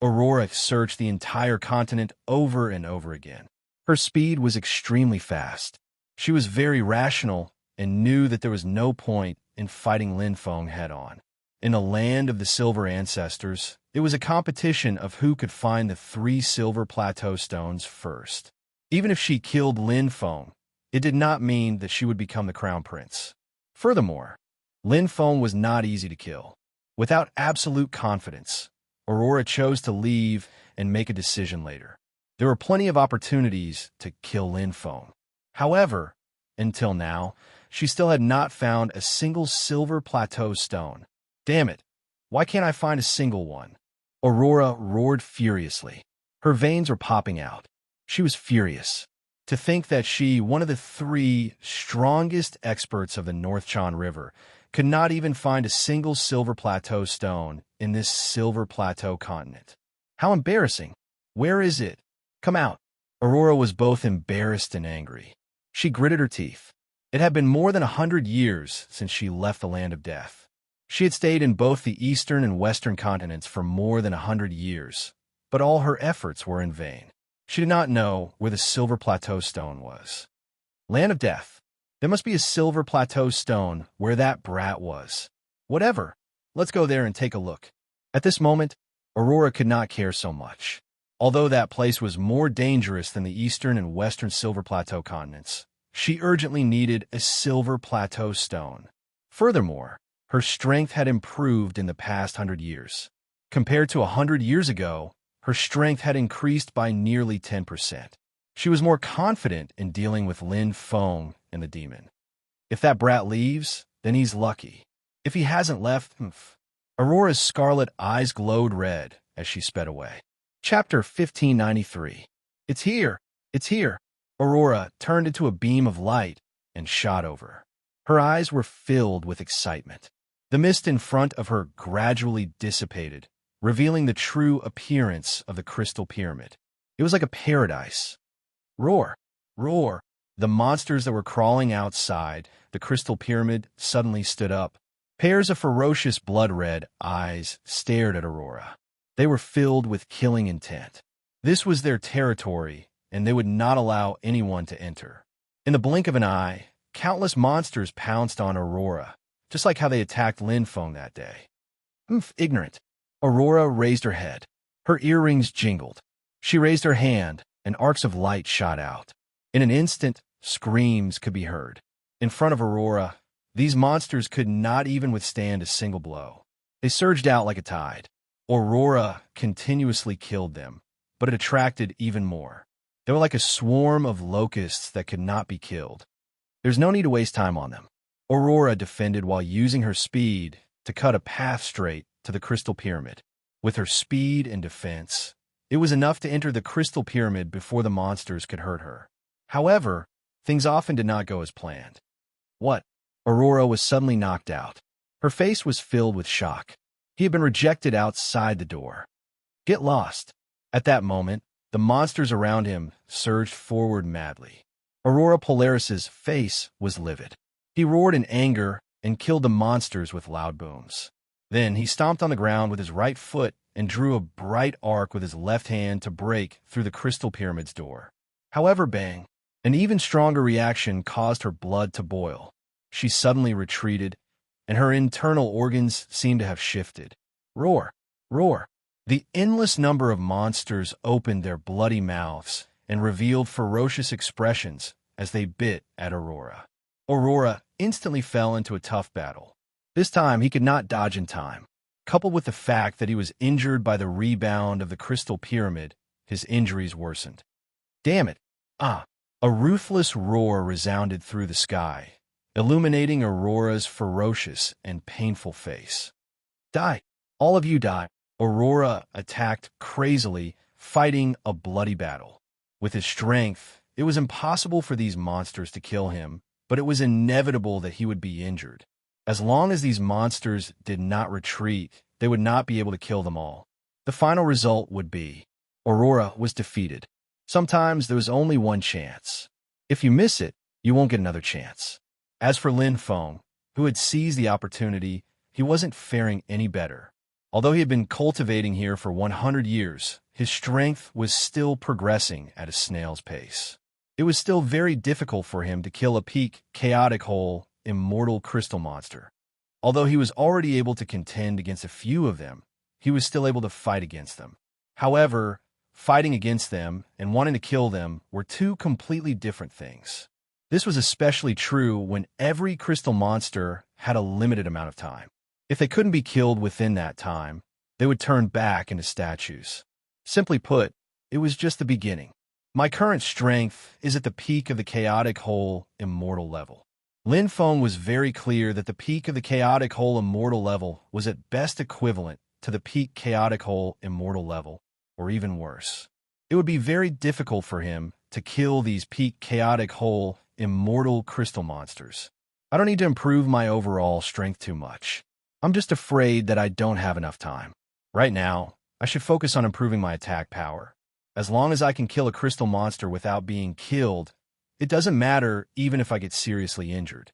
Aurora searched the entire continent over and over again. Her speed was extremely fast. She was very rational and knew that there was no point in fighting Lin Feng head-on. In the land of the Silver Ancestors, it was a competition of who could find the 3 Silver Plateau stones first. Even if she killed Lin Feng, it did not mean that she would become the crown prince. Furthermore, Lin Feng was not easy to kill. Without absolute confidence, Aurora chose to leave and make a decision later. There were plenty of opportunities to kill Lin Feng. However, until now, she still had not found a single Silver Plateau stone. Damn it, why can't I find a single one? Aurora roared furiously. Her veins were popping out. She was furious. To think that she, one of the 3 strongest experts of the North Chan River, could not even find a single Silver Plateau stone in this Silver Plateau continent. How embarrassing. Where is it? Come out. Aurora was both embarrassed and angry. She gritted her teeth. It had been more than 100 years since she left the land of death. She had stayed in both the eastern and western continents for more than 100 years, but all her efforts were in vain. She did not know where the Silver Plateau stone was. Land of Death. There must be a Silver Plateau stone where that brat was. Whatever. Let's go there and take a look. At this moment, Aurora could not care so much. Although that place was more dangerous than the eastern and western Silver Plateau continents, she urgently needed a Silver Plateau stone. Furthermore, her strength had improved in the past 100 years. Compared to 100 years ago, her strength had increased by nearly 10%. She was more confident in dealing with Lin Feng and the demon. If that brat leaves, then he's lucky. If he hasn't left, Aurora's scarlet eyes glowed red as she sped away. Chapter 1593. It's here! It's here! Aurora turned into a beam of light and shot over. Her eyes were filled with excitement. The mist in front of her gradually dissipated, revealing the true appearance of the crystal pyramid. It was like a paradise. Roar! Roar! The monsters that were crawling outside the crystal pyramid suddenly stood up. Pairs of ferocious blood-red eyes stared at Aurora. They were filled with killing intent. This was their territory, and they would not allow anyone to enter. In the blink of an eye, countless monsters pounced on Aurora, just like how they attacked Lin Feng that day. Ignorant. Aurora raised her head. Her earrings jingled. She raised her hand, and arcs of light shot out. In an instant, screams could be heard. In front of Aurora, these monsters could not even withstand a single blow. They surged out like a tide. Aurora continuously killed them, but it attracted even more. They were like a swarm of locusts that could not be killed. There's no need to waste time on them. Aurora defended while using her speed to cut a path straight to the crystal pyramid. With her speed and defense, it was enough to enter the crystal pyramid before the monsters could hurt her. However, things often did not go as planned. What? Aurora was suddenly knocked out. Her face was filled with shock. He had been rejected outside the door. Get lost. At that moment, the monsters around him surged forward madly. Aurora Polaris's face was livid. He roared in anger and killed the monsters with loud booms. Then he stomped on the ground with his right foot and drew a bright arc with his left hand to break through the crystal pyramid's door. However, bang! An even stronger reaction caused her blood to boil. She suddenly retreated, and her internal organs seemed to have shifted. Roar! Roar! The endless number of monsters opened their bloody mouths and revealed ferocious expressions as they bit at Aurora. Aurora instantly fell into a tough battle. This time he could not dodge in time. Coupled with the fact that he was injured by the rebound of the crystal pyramid, his injuries worsened. Damn it! Ah! A ruthless roar resounded through the sky, illuminating Aurora's ferocious and painful face. Die! All of you die! Aurora attacked crazily, fighting a bloody battle. With his strength, it was impossible for these monsters to kill him, but it was inevitable that he would be injured. As long as these monsters did not retreat, they would not be able to kill them all. The final result would be Aurora was defeated. Sometimes there was only one chance. If you miss it, you won't get another chance. As for Lin Feng, who had seized the opportunity, he wasn't faring any better. Although he had been cultivating here for 100 years, his strength was still progressing at a snail's pace. It was still very difficult for him to kill a peak, chaotic whole, immortal crystal monster. Although he was already able to contend against a few of them, he was still able to fight against them. However, fighting against them and wanting to kill them were two completely different things. This was especially true when every crystal monster had a limited amount of time. If they couldn't be killed within that time, they would turn back into statues. Simply put, it was just the beginning. My current strength is at the peak of the chaotic whole immortal level. Lin Feng was very clear that the peak of the chaotic whole immortal level was at best equivalent to the peak chaotic whole immortal level, or even worse. It would be very difficult for him to kill these peak chaotic whole immortal crystal monsters. I don't need to improve my overall strength too much. I'm just afraid that I don't have enough time. Right now, I should focus on improving my attack power. As long as I can kill a crystal monster without being killed, it doesn't matter even if I get seriously injured.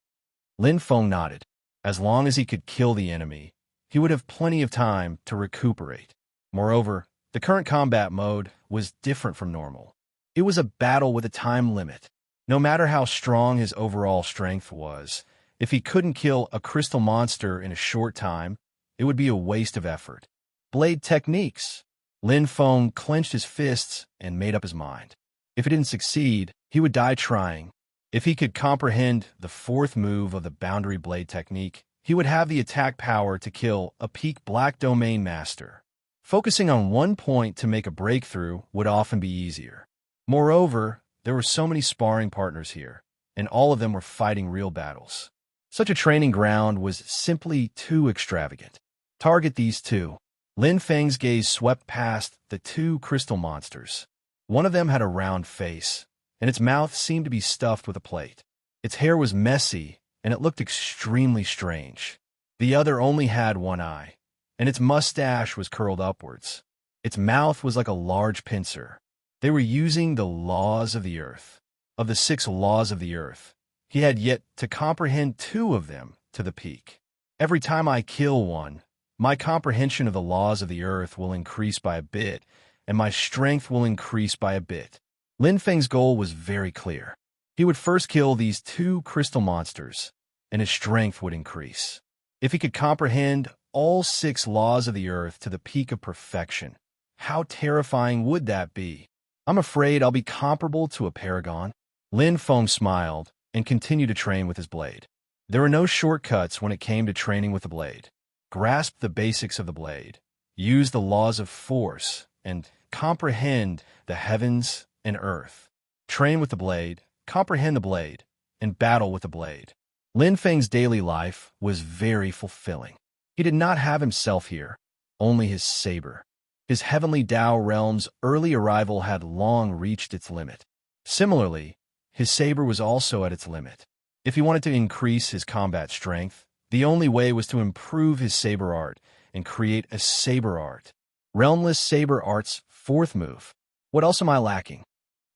Lin Feng nodded. As long as he could kill the enemy, he would have plenty of time to recuperate. Moreover, the current combat mode was different from normal. It was a battle with a time limit. No matter how strong his overall strength was, if he couldn't kill a crystal monster in a short time, it would be a waste of effort. Blade techniques. Lin Feng clenched his fists and made up his mind. If he didn't succeed, he would die trying. If he could comprehend the fourth move of the boundary blade technique, he would have the attack power to kill a peak black domain master. Focusing on one point to make a breakthrough would often be easier. Moreover, there were so many sparring partners here, and all of them were fighting real battles. Such a training ground was simply too extravagant. Target these two. Lin Feng's gaze swept past the two crystal monsters. One of them had a round face, and its mouth seemed to be stuffed with a plate. Its hair was messy, and it looked extremely strange. The other only had one eye, and its mustache was curled upwards. Its mouth was like a large pincer. They were using the laws of the earth. Of the 6 laws of the earth, he had yet to comprehend 2 of them to the peak. Every time I kill one, my comprehension of the laws of the earth will increase by a bit, and my strength will increase by a bit. Lin Feng's goal was very clear. He would first kill these 2 crystal monsters, and his strength would increase. If he could comprehend all 6 laws of the earth to the peak of perfection, how terrifying would that be? I'm afraid I'll be comparable to a paragon. Lin Feng smiled and continued to train with his blade. There were no shortcuts when it came to training with the blade. Grasp the basics of the blade, use the laws of force, and comprehend the heavens and earth. Train with the blade, comprehend the blade, and battle with the blade. Lin Feng's daily life was very fulfilling. He did not have himself here, only his saber. His heavenly Tao realm's early arrival had long reached its limit. Similarly, his saber was also at its limit. If he wanted to increase his combat strength, the only way was to improve his saber art and create a saber art. Realmless saber art's 4th move. What else am I lacking?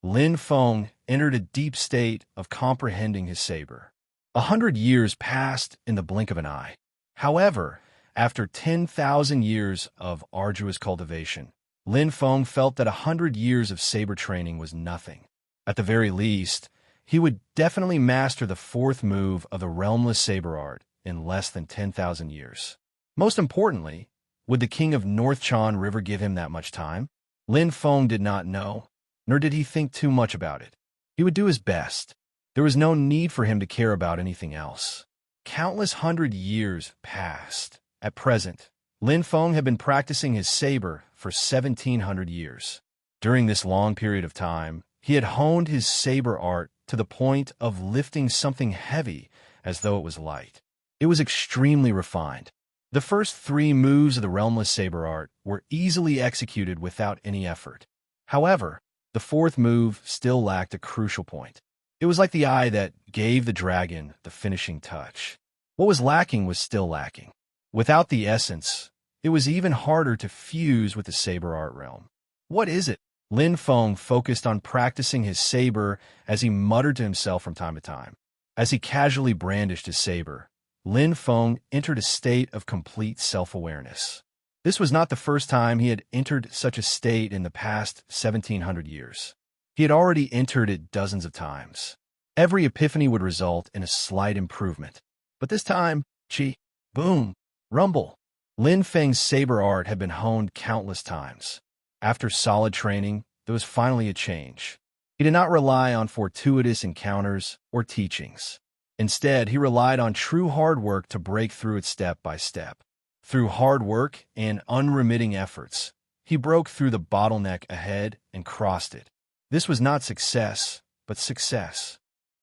Lin Feng entered a deep state of comprehending his saber. 100 years passed in the blink of an eye. However, after 10,000 years of arduous cultivation, Lin Feng felt that 100 years of saber training was nothing. At the very least, he would definitely master the 4th move of the realmless saber art in less than 10,000 years. Most importantly, would the king of North Chan River give him that much time? Lin Feng did not know, nor did he think too much about it. He would do his best. There was no need for him to care about anything else. Countless 100 years passed. At present, Lin Feng had been practicing his saber for 1,700 years. During this long period of time, he had honed his saber art to the point of lifting something heavy as though it was light. It was extremely refined. The first 3 moves of the realmless saber art were easily executed without any effort. However, the 4th move still lacked a crucial point. It was like the eye that gave the dragon the finishing touch. What was lacking was still lacking. Without the essence, it was even harder to fuse with the saber art realm. What is it? Lin Feng focused on practicing his saber as he muttered to himself from time to time. As he casually brandished his saber, Lin Feng entered a state of complete self-awareness. This was not the first time he had entered such a state in the past 1,700 years. He had already entered it dozens of times. Every epiphany would result in a slight improvement. But this time, chi, boom, rumble. Lin Feng's saber art had been honed countless times. After solid training, there was finally a change. He did not rely on fortuitous encounters or teachings. Instead, he relied on true hard work to break through it step by step. Through hard work and unremitting efforts, he broke through the bottleneck ahead and crossed it. This was not success, but success.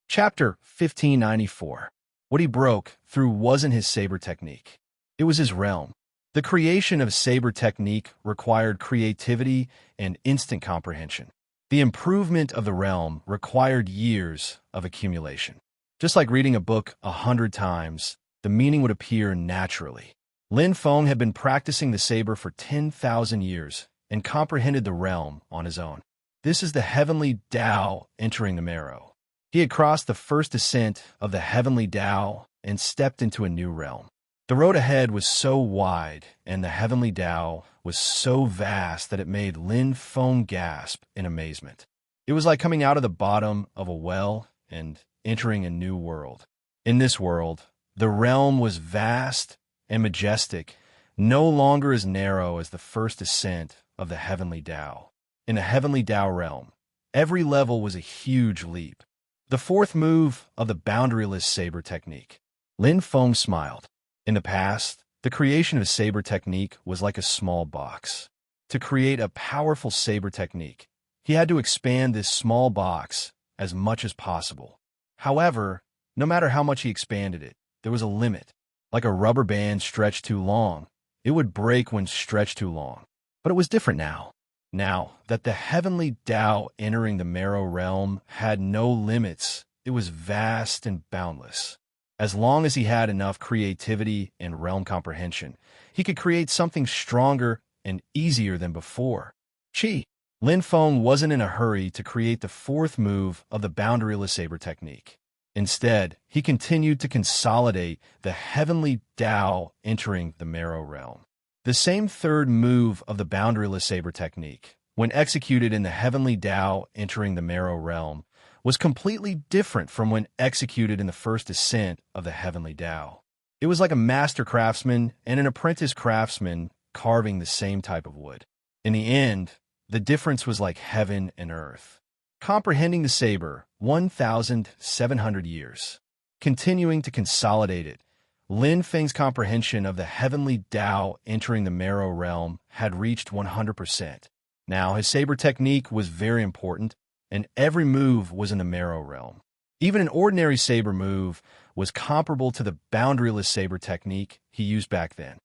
Chapter 1594. What he broke through wasn't his saber technique. It was his realm. The creation of saber technique required creativity and instant comprehension. The improvement of the realm required years of accumulation. Just like reading a book 100 times, the meaning would appear naturally. Lin Feng had been practicing the saber for 10,000 years and comprehended the realm on his own. This is the heavenly Tao entering the marrow. He had crossed the first ascent of the heavenly Tao and stepped into a new realm. The road ahead was so wide, and the heavenly Tao was so vast that it made Lin Feng gasp in amazement. It was like coming out of the bottom of a well and entering a new world. In this world, the realm was vast and majestic, no longer as narrow as the first ascent of the heavenly Tao. In the heavenly Tao realm, every level was a huge leap. The 4th move of the boundaryless saber technique. Lin Feng smiled. In the past, the creation of saber technique was like a small box. To create a powerful saber technique, he had to expand this small box as much as possible. However, no matter how much he expanded it, there was a limit. Like a rubber band stretched too long, it would break when stretched too long. But it was different now. Now that the heavenly Tao entering the marrow realm had no limits, it was vast and boundless. As long as he had enough creativity and realm comprehension, he could create something stronger and easier than before. Chi. Lin Feng wasn't in a hurry to create the 4th move of the boundaryless saber technique. Instead, he continued to consolidate the heavenly Tao entering the marrow realm. The same 3rd move of the boundaryless saber technique, when executed in the heavenly Tao entering the marrow realm, was completely different from when executed in the first ascent of the heavenly Tao. It was like a master craftsman and an apprentice craftsman carving the same type of wood. In the end, the difference was like heaven and earth. Comprehending the saber, 1,700 years. Continuing to consolidate it, Lin Feng's comprehension of the heavenly Tao entering the marrow realm had reached 100%. Now, his saber technique was very important, and every move was in the marrow realm. Even an ordinary saber move was comparable to the boundaryless saber technique he used back then.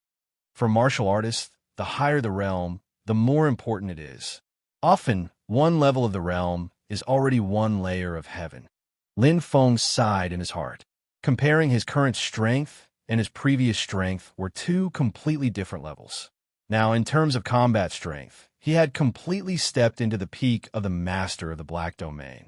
For martial artists, the higher the realm, the more important it is. Often, one level of the realm is already one layer of heaven. Lin Feng sighed in his heart. Comparing his current strength and his previous strength were 2 completely different levels. Now, in terms of combat strength, he had completely stepped into the peak of the master of the Black Domain.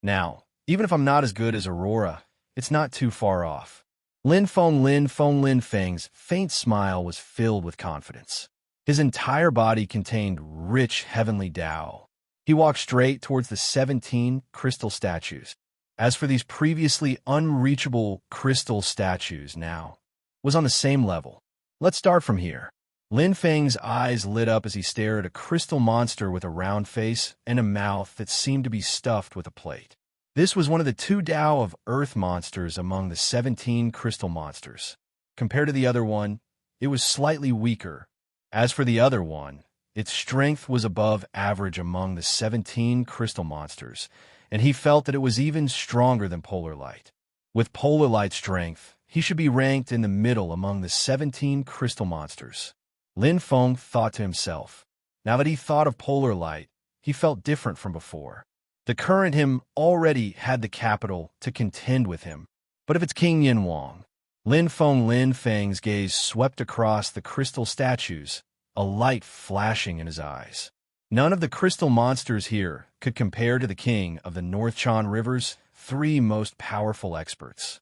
Now, even if I'm not as good as Aurora, it's not too far off. Lin Feng's faint smile was filled with confidence. His entire body contained rich heavenly Tao. He walked straight towards the 17 crystal statues. As for these previously unreachable crystal statues now, was on the same level. Let's start from here. Lin Feng's eyes lit up as he stared at a crystal monster with a round face and a mouth that seemed to be stuffed with a plate. This was one of the 2 Tao of Earth monsters among the 17 crystal monsters. Compared to the other one, it was slightly weaker. As for the other one, its strength was above average among the 17 crystal monsters, and he felt that it was even stronger than Polar Light. With Polar Light's strength, he should be ranked in the middle among the 17 crystal monsters. Lin Feng thought to himself. Now that he thought of Polar Light, he felt different from before. The current him already had the capital to contend with him. But if it's King Yin Wang, Lin Feng's gaze swept across the crystal statues, a light flashing in his eyes. None of the crystal monsters here could compare to the king of the North Chan River's 3 most powerful experts.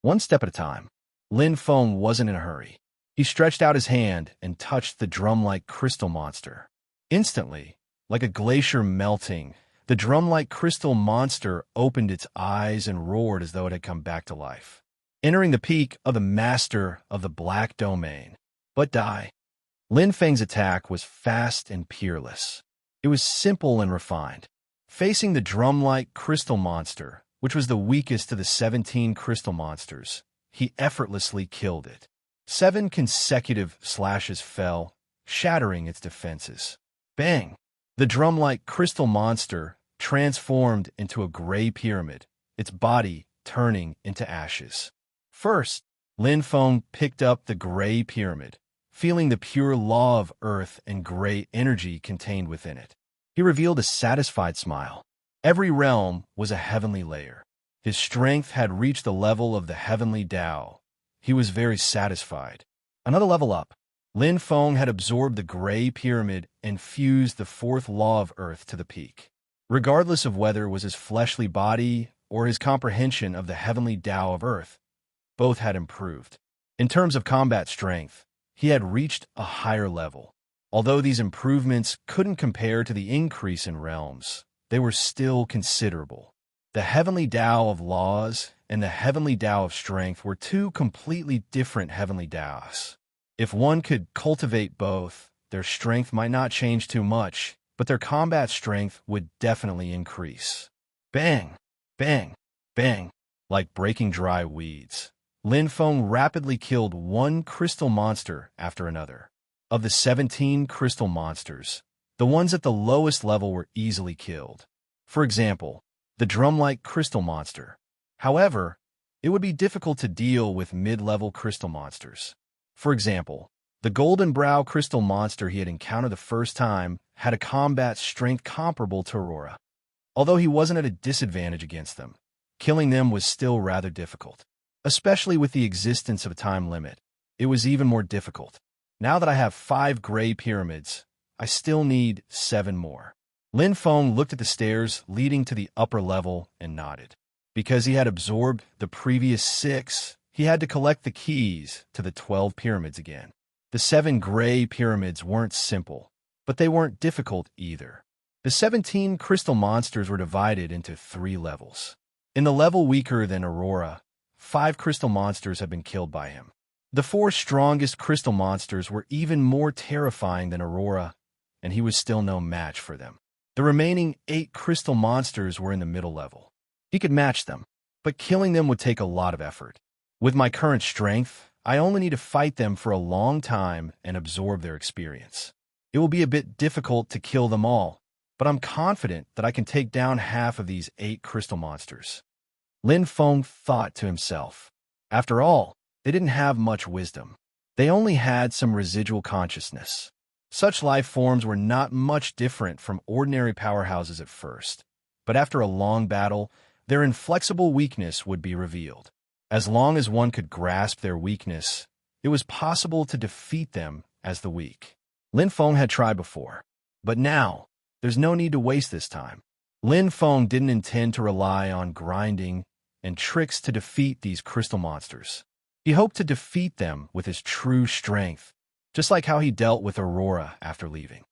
One step at a time, Lin Feng wasn't in a hurry. He stretched out his hand and touched the drum-like crystal monster. Instantly, like a glacier melting, the drum-like crystal monster opened its eyes and roared as though it had come back to life, entering the peak of the master of the Black Domain. But die. Lin Feng's attack was fast and peerless. It was simple and refined. Facing the drum-like crystal monster, which was the weakest of the 17 crystal monsters, he effortlessly killed it. 7 consecutive slashes fell, shattering its defenses. Bang! The drum-like crystal monster transformed into a gray pyramid, its body turning into ashes. First, Lin Feng picked up the gray pyramid, feeling the pure law of earth and gray energy contained within it. He revealed a satisfied smile. Every realm was a heavenly layer. His strength had reached the level of the heavenly Tao. He was very satisfied. Another level up. Lin Feng had absorbed the gray pyramid and fused the 4th law of earth to the peak. Regardless of whether it was his fleshly body or his comprehension of the heavenly Tao of earth, both had improved. In terms of combat strength, he had reached a higher level. Although these improvements couldn't compare to the increase in realms, they were still considerable. The heavenly Tao of laws and the heavenly Tao of strength were 2 completely different heavenly Taos. If one could cultivate both, their strength might not change too much, but their combat strength would definitely increase. Bang! Bang! Bang! Like breaking dry weeds, Lin Feng rapidly killed one crystal monster after another. Of the 17 crystal monsters, the ones at the lowest level were easily killed. For example, the drum-like crystal monster. However, it would be difficult to deal with mid-level crystal monsters. For example, the golden brow crystal monster he had encountered the first time had a combat strength comparable to Aurora. Although he wasn't at a disadvantage against them, killing them was still rather difficult. Especially with the existence of a time limit, it was even more difficult. Now that I have 5 gray pyramids, I still need 7 more. Lin Feng looked at the stairs leading to the upper level and nodded. Because he had absorbed the previous 6, he had to collect the keys to the 12 pyramids again. The 7 gray pyramids weren't simple, but they weren't difficult either. The 17 crystal monsters were divided into 3 levels. In the level weaker than Aurora, 5 crystal monsters had been killed by him. The 4 strongest crystal monsters were even more terrifying than Aurora, and he was still no match for them. The remaining 8 crystal monsters were in the middle level. He could match them, but killing them would take a lot of effort. With my current strength, I only need to fight them for a long time and absorb their experience. It will be a bit difficult to kill them all, but I'm confident that I can take down half of these 8 crystal monsters. Lin Feng thought to himself. After all, they didn't have much wisdom. They only had some residual consciousness. Such life forms were not much different from ordinary powerhouses at first, but after a long battle, their inflexible weakness would be revealed. As long as one could grasp their weakness, it was possible to defeat them as the weak. Lin Feng had tried before, but now, there's no need to waste this time. Lin Feng didn't intend to rely on grinding and tricks to defeat these crystal monsters. He hoped to defeat them with his true strength, just like how he dealt with Aurora after leaving.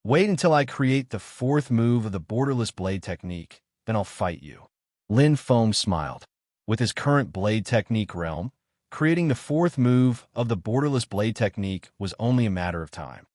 Wait until I create the 4th move of the borderless blade technique, then I'll fight you. Lin Feng smiled. With his current blade technique realm, creating the 4th move of the borderless blade technique was only a matter of time.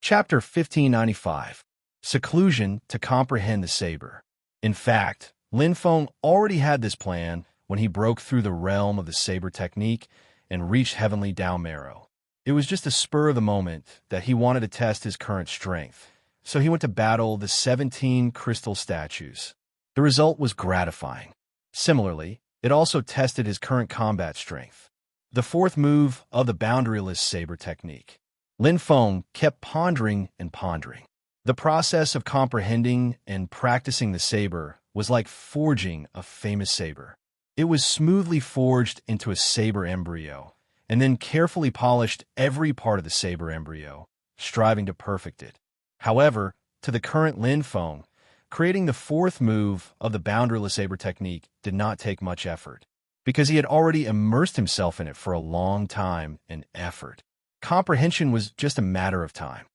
Chapter 1595. Seclusion to comprehend the saber. In fact, Lin Feng already had this plan when he broke through the realm of the saber technique and reached Heavenly Dao Marrow. It was just a spur of the moment that he wanted to test his current strength, so he went to battle the 17 crystal statues. The result was gratifying. Similarly, it also tested his current combat strength. The fourth move of the boundaryless saber technique. Lin Feng kept pondering and pondering. The process of comprehending and practicing the saber was like forging a famous saber. It was smoothly forged into a saber embryo, and then carefully polished every part of the saber embryo, striving to perfect it. However, to the current Lin Feng, creating the fourth move of the boundaryless saber technique did not take much effort, because he had already immersed himself in it for a long time and effort. Comprehension was just a matter of time.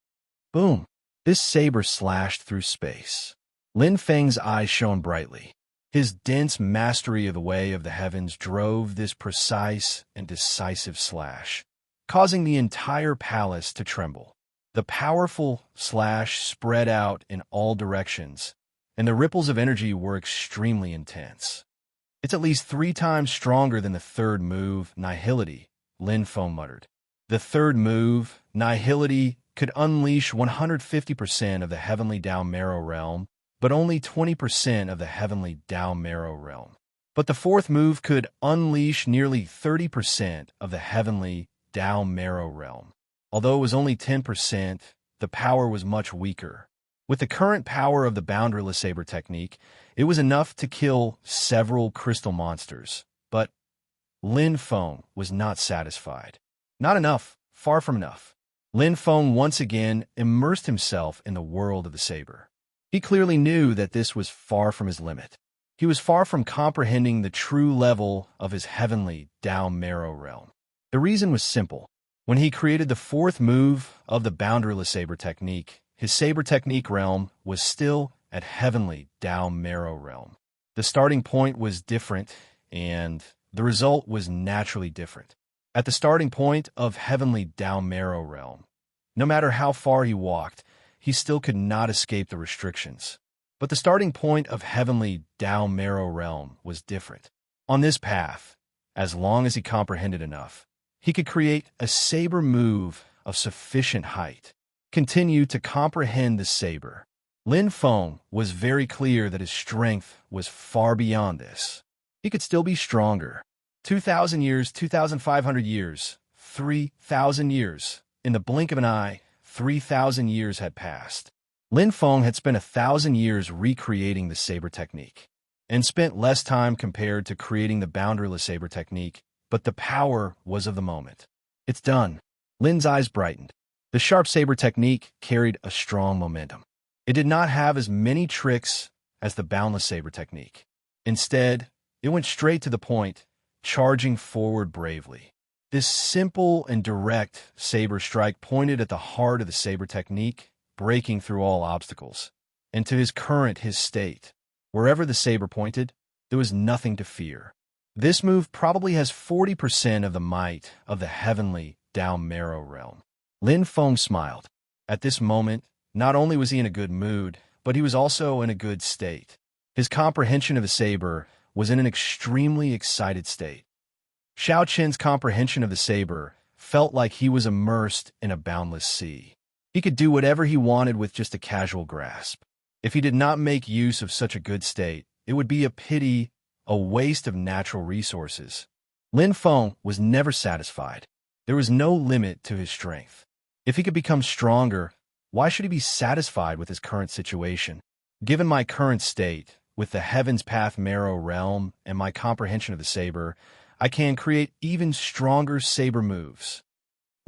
Boom! This saber slashed through space. Lin Feng's eyes shone brightly. His dense mastery of the way of the heavens drove this precise and decisive slash, causing the entire palace to tremble. The powerful slash spread out in all directions, and the ripples of energy were extremely intense. It's at least 3 times stronger than the third move, Nihility, Lin Feng muttered. The third move, Nihility, could unleash 150% of the heavenly Dao Marrow realm, but only 20% of the heavenly Dao Marrow realm. But the fourth move could unleash nearly 30% of the heavenly Dao Marrow realm. Although it was only 10%, the power was much weaker. With the current power of the boundaryless saber technique, it was enough to kill several crystal monsters. But Lin Feng was not satisfied. Not enough, far from enough. Lin Feng once again immersed himself in the world of the saber. He clearly knew that this was far from his limit. He was far from comprehending the true level of his heavenly Dao Marrow realm. The reason was simple. When he created the fourth move of the boundaryless saber technique, his saber technique realm was still at heavenly Dao Marrow realm. The starting point was different, and the result was naturally different. At the starting point of heavenly Dao Marrow realm, no matter how far he walked, he still could not escape the restrictions. But the starting point of heavenly Dao Marrow realm was different. On this path, as long as he comprehended enough, he could create a saber move of sufficient height. Continue to comprehend the saber. Lin Feng was very clear that his strength was far beyond this. He could still be stronger. 2,000 years, 2,500 years, 3,000 years. In the blink of an eye, 3,000 years had passed. Lin Feng had spent 1,000 years recreating the saber technique, and spent less time compared to creating the boundaryless saber technique, but the power was of the moment. It's done. Lin's eyes brightened. The sharp saber technique carried a strong momentum. It did not have as many tricks as the boundless saber technique. Instead, it went straight to the point, charging forward bravely. This simple and direct saber strike pointed at the heart of the saber technique, breaking through all obstacles. And to his state, wherever the saber pointed, there was nothing to fear. This move probably has 40% of the might of the heavenly Dao Marrow realm. Lin Feng smiled. At this moment, not only was he in a good mood, but he was also in a good state. His comprehension of the saber was in an extremely excited state. Xiao Qin's comprehension of the saber felt like he was immersed in a boundless sea. He could do whatever he wanted with just a casual grasp. If he did not make use of such a good state, it would be a pity, a waste of natural resources. Lin Feng was never satisfied. There was no limit to his strength. If he could become stronger, why should he be satisfied with his current situation? Given my current state, with the Heaven's Path Marrow realm and my comprehension of the saber, I can create even stronger saber moves.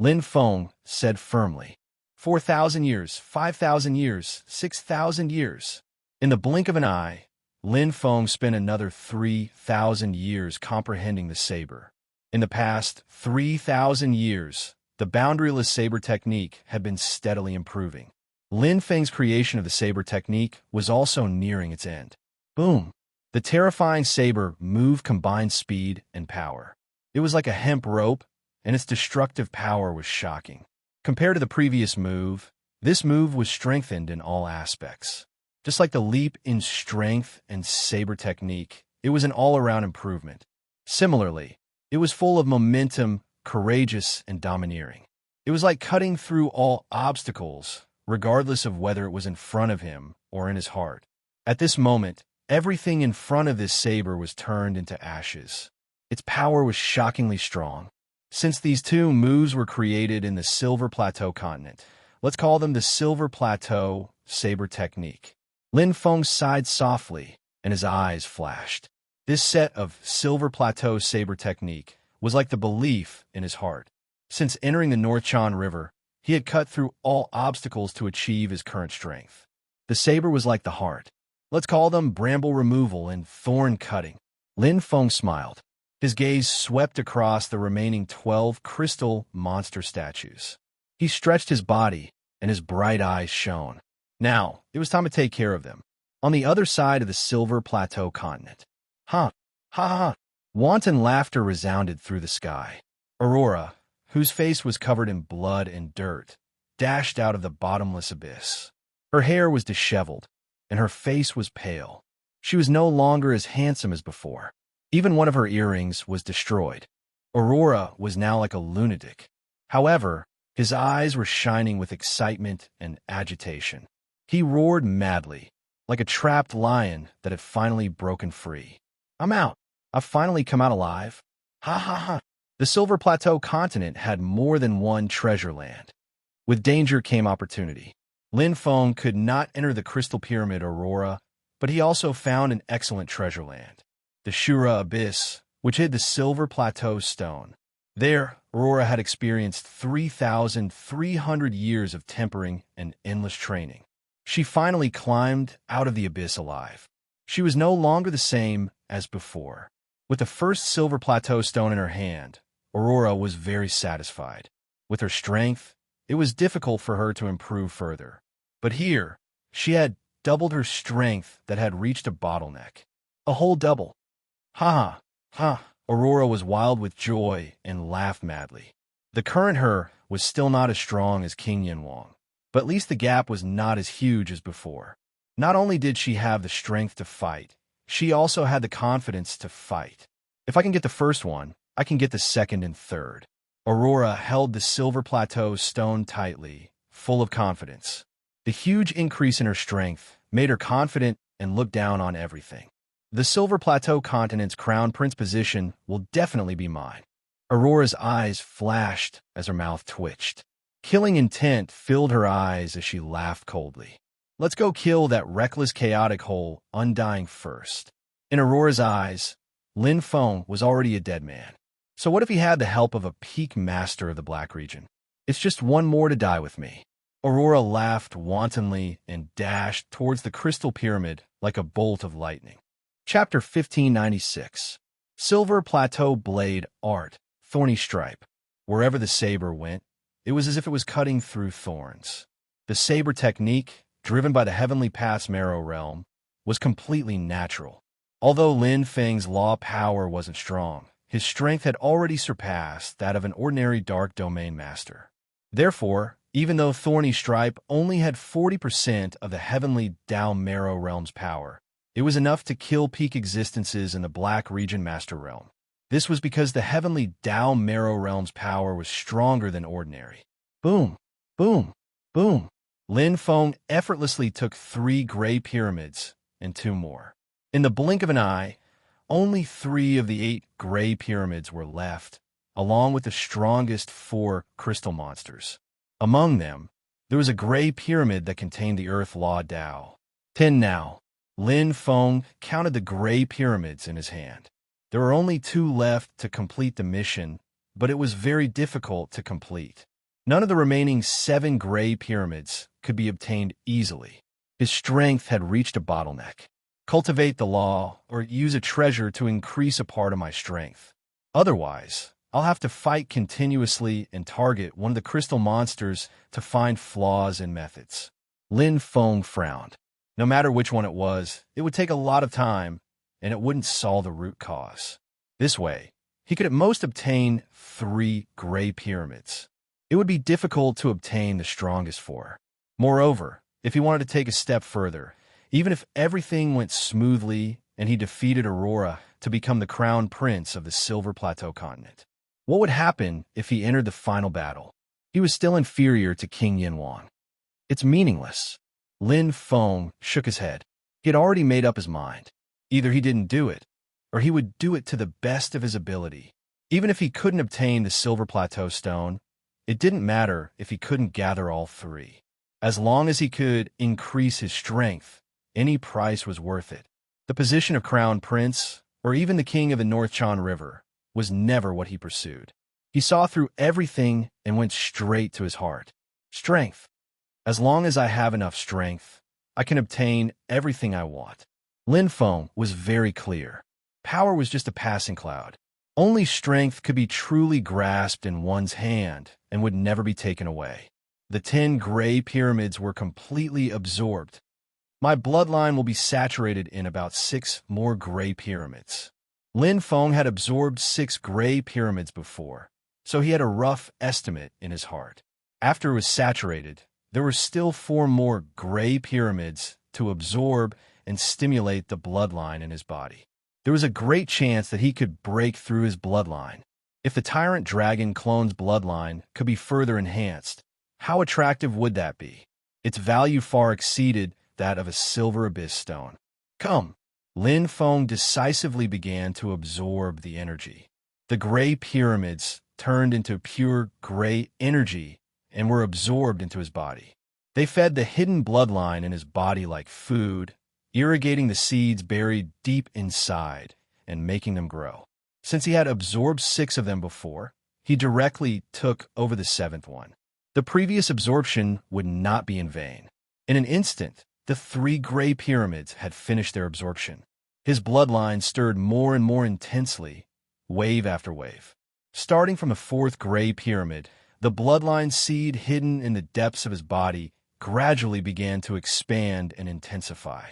Lin Feng said firmly. 4,000 years, 5,000 years, 6,000 years. In the blink of an eye, Lin Feng spent another 3,000 years comprehending the saber. In the past 3,000 years, the boundaryless saber technique had been steadily improving. Lin Feng's creation of the saber technique was also nearing its end. Boom! The terrifying saber move combined speed and power. It was like a hemp rope, and its destructive power was shocking. Compared to the previous move, this move was strengthened in all aspects. Just like the leap in strength and saber technique, it was an all-around improvement. Similarly, it was full of momentum, courageous, and domineering. It was like cutting through all obstacles, regardless of whether it was in front of him or in his heart. At this moment, everything in front of this saber was turned into ashes. Its power was shockingly strong. Since these two moves were created in the Silver Plateau continent, let's call them the Silver Plateau Saber Technique. Lin Feng sighed softly, and his eyes flashed. This set of Silver Plateau Saber Technique was like the belief in his heart. Since entering the North Chan River, he had cut through all obstacles to achieve his current strength. The saber was like the heart. Let's call them bramble removal and thorn cutting. Lin Feng smiled. His gaze swept across the remaining 12 crystal monster statues. He stretched his body, and his bright eyes shone. Now, it was time to take care of them. On the other side of the Silver Plateau continent. Ha! Ha ha! Wanton laughter resounded through the sky. Aurora, whose face was covered in blood and dirt, dashed out of the bottomless abyss. Her hair was disheveled, and her face was pale. She was no longer as handsome as before. Even one of her earrings was destroyed. Aurora was now like a lunatic. However, his eyes were shining with excitement and agitation. He roared madly, like a trapped lion that had finally broken free. I'm out. I've finally come out alive. Ha ha ha. The Silver Plateau continent had more than one treasure land. With danger came opportunity. Lin Feng could not enter the Crystal Pyramid Aurora, but he also found an excellent treasure land. The Shura Abyss, which hid the Silver Plateau stone. There, Aurora had experienced 3,300 years of tempering and endless training. She finally climbed out of the abyss alive. She was no longer the same as before. With the first Silver Plateau stone in her hand, Aurora was very satisfied. With her strength, it was difficult for her to improve further. But here, she had doubled her strength that had reached a bottleneck. A whole double. Ha! Ha! Aurora was wild with joy and laughed madly. The current her was still not as strong as King Yin Wang, but at least the gap was not as huge as before. Not only did she have the strength to fight, she also had the confidence to fight. If I can get the first one, I can get the second and third. Aurora held the Silver Plateau stone tightly, full of confidence. The huge increase in her strength made her confident and look down on everything. The Silver Plateau continent's crown prince position will definitely be mine. Aurora's eyes flashed as her mouth twitched. Killing intent filled her eyes as she laughed coldly. Let's go kill that reckless, chaotic whole Undying first. In Aurora's eyes, Lin Feng was already a dead man. So what if he had the help of a peak master of the Black region? It's just one more to die with me. Aurora laughed wantonly and dashed towards the Crystal Pyramid like a bolt of lightning. Chapter 1596. Silver Plateau Blade Art, Thorny Stripe. Wherever the saber went, it was as if it was cutting through thorns. The saber technique, driven by the Heavenly Path's Marrow Realm, was completely natural. Although Lin Feng's law power wasn't strong, his strength had already surpassed that of an ordinary Dark Domain Master. Therefore, even though Thorny Stripe only had 40% of the Heavenly Dao Marrow Realm's power, it was enough to kill peak existences in the Black Region Master Realm. This was because the Heavenly Dao Marrow Realm's power was stronger than ordinary. Boom! Boom! Boom! Lin Feng effortlessly took 3 gray pyramids and 2 more. In the blink of an eye, only 3 of the 8 gray pyramids were left, along with the strongest 4 crystal monsters. Among them, there was a gray pyramid that contained the Earth Law Dao. 10 now. Lin Feng counted the gray pyramids in his hand. There were only 2 left to complete the mission, but it was very difficult to complete. None of the remaining 7 gray pyramids could be obtained easily. His strength had reached a bottleneck. Cultivate the law, or use a treasure to increase a part of my strength. Otherwise, I'll have to fight continuously and target one of the crystal monsters to find flaws in methods. Lin Feng frowned. No matter which one it would take a lot of time, and it wouldn't solve the root cause. This way, he could at most obtain 3 gray pyramids. It would be difficult to obtain the strongest 4. Moreover, if he wanted to take a step further, even if everything went smoothly and he defeated Aurora to become the crown prince of the Silver Plateau continent, what would happen if he entered the final battle? he was still inferior to King Yinhuang. It's meaningless. Lin Feng shook his head. He had already made up his mind. Either he didn't do it, or he would do it to the best of his ability. Even if he couldn't obtain the silver plateau stone, it didn't matter if he couldn't gather all three. As long as he could increase his strength, any price was worth it. The position of crown prince, or even the king of the North Chan River, was never what he pursued. He saw through everything and went straight to his heart. Strength. As long as I have enough strength, I can obtain everything I want. Lin Feng was very clear. Power was just a passing cloud. Only strength could be truly grasped in one's hand and would never be taken away. The 10 gray pyramids were completely absorbed. My bloodline will be saturated in about 6 more gray pyramids. Lin Feng had absorbed 6 gray pyramids before, so he had a rough estimate in his heart. After it was saturated, there were still 4 more gray pyramids to absorb and stimulate the bloodline in his body. There was a great chance that he could break through his bloodline. If the tyrant dragon clone's bloodline could be further enhanced, how attractive would that be? Its value far exceeded that of a silver abyss stone. Come! Lin Feng decisively began to absorb the energy. The gray pyramids turned into pure gray energy and were absorbed into his body. They fed the hidden bloodline in his body like food, irrigating the seeds buried deep inside and making them grow. Since he had absorbed 6 of them before, he directly took over the 7th one. The previous absorption would not be in vain. In an instant, the 3 gray pyramids had finished their absorption. His bloodline stirred more and more intensely, wave after wave. Starting from the 4th gray pyramid, the bloodline seed hidden in the depths of his body gradually began to expand and intensify.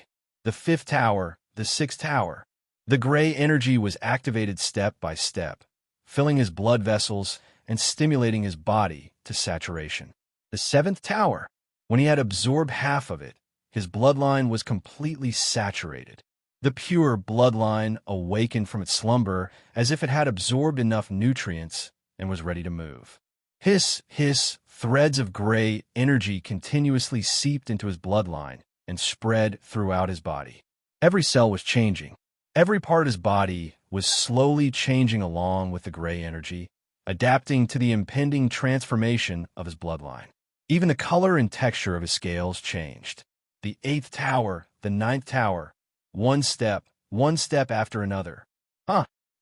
The 5th tower, the 6th tower. The gray energy was activated step by step, filling his blood vessels and stimulating his body to saturation. The 7th tower. When he had absorbed half of it, his bloodline was completely saturated. The pure bloodline awakened from its slumber as if it had absorbed enough nutrients and was ready to move. Hiss, threads of gray energy continuously seeped into his bloodline and spread throughout his body. Every cell was changing. Every part of his body was slowly changing along with the gray energy, adapting to the impending transformation of his bloodline. Even the color and texture of his scales changed. The 8th tower, the 9th tower, one step after another.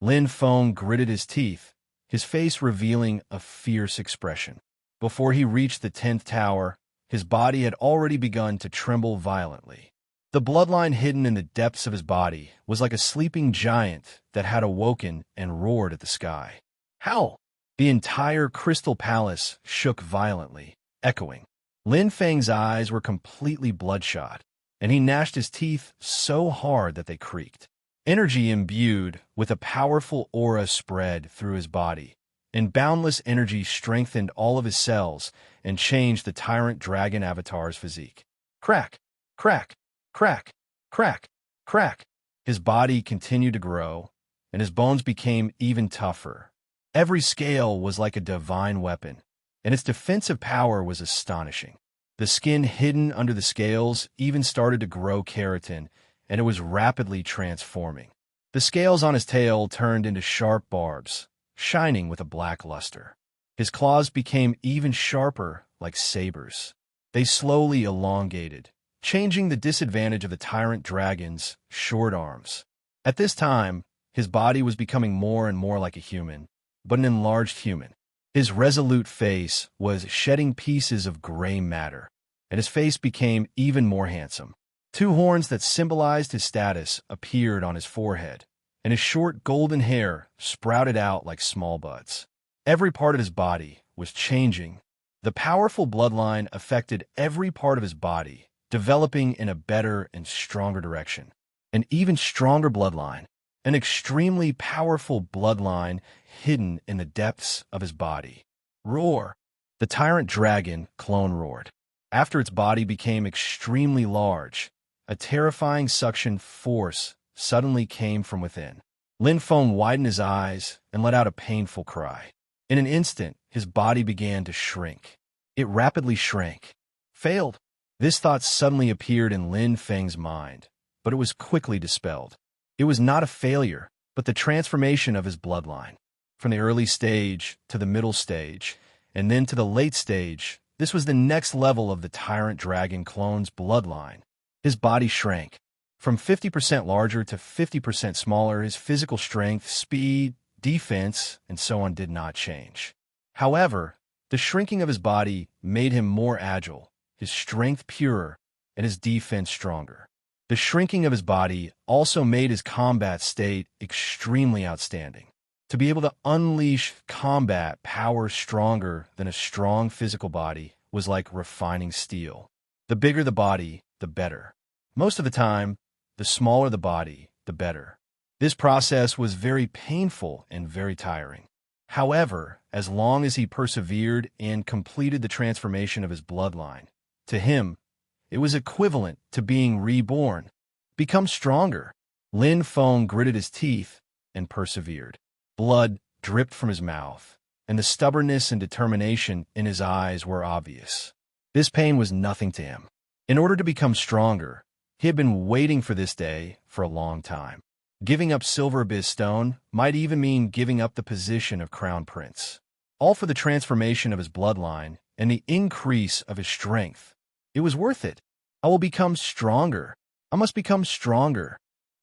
Lin Feng gritted his teeth, his face revealing a fierce expression. Before he reached the 10th tower, his body had already begun to tremble violently. The bloodline hidden in the depths of his body was like a sleeping giant that had awoken and roared at the sky. Howl! The entire crystal palace shook violently, echoing. Lin Feng's eyes were completely bloodshot, and he gnashed his teeth so hard that they creaked. Energy imbued with a powerful aura spread through his body, and boundless energy strengthened all of his cells and changed the tyrant dragon avatar's physique. Crack! Crack! Crack! Crack! Crack! His body continued to grow, and his bones became even tougher. Every scale was like a divine weapon, and its defensive power was astonishing. The skin hidden under the scales even started to grow keratin, and it was rapidly transforming. The scales on his tail turned into sharp barbs, shining with a black luster. His claws became even sharper, like sabers. They slowly elongated, changing the disadvantage of the tyrant dragon's short arms. At this time, his body was becoming more and more like a human, but an enlarged human. His resolute face was shedding pieces of gray matter, and his face became even more handsome. 2 horns that symbolized his status appeared on his forehead, and his short golden hair sprouted out like small buds. Every part of his body was changing. The powerful bloodline affected every part of his body, developing in a better and stronger direction. An even stronger bloodline, an extremely powerful bloodline hidden in the depths of his body. Roar! The tyrant dragon clone roared. After its body became extremely large, a terrifying suction force suddenly came from within. Lin Feng widened his eyes and let out a painful cry. In an instant, his body began to shrink. It rapidly shrank. Failed. This thought suddenly appeared in Lin Feng's mind, but it was quickly dispelled. It was not a failure, but the transformation of his bloodline. From the early stage to the middle stage, and then to the late stage, this was the next level of the Tyrant Dragon clone's bloodline. His body shrank. From 50% larger to 50% smaller, his physical strength, speed, defense, and so on did not change. However, the shrinking of his body made him more agile, his strength purer, and his defense stronger. The shrinking of his body also made his combat state extremely outstanding. To be able to unleash combat power stronger than a strong physical body was like refining steel. The bigger the body, the better. Most of the time, the smaller the body, the better. This process was very painful and very tiring. However, as long as he persevered and completed the transformation of his bloodline, to him, it was equivalent to being reborn. Become stronger. Lin Feng gritted his teeth and persevered. Blood dripped from his mouth, and the stubbornness and determination in his eyes were obvious. This pain was nothing to him. In order to become stronger, he had been waiting for this day for a long time. Giving up Silver Abyss Stone might even mean giving up the position of Crown Prince. All for the transformation of his bloodline and the increase of his strength. It was worth it. I will become stronger. I must become stronger.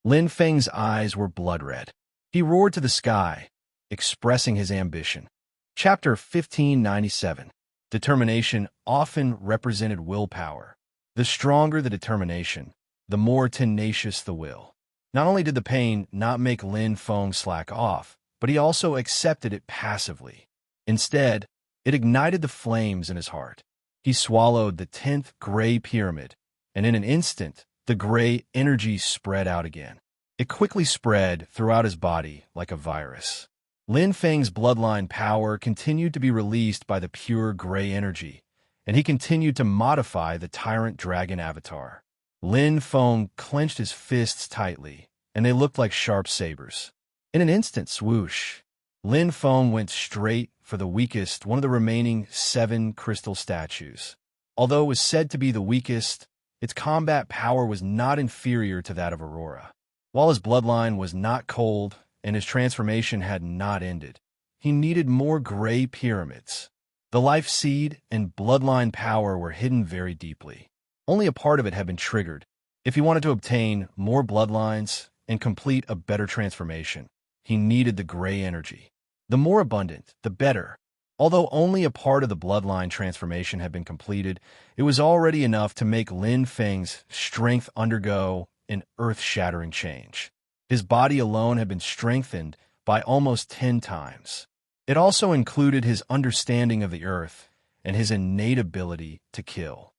Lin Feng's eyes were blood red. He roared to the sky, expressing his ambition. Chapter 1597. Determination often represented willpower. The stronger the determination, the more tenacious the will. Not only did the pain not make Lin Feng slack off, but he also accepted it passively. Instead, it ignited the flames in his heart. He swallowed the 10th gray pyramid, and in an instant, the gray energy spread out again. It quickly spread throughout his body like a virus. Lin Feng's bloodline power continued to be released by the pure gray energy, and he continued to modify the Tyrant Dragon avatar. Lin Feng clenched his fists tightly, and they looked like sharp sabers. In an instant, swoosh, Lin Feng went straight for the weakest, one of the remaining 7 crystal statues. Although it was said to be the weakest, its combat power was not inferior to that of Aurora. While his bloodline was not cold and his transformation had not ended, he needed more gray pyramids. The life seed and bloodline power were hidden very deeply. Only a part of it had been triggered. If he wanted to obtain more bloodlines and complete a better transformation, he needed the gray energy. The more abundant, the better. Although only a part of the bloodline transformation had been completed, it was already enough to make Lin Feng's strength undergo an earth-shattering change. His body alone had been strengthened by almost 10 times. It also included his understanding of the earth and his innate ability to kill.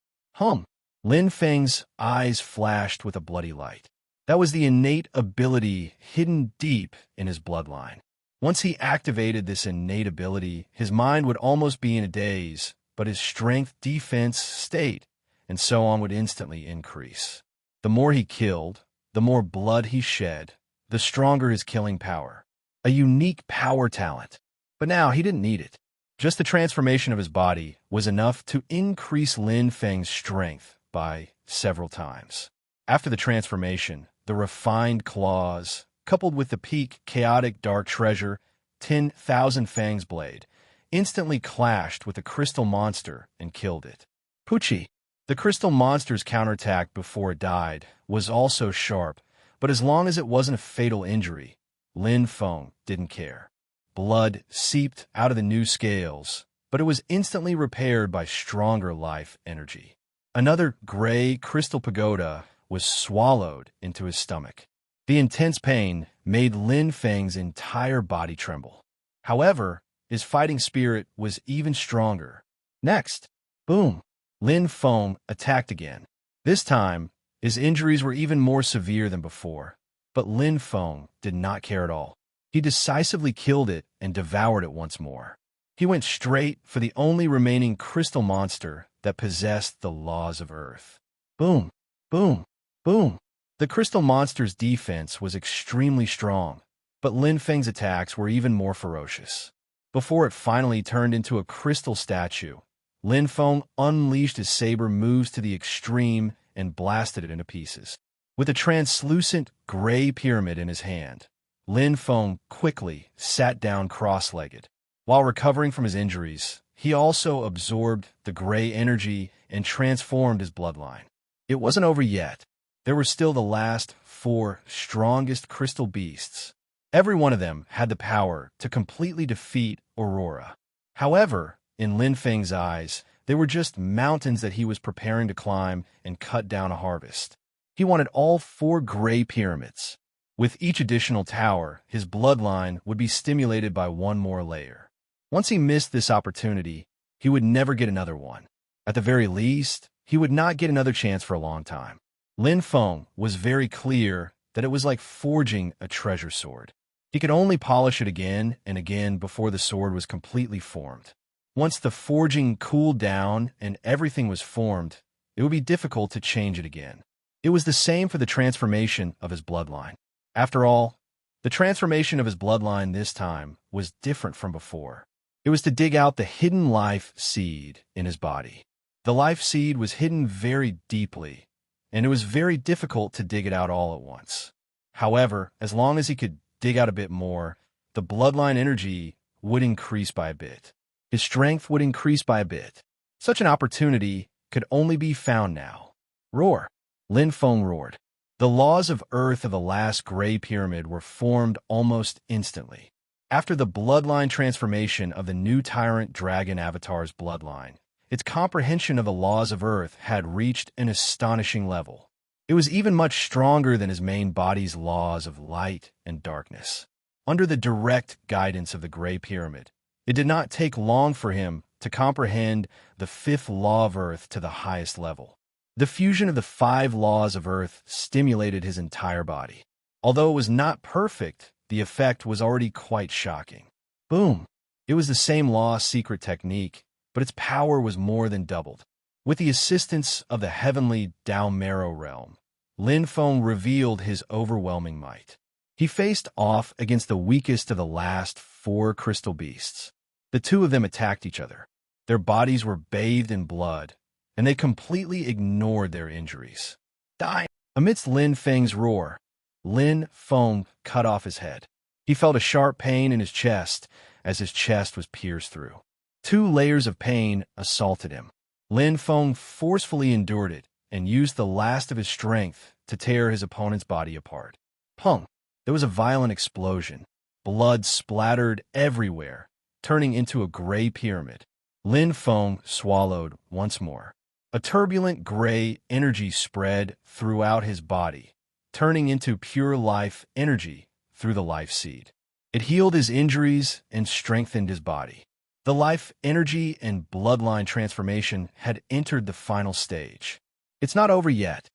Lin Feng's eyes flashed with a bloody light. That was the innate ability hidden deep in his bloodline. Once he activated this innate ability, his mind would almost be in a daze, but his strength, defense, state, and so on would instantly increase. The more he killed, the more blood he shed, the stronger his killing power. A unique power talent. But now he didn't need it. Just the transformation of his body was enough to increase Lin Feng's strength by several times. After the transformation, the refined claws, coupled with the peak chaotic dark treasure, 10,000 Fangs blade, instantly clashed with the crystal monster and killed it. Pucci. The crystal monster's counterattack before it died was also sharp, but as long as it wasn't a fatal injury, Lin Feng didn't care. Blood seeped out of the new scales, but it was instantly repaired by stronger life energy. Another gray crystal pagoda was swallowed into his stomach. The intense pain made Lin Feng's entire body tremble. However, his fighting spirit was even stronger. Next, boom, Lin Feng attacked again. This time, his injuries were even more severe than before, but Lin Feng did not care at all. He decisively killed it and devoured it once more. He went straight for the only remaining crystal monster that possessed the laws of Earth. Boom, boom, boom. The crystal monster's defense was extremely strong, but Lin Feng's attacks were even more ferocious. Before it finally turned into a crystal statue, Lin Feng unleashed his saber moves to the extreme and blasted it into pieces. With a translucent gray pyramid in his hand, Lin Feng quickly sat down cross-legged. While recovering from his injuries, he also absorbed the gray energy and transformed his bloodline. It wasn't over yet. There were still the last 4 strongest crystal beasts. Every one of them had the power to completely defeat Aurora. However, in Lin Feng's eyes, they were just mountains that he was preparing to climb and cut down a harvest. He wanted all 4 gray pyramids. With each additional tower, his bloodline would be stimulated by 1 more layer. Once he missed this opportunity, he would never get another one. At the very least, he would not get another chance for a long time. Lin Feng was very clear that it was like forging a treasure sword. He could only polish it again and again before the sword was completely formed. Once the forging cooled down and everything was formed, it would be difficult to change it again. It was the same for the transformation of his bloodline. After all, the transformation of his bloodline this time was different from before. It was to dig out the hidden life seed in his body. The life seed was hidden very deeply, and it was very difficult to dig it out all at once. However, as long as he could dig out a bit more, the bloodline energy would increase by a bit. His strength would increase by a bit. Such an opportunity could only be found now. Roar! Lin Feng roared. The laws of Earth of the last gray pyramid were formed almost instantly. After the bloodline transformation of the new tyrant dragon avatar's bloodline, its comprehension of the laws of Earth had reached an astonishing level. It was even much stronger than his main body's laws of light and darkness. Under the direct guidance of the Gray Pyramid, it did not take long for him to comprehend the 5th law of Earth to the highest level. The fusion of the 5 laws of Earth stimulated his entire body. Although it was not perfect, the effect was already quite shocking. Boom! It was the same law secret technique, but its power was more than doubled. With the assistance of the heavenly Dao Marrow realm, Lin Feng revealed his overwhelming might. He faced off against the weakest of the last 4 crystal beasts. The 2 of them attacked each other. Their bodies were bathed in blood, and they completely ignored their injuries. Die! Amidst Lin Feng's roar, Lin Feng cut off his head. He felt a sharp pain in his chest as his chest was pierced through. 2 layers of pain assaulted him. Lin Feng forcefully endured it and used the last of his strength to tear his opponent's body apart. Pung! There was a violent explosion. Blood splattered everywhere, turning into a gray pyramid. Lin Feng swallowed once more. A turbulent gray energy spread throughout his body, turning into pure life energy through the life seed. It healed his injuries and strengthened his body. The life energy and bloodline transformation had entered the final stage. It's not over yet.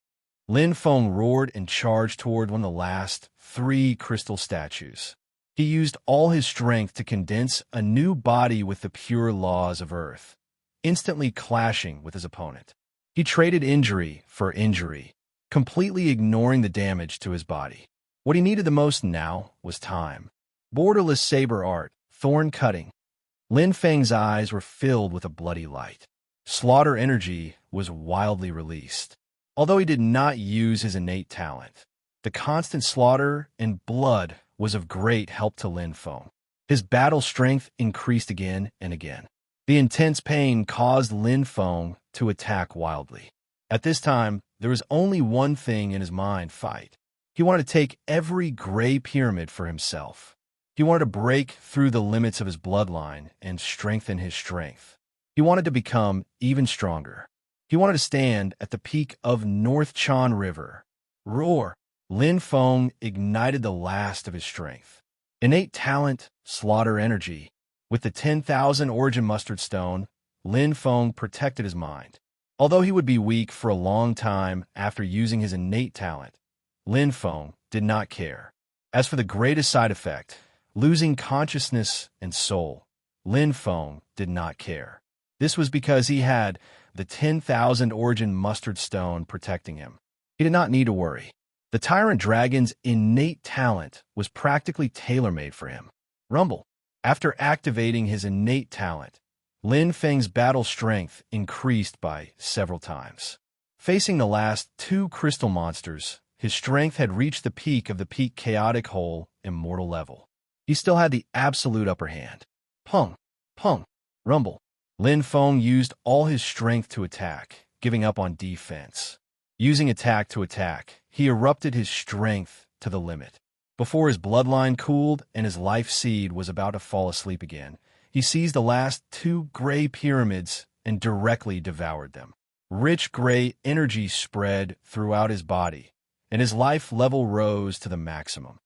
Lin Feng roared and charged toward one of the last 3 crystal statues. He used all his strength to condense a new body with the pure laws of Earth, instantly clashing with his opponent. He traded injury for injury, completely ignoring the damage to his body. What he needed the most now was time. Borderless saber art, thorn cutting. Lin Feng's eyes were filled with a bloody light. Slaughter energy was wildly released. Although he did not use his innate talent, the constant slaughter and blood was of great help to Lin Feng. His battle strength increased again and again. The intense pain caused Lin Feng to attack wildly. At this time, there was only one thing in his mind: fight. He wanted to take every gray pyramid for himself. He wanted to break through the limits of his bloodline and strengthen his strength. He wanted to become even stronger. He wanted to stand at the peak of North Chan River. Roar! Lin Feng ignited the last of his strength. Innate talent, slaughter energy. With the 10,000 origin mustard stone, Lin Feng protected his mind. Although he would be weak for a long time after using his innate talent, Lin Feng did not care. As for the greatest side effect, losing consciousness and soul, Lin Feng did not care. This was because he had the 10,000 origin mustard stone protecting him. He did not need to worry. The tyrant dragon's innate talent was practically tailor-made for him. Rumble! After activating his innate talent, Lin Feng's battle strength increased by several times. Facing the last two crystal monsters, his strength had reached the peak of the peak chaotic whole immortal level. He still had the absolute upper hand. Pung, pung, rumble. Lin Feng used all his strength to attack, giving up on defense. Using attack to attack, he erupted his strength to the limit. Before his bloodline cooled and his life seed was about to fall asleep again, he seized the last two gray pyramids and directly devoured them. Rich gray energy spread throughout his body, and his life level rose to the maximum.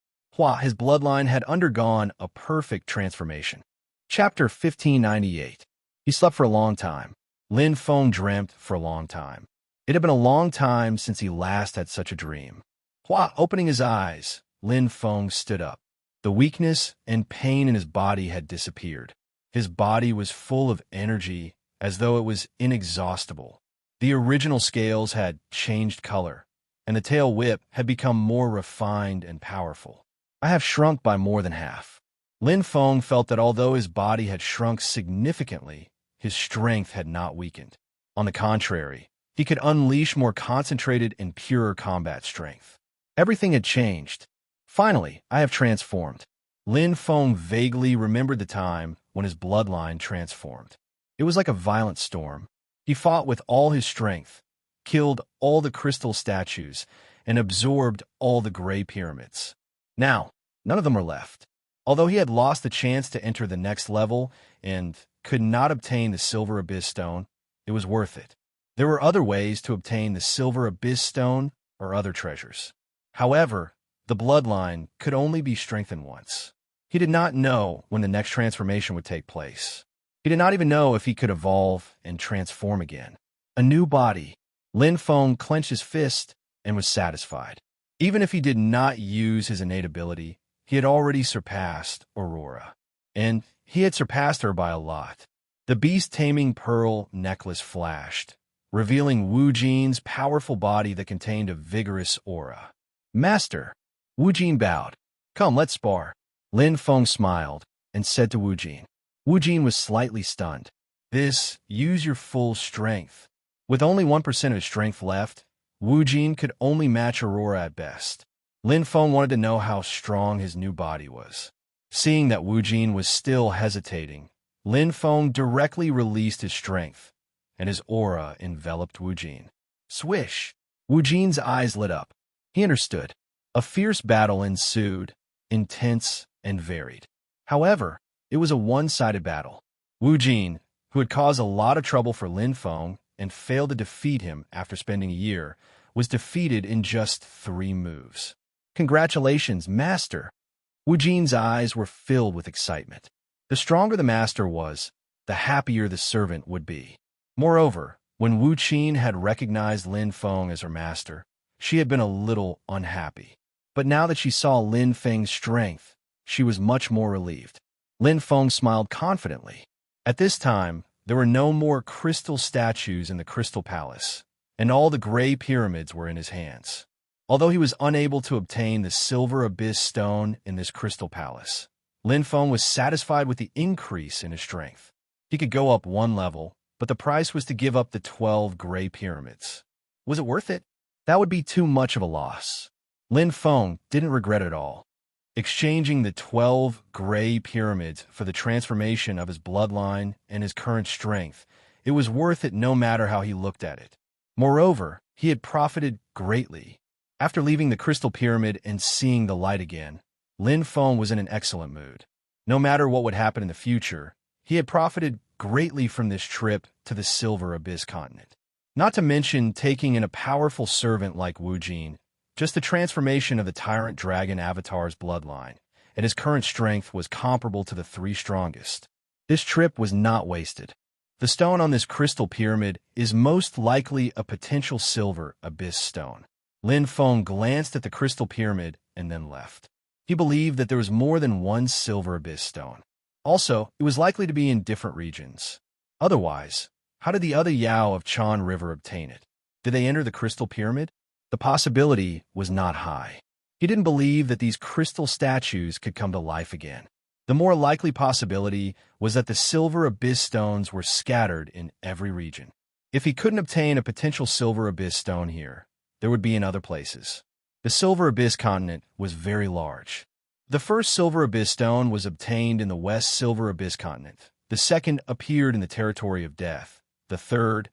His bloodline had undergone a perfect transformation. Chapter 1598. He slept for a long time. Lin Feng dreamt for a long time. It had been a long time since he last had such a dream. Opening his eyes, Lin Feng stood up. The weakness and pain in his body had disappeared. His body was full of energy, as though it was inexhaustible. The original scales had changed color, and the tail whip had become more refined and powerful. I have shrunk by more than half. Lin Feng felt that although his body had shrunk significantly, his strength had not weakened. On the contrary, he could unleash more concentrated and purer combat strength. Everything had changed. Finally, I have transformed. Lin Feng vaguely remembered the time when his bloodline transformed. It was like a violent storm. He fought with all his strength, killed all the crystal statues, and absorbed all the gray pyramids. Now, none of them were left. Although he had lost the chance to enter the next level and could not obtain the Silver Abyss Stone, it was worth it. There were other ways to obtain the Silver Abyss Stone or other treasures. However, the bloodline could only be strengthened once. He did not know when the next transformation would take place. He did not even know if he could evolve and transform again. A new body. Lin Feng clenched his fist and was satisfied. Even if he did not use his innate ability, he had already surpassed Aurora. And he had surpassed her by a lot. The beast-taming pearl necklace flashed, revealing Wu Jin's powerful body that contained a vigorous aura. Master! Wu Jin bowed. Come, let's spar. Lin Feng smiled and said to Wu Jin. Wu Jin was slightly stunned. Use your full strength. With only 1% of his strength left, Wu Jin could only match Aurora at best. Lin Feng wanted to know how strong his new body was. Seeing that Wu Jin was still hesitating, Lin Feng directly released his strength, and his aura enveloped Wu Jin. Swish! Wu Jin's eyes lit up. He understood. A fierce battle ensued, intense and varied. However, it was a one-sided battle. Wu Jin, who had caused a lot of trouble for Lin Feng and failed to defeat him after spending a year, was defeated in just 3 moves. Congratulations, Master! Wu Jin's eyes were filled with excitement. The stronger the master was, the happier the servant would be. Moreover, when Wu Jin had recognized Lin Feng as her master, she had been a little unhappy. But now that she saw Lin Feng's strength, she was much more relieved. Lin Feng smiled confidently. At this time, there were no more crystal statues in the Crystal Palace, and all the gray pyramids were in his hands. Although he was unable to obtain the Silver Abyss Stone in this Crystal Palace, Lin Feng was satisfied with the increase in his strength. He could go up 1 level, but the price was to give up the 12 gray pyramids. Was it worth it? That would be too much of a loss. Lin Feng didn't regret it at all. Exchanging the 12 gray pyramids for the transformation of his bloodline and his current strength, it was worth it no matter how he looked at it. Moreover, he had profited greatly. After leaving the Crystal Pyramid and seeing the light again, Lin Feng was in an excellent mood. No matter what would happen in the future, he had profited greatly from this trip to the Silver Abyss continent. Not to mention taking in a powerful servant like Wu Jin, just the transformation of the Tyrant Dragon Avatar's bloodline, and his current strength was comparable to the 3 strongest. This trip was not wasted. The stone on this crystal pyramid is most likely a potential Silver Abyss stone. Lin Feng glanced at the crystal pyramid and then left. He believed that there was more than 1 Silver Abyss stone. Also, it was likely to be in different regions. Otherwise, how did the other Yao of Chan River obtain it? Did they enter the crystal pyramid? The possibility was not high. He didn't believe that these crystal statues could come to life again. The more likely possibility was that the silver abyss stones were scattered in every region. If he couldn't obtain a potential silver abyss stone here, there would be in other places. The silver abyss continent was very large. The first silver abyss stone was obtained in the west silver abyss continent. The second appeared in the territory of death. The third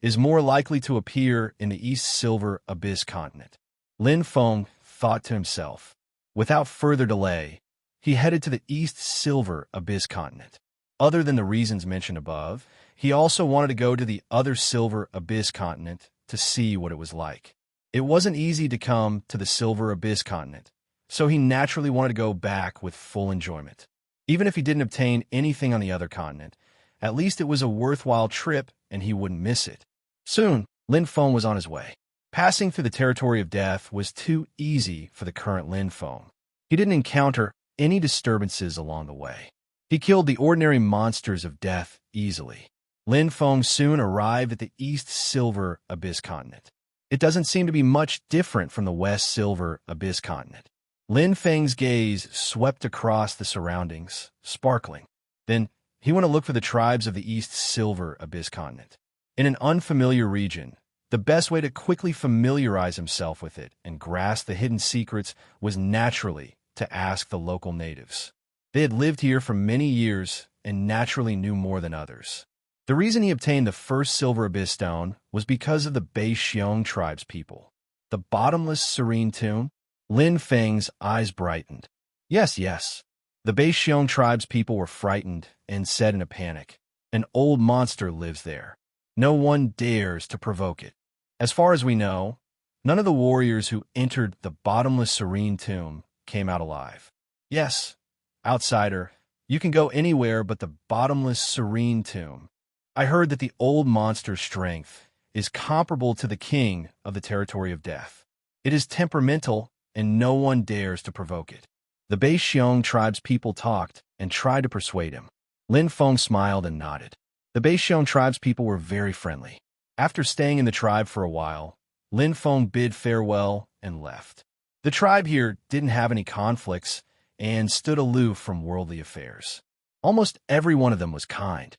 is more likely to appear in the east silver abyss continent. Lin Feng thought to himself. Without further delay, he headed to the east silver abyss continent. Other than the reasons mentioned above, he also wanted to go to the other silver abyss continent to see what it was like. It wasn't easy to come to the silver abyss continent, so he naturally wanted to go back with full enjoyment. Even if he didn't obtain anything on the other continent, at least it was a worthwhile trip and he wouldn't miss it. Soon, Lin Feng was on his way. Passing through the territory of death was too easy for the current Lin Feng. He didn't encounter any disturbances along the way. He killed the ordinary monsters of death easily. Lin Feng soon arrived at the east silver abyss continent. It doesn't seem to be much different from the west silver abyss continent. Lin Feng's gaze swept across the surroundings, sparkling. Then he went to look for the tribes of the east silver abyss continent. In an unfamiliar region, the best way to quickly familiarize himself with it and grasp the hidden secrets was naturally to ask the local natives. They had lived here for many years and naturally knew more than others. The reason he obtained the first silver abyss stone was because of the Xiong tribe's people. The bottomless serene tomb. Lin Feng's eyes brightened. Yes. The Xiong tribe's people were frightened and said in a panic, "An old monster lives there. No one dares to provoke it." As far as we know, none of the warriors who entered the bottomless serene tomb came out alive. Yes, outsider, you can go anywhere but the bottomless serene tomb. I heard that the old monster's strength is comparable to the king of the territory of death. It is temperamental and no one dares to provoke it. The Xiong tribe's people talked and tried to persuade him. Lin Feng smiled and nodded. The Xiong tribe's people were very friendly. After staying in the tribe for a while, Lin Feng bid farewell and left. The tribe here didn't have any conflicts and stood aloof from worldly affairs. Almost every one of them was kind.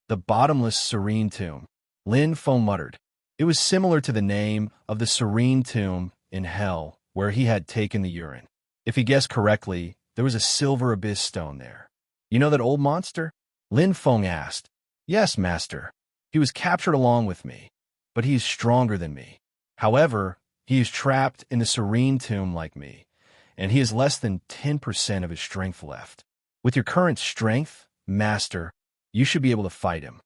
The bottomless serene tomb, Lin Feng muttered. It was similar to the name of the serene tomb in hell where he had taken the urine. If he guessed correctly, there was a silver abyss stone there. You know that old monster? Lin Feng asked. Yes, master. He was captured along with me, but he is stronger than me. However, he is trapped in the serene tomb like me, and he has less than 10% of his strength left. With your current strength, master, you should be able to fight him.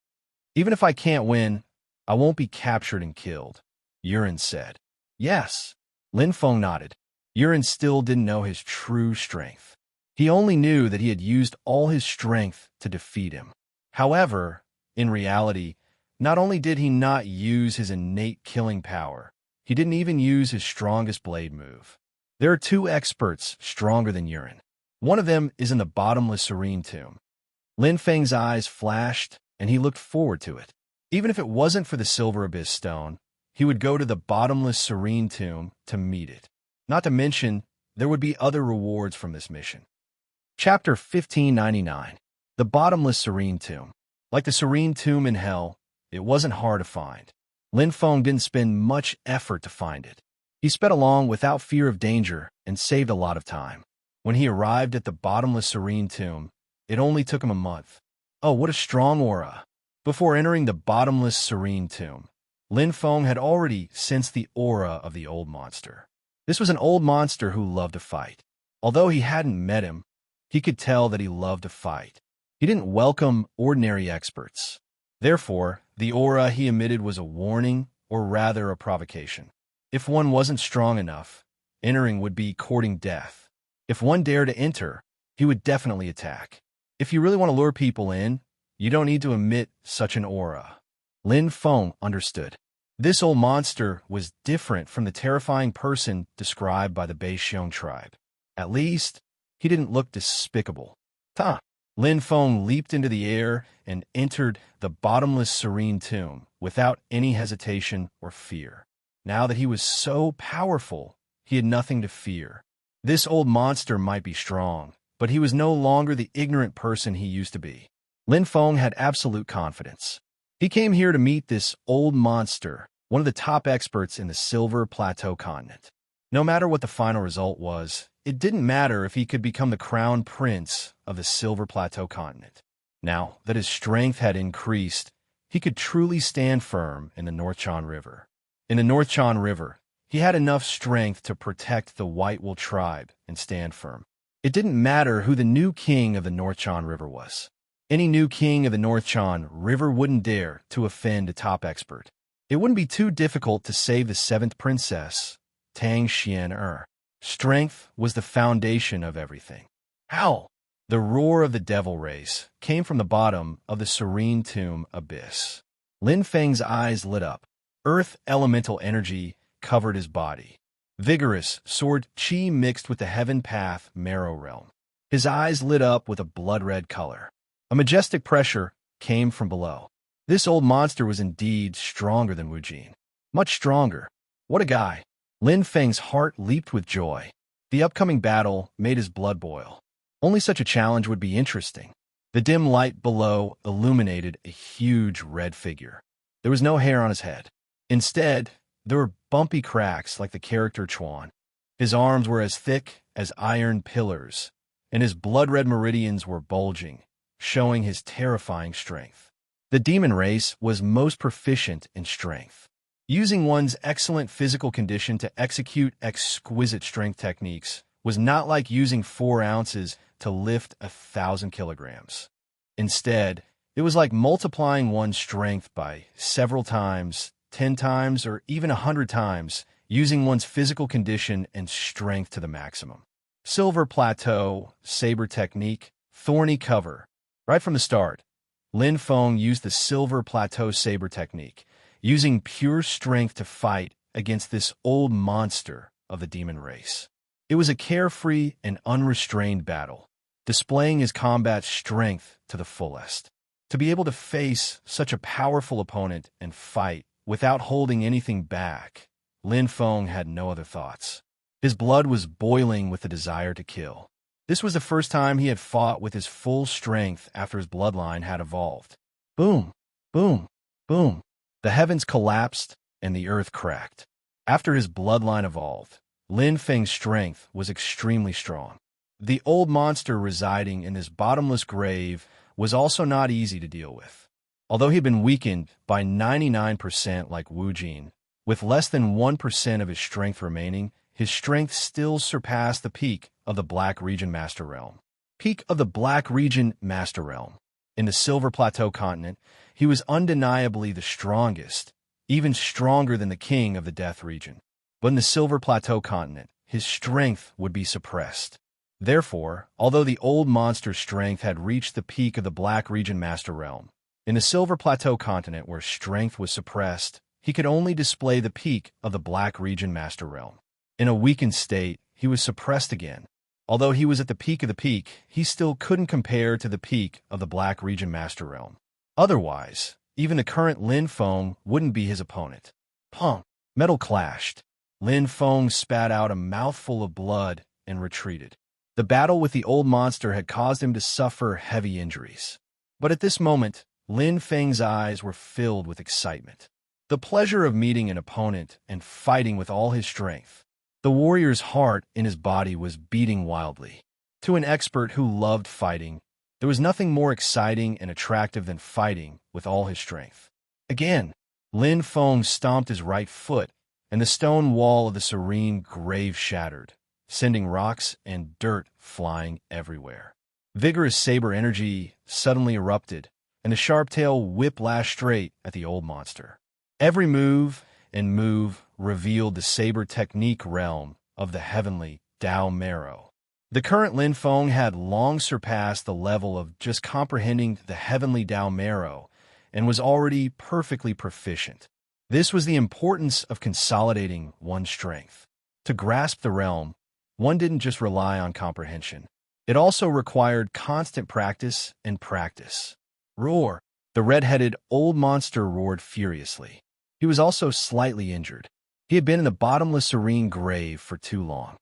Even if I can't win, I won't be captured and killed, Yurin said. Yes. Lin Feng nodded. Yurin still didn't know his true strength. He only knew that he had used all his strength to defeat him. However, in reality, not only did he not use his innate killing power, he didn't even use his strongest blade move. There are two experts stronger than Yurin. One of them is in the bottomless serene tomb. Lin Feng's eyes flashed, and he looked forward to it. Even if it wasn't for the silver abyss stone, he would go to the bottomless serene tomb to meet it. Not to mention, there would be other rewards from this mission. Chapter 1599. The Bottomless Serene Tomb. Like the serene tomb in hell, it wasn't hard to find. Lin Feng didn't spend much effort to find it. He sped along without fear of danger and saved a lot of time. When he arrived at the bottomless serene tomb, it only took him a month. Oh, what a strong aura! Before entering the bottomless serene tomb, Lin Feng had already sensed the aura of the old monster. This was an old monster who loved to fight. Although he hadn't met him, he could tell that he loved to fight. He didn't welcome ordinary experts. Therefore, the aura he emitted was a warning, or rather a provocation. If one wasn't strong enough, entering would be courting death. If one dared to enter, he would definitely attack. If you really want to lure people in, you don't need to emit such an aura. Lin Feng understood. This old monster was different from the terrifying person described by the Xiong tribe. At least, he didn't look despicable. Ta! Lin Feng leaped into the air and entered the bottomless serene tomb without any hesitation or fear. Now that he was so powerful, he had nothing to fear. This old monster might be strong, but he was no longer the ignorant person he used to be. Lin Feng had absolute confidence. He came here to meet this old monster, one of the top experts in the Silver Plateau continent. No matter what the final result was, it didn't matter if he could become the crown prince of the Silver Plateau continent. Now that his strength had increased, he could truly stand firm in the North Chan River. In the North Chan River, he had enough strength to protect the White Wolf tribe and stand firm. It didn't matter who the new king of the North Chan River was. Any new king of the North Chan River wouldn't dare to offend a top expert. It wouldn't be too difficult to save the seventh princess, Tang Xian-er. Strength was the foundation of everything. Howl! The roar of the devil race came from the bottom of the serene tomb abyss. Lin Feng's eyes lit up. Earth elemental energy covered his body. Vigorous sword chi mixed with the heaven path marrow realm. His eyes lit up with a blood-red color. A majestic pressure came from below. This old monster was indeed stronger than Wu Jin. Much stronger. What a guy. Lin Feng's heart leaped with joy. The upcoming battle made his blood boil. Only such a challenge would be interesting. The dim light below illuminated a huge red figure. There was no hair on his head. Instead, there were bumpy cracks like the character Chuan. His arms were as thick as iron pillars, and his blood-red meridians were bulging, showing his terrifying strength. The demon race was most proficient in strength. Using one's excellent physical condition to execute exquisite strength techniques was not like using 4 ounces to lift 1,000 kilograms. Instead, it was like multiplying one's strength by several times, 10 times, or even 100 times, using one's physical condition and strength to the maximum. Silver Plateau, Saber Technique, Thorny Cover. Right from the start, Lin Feng used the Silver Plateau Saber Technique, using pure strength to fight against this old monster of the demon race. It was a carefree and unrestrained battle, displaying his combat strength to the fullest. To be able to face such a powerful opponent and fight without holding anything back, Lin Feng had no other thoughts. His blood was boiling with the desire to kill. This was the first time he had fought with his full strength after his bloodline had evolved. Boom, boom, boom. The heavens collapsed and the earth cracked. After his bloodline evolved, Lin Feng's strength was extremely strong. The old monster residing in this bottomless grave was also not easy to deal with. Although he had been weakened by 99% like Wu Jin, with less than 1% of his strength remaining, his strength still surpassed the peak of the Black Region Master Realm. Peak of the Black Region Master Realm. In the Silver Plateau continent, he was undeniably the strongest, even stronger than the king of the Death Region. But in the Silver Plateau continent, his strength would be suppressed. Therefore, although the old monster's strength had reached the peak of the Black Region Master Realm, in the Silver Plateau continent where strength was suppressed, he could only display the peak of the Black Region Master Realm. In a weakened state, he was suppressed again. Although he was at the peak of the peak, he still couldn't compare to the peak of the Black Region Master Realm. Otherwise, even the current Lin Feng wouldn't be his opponent. Pong! Metal clashed. Lin Feng spat out a mouthful of blood and retreated. The battle with the old monster had caused him to suffer heavy injuries. But at this moment, Lin Feng's eyes were filled with excitement. The pleasure of meeting an opponent and fighting with all his strength. The warrior's heart in his body was beating wildly. To an expert who loved fighting, there was nothing more exciting and attractive than fighting with all his strength. Again, Lin Feng stomped his right foot, and the stone wall of the serene grave shattered, sending rocks and dirt flying everywhere. Vigorous saber energy suddenly erupted, and the sharp tail whip-lashed straight at the old monster. Every move revealed the saber technique realm of the heavenly Dao Marrow. The current Lin Feng had long surpassed the level of just comprehending the heavenly Dao Marrow and was already perfectly proficient. This was the importance of consolidating one's strength. To grasp the realm, one didn't just rely on comprehension. It also required constant practice and practice. Roar! The red-headed old monster roared furiously. He was also slightly injured. He had been in the bottomless serene grave for too long.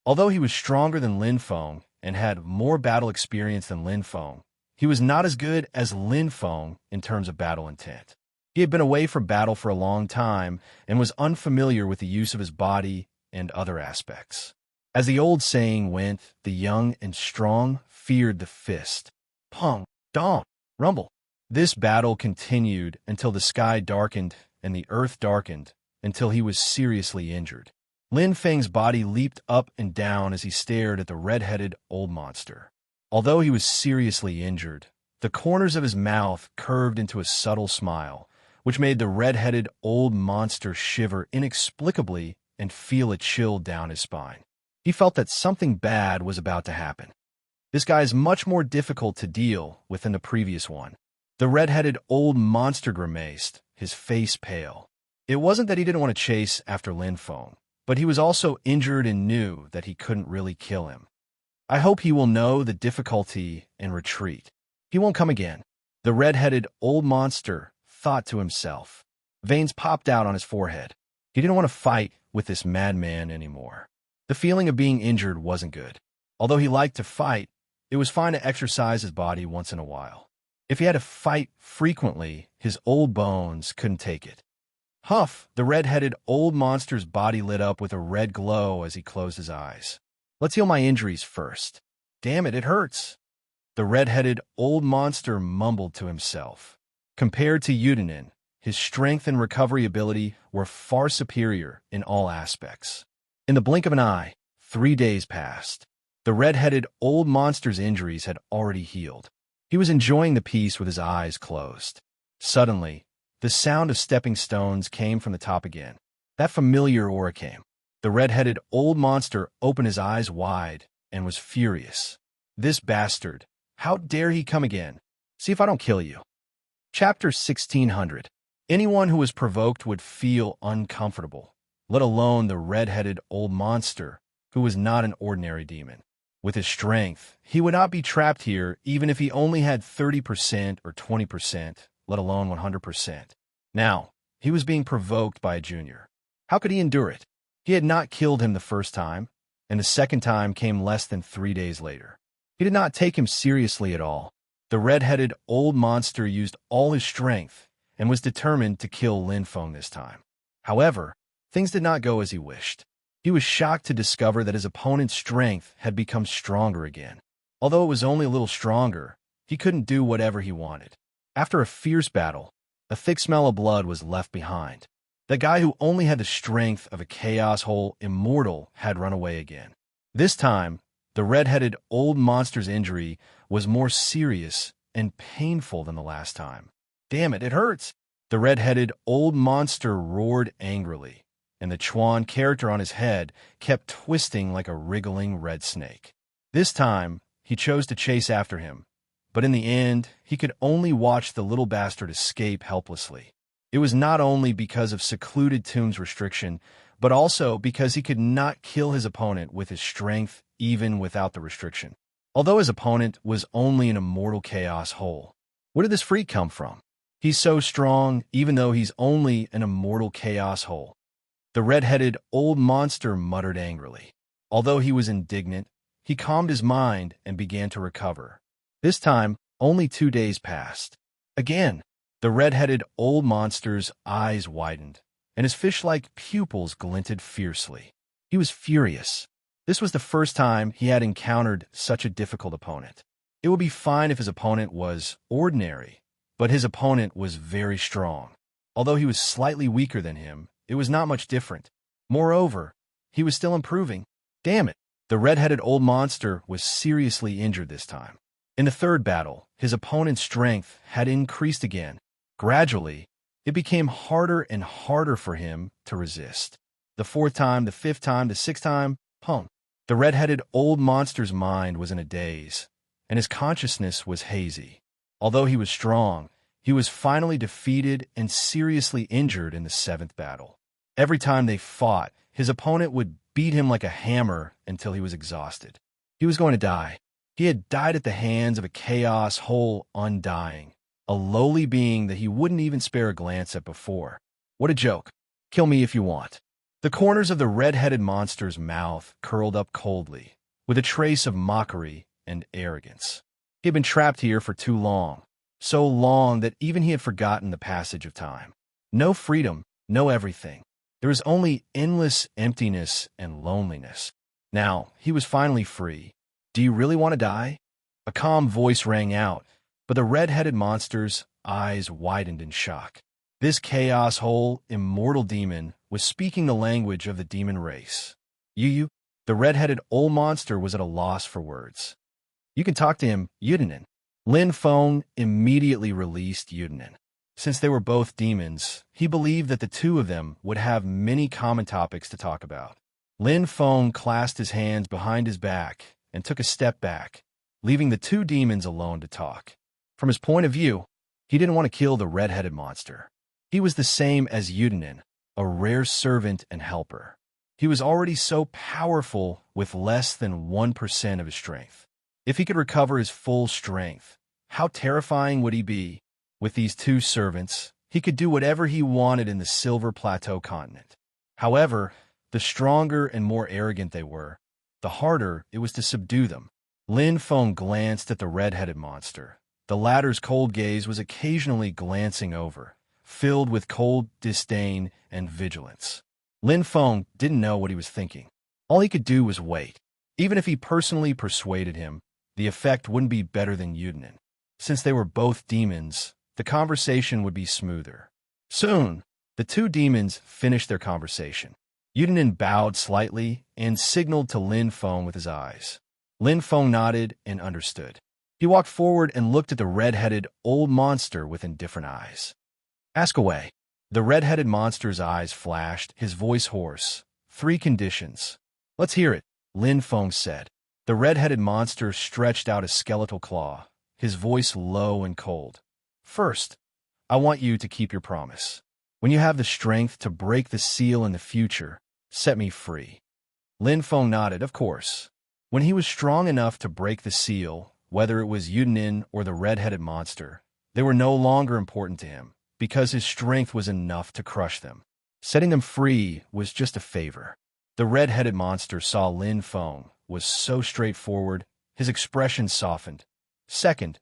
Although he was stronger than Lin Feng and had more battle experience than Lin Feng, he was not as good as Lin Feng in terms of battle intent. He had been away from battle for a long time and was unfamiliar with the use of his body and other aspects. As the old saying went, the young and strong feared the fist. Pong, dong, rumble. This battle continued until the sky darkened and the earth darkened until he was seriously injured. Lin Feng's body leaped up and down as he stared at the red-headed old monster. Although he was seriously injured, the corners of his mouth curved into a subtle smile, which made the red-headed old monster shiver inexplicably and feel a chill down his spine. He felt that something bad was about to happen. This guy is much more difficult to deal with than the previous one. The red-headed old monster grimaced, his face pale. It wasn't that he didn't want to chase after Lin Feng, but he was also injured and knew that he couldn't really kill him. I hope he will know the difficulty and retreat. He won't come again. The red-headed old monster thought to himself. Veins popped out on his forehead. He didn't want to fight with this madman anymore. The feeling of being injured wasn't good. Although he liked to fight, it was fine to exercise his body once in a while. If he had to fight frequently, his old bones couldn't take it. Huff, the red-headed old monster's body lit up with a red glow as he closed his eyes. Let's heal my injuries first. Damn it, it hurts. The red-headed old monster mumbled to himself. Compared to Yudinin, his strength and recovery ability were far superior in all aspects. In the blink of an eye, 3 days passed. The red-headed old monster's injuries had already healed. He was enjoying the peace with his eyes closed. Suddenly, the sound of stepping stones came from the top again. That familiar aura came. The red-headed old monster opened his eyes wide and was furious. This bastard! How dare he come again? See if I don't kill you. Chapter 1600. Anyone who was provoked would feel uncomfortable, let alone the red-headed old monster, who was not an ordinary demon. With his strength, he would not be trapped here even if he only had 30% or 20%, let alone 100%. Now, he was being provoked by a junior. How could he endure it? He had not killed him the first time, and the second time came less than 3 days later. He did not take him seriously at all. The red-headed old monster used all his strength and was determined to kill Lin Feng this time. However, things did not go as he wished. He was shocked to discover that his opponent's strength had become stronger again. Although it was only a little stronger, he couldn't do whatever he wanted. After a fierce battle, a thick smell of blood was left behind. The guy who only had the strength of a Chaos Hole immortal had run away again. This time, the red-headed old monster's injury was more serious and painful than the last time. Damn it, it hurts! The red-headed old monster roared angrily, and the Chuan character on his head kept twisting like a wriggling red snake. This time, he chose to chase after him, but in the end, he could only watch the little bastard escape helplessly. It was not only because of secluded tomb's restriction, but also because he could not kill his opponent with his strength even without the restriction. Although his opponent was only an immortal chaos hole. Where did this freak come from? He's so strong, even though he's only an immortal chaos hole. The red-headed old monster muttered angrily. Although he was indignant, he calmed his mind and began to recover. This time, only 2 days passed. Again, the red-headed old monster's eyes widened, and his fish-like pupils glinted fiercely. He was furious. This was the first time he had encountered such a difficult opponent. It would be fine if his opponent was ordinary, but his opponent was very strong. Although he was slightly weaker than him, it was not much different. Moreover, he was still improving. Damn it! The red-headed old monster was seriously injured this time. In the third battle, his opponent's strength had increased again. Gradually, it became harder and harder for him to resist. The fourth time, the fifth time, the sixth time, pong. The red-headed old monster's mind was in a daze, and his consciousness was hazy. Although he was strong, he was finally defeated and seriously injured in the seventh battle. Every time they fought, his opponent would beat him like a hammer until he was exhausted. He was going to die. He had died at the hands of a chaos hole undying, a lowly being that he wouldn't even spare a glance at before. What a joke. Kill me if you want. The corners of the red-headed monster's mouth curled up coldly, with a trace of mockery and arrogance. He had been trapped here for too long, so long that even he had forgotten the passage of time. No freedom, no everything. There was only endless emptiness and loneliness. Now, he was finally free. Do you really want to die? A calm voice rang out, but the red-headed monster's eyes widened in shock. This chaos-whole, immortal demon was speaking the language of the demon race. You, the red-headed old monster was at a loss for words. You can talk to him, Yudanin. Lin Feng immediately released Yudanin. Since they were both demons, he believed that the two of them would have many common topics to talk about. Lin Feng clasped his hands behind his back and took a step back, leaving the two demons alone to talk. From his point of view, he didn't want to kill the red-headed monster. He was the same as Yudanin, a rare servant and helper. He was already so powerful with less than 1% of his strength. If he could recover his full strength, how terrifying would he be? With these two servants, he could do whatever he wanted in the Silver Plateau continent. However, the stronger and more arrogant they were, the harder it was to subdue them. Lin Feng glanced at the red-headed monster. The latter's cold gaze was occasionally glancing over, filled with cold disdain and vigilance. Lin Feng didn't know what he was thinking. All he could do was wait. Even if he personally persuaded him, the effect wouldn't be better than Yudanin. Since they were both demons, the conversation would be smoother. Soon, the two demons finished their conversation. Yudanin bowed slightly and signaled to Lin Feng with his eyes. Lin Feng nodded and understood. He walked forward and looked at the red-headed old monster with indifferent eyes. Ask away. The red-headed monster's eyes flashed, his voice hoarse. 3 conditions. Let's hear it, Lin Feng said. The red-headed monster stretched out a skeletal claw, his voice low and cold. First, I want you to keep your promise. When you have the strength to break the seal in the future, set me free. Lin Feng nodded, of course. When he was strong enough to break the seal, whether it was Yudanin or the red-headed monster, they were no longer important to him, because his strength was enough to crush them. Setting them free was just a favor. The red-headed monster saw Lin Feng was so straightforward, his expression softened. Second,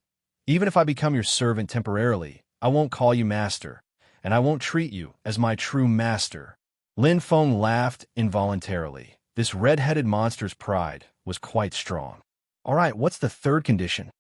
even if I become your servant temporarily, I won't call you master, and I won't treat you as my true master. Lin Feng laughed involuntarily. This red-headed monster's pride was quite strong. All right, what's the third condition?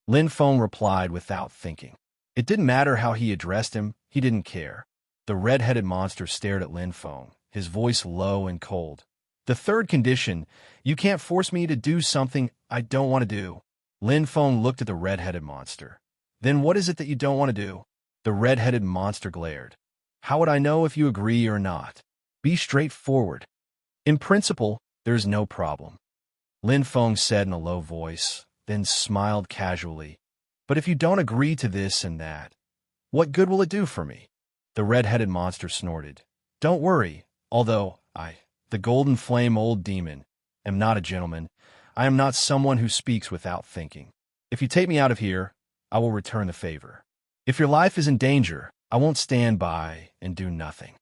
Lin Feng replied without thinking. It didn't matter how he addressed him, he didn't care. The red-headed monster stared at Lin Feng, his voice low and cold. The third condition, you can't force me to do something I don't want to do. Lin Feng looked at the red-headed monster. Then what is it that you don't want to do? The red-headed monster glared. How would I know if you agree or not? Be straightforward. In principle, there's no problem. Lin Feng said in a low voice, then smiled casually. But if you don't agree to this and that, what good will it do for me? The red-headed monster snorted. Don't worry, although the golden flame old demon, am not a gentleman. I am not someone who speaks without thinking. If you take me out of here, I will return the favor. If your life is in danger, I won't stand by and do nothing.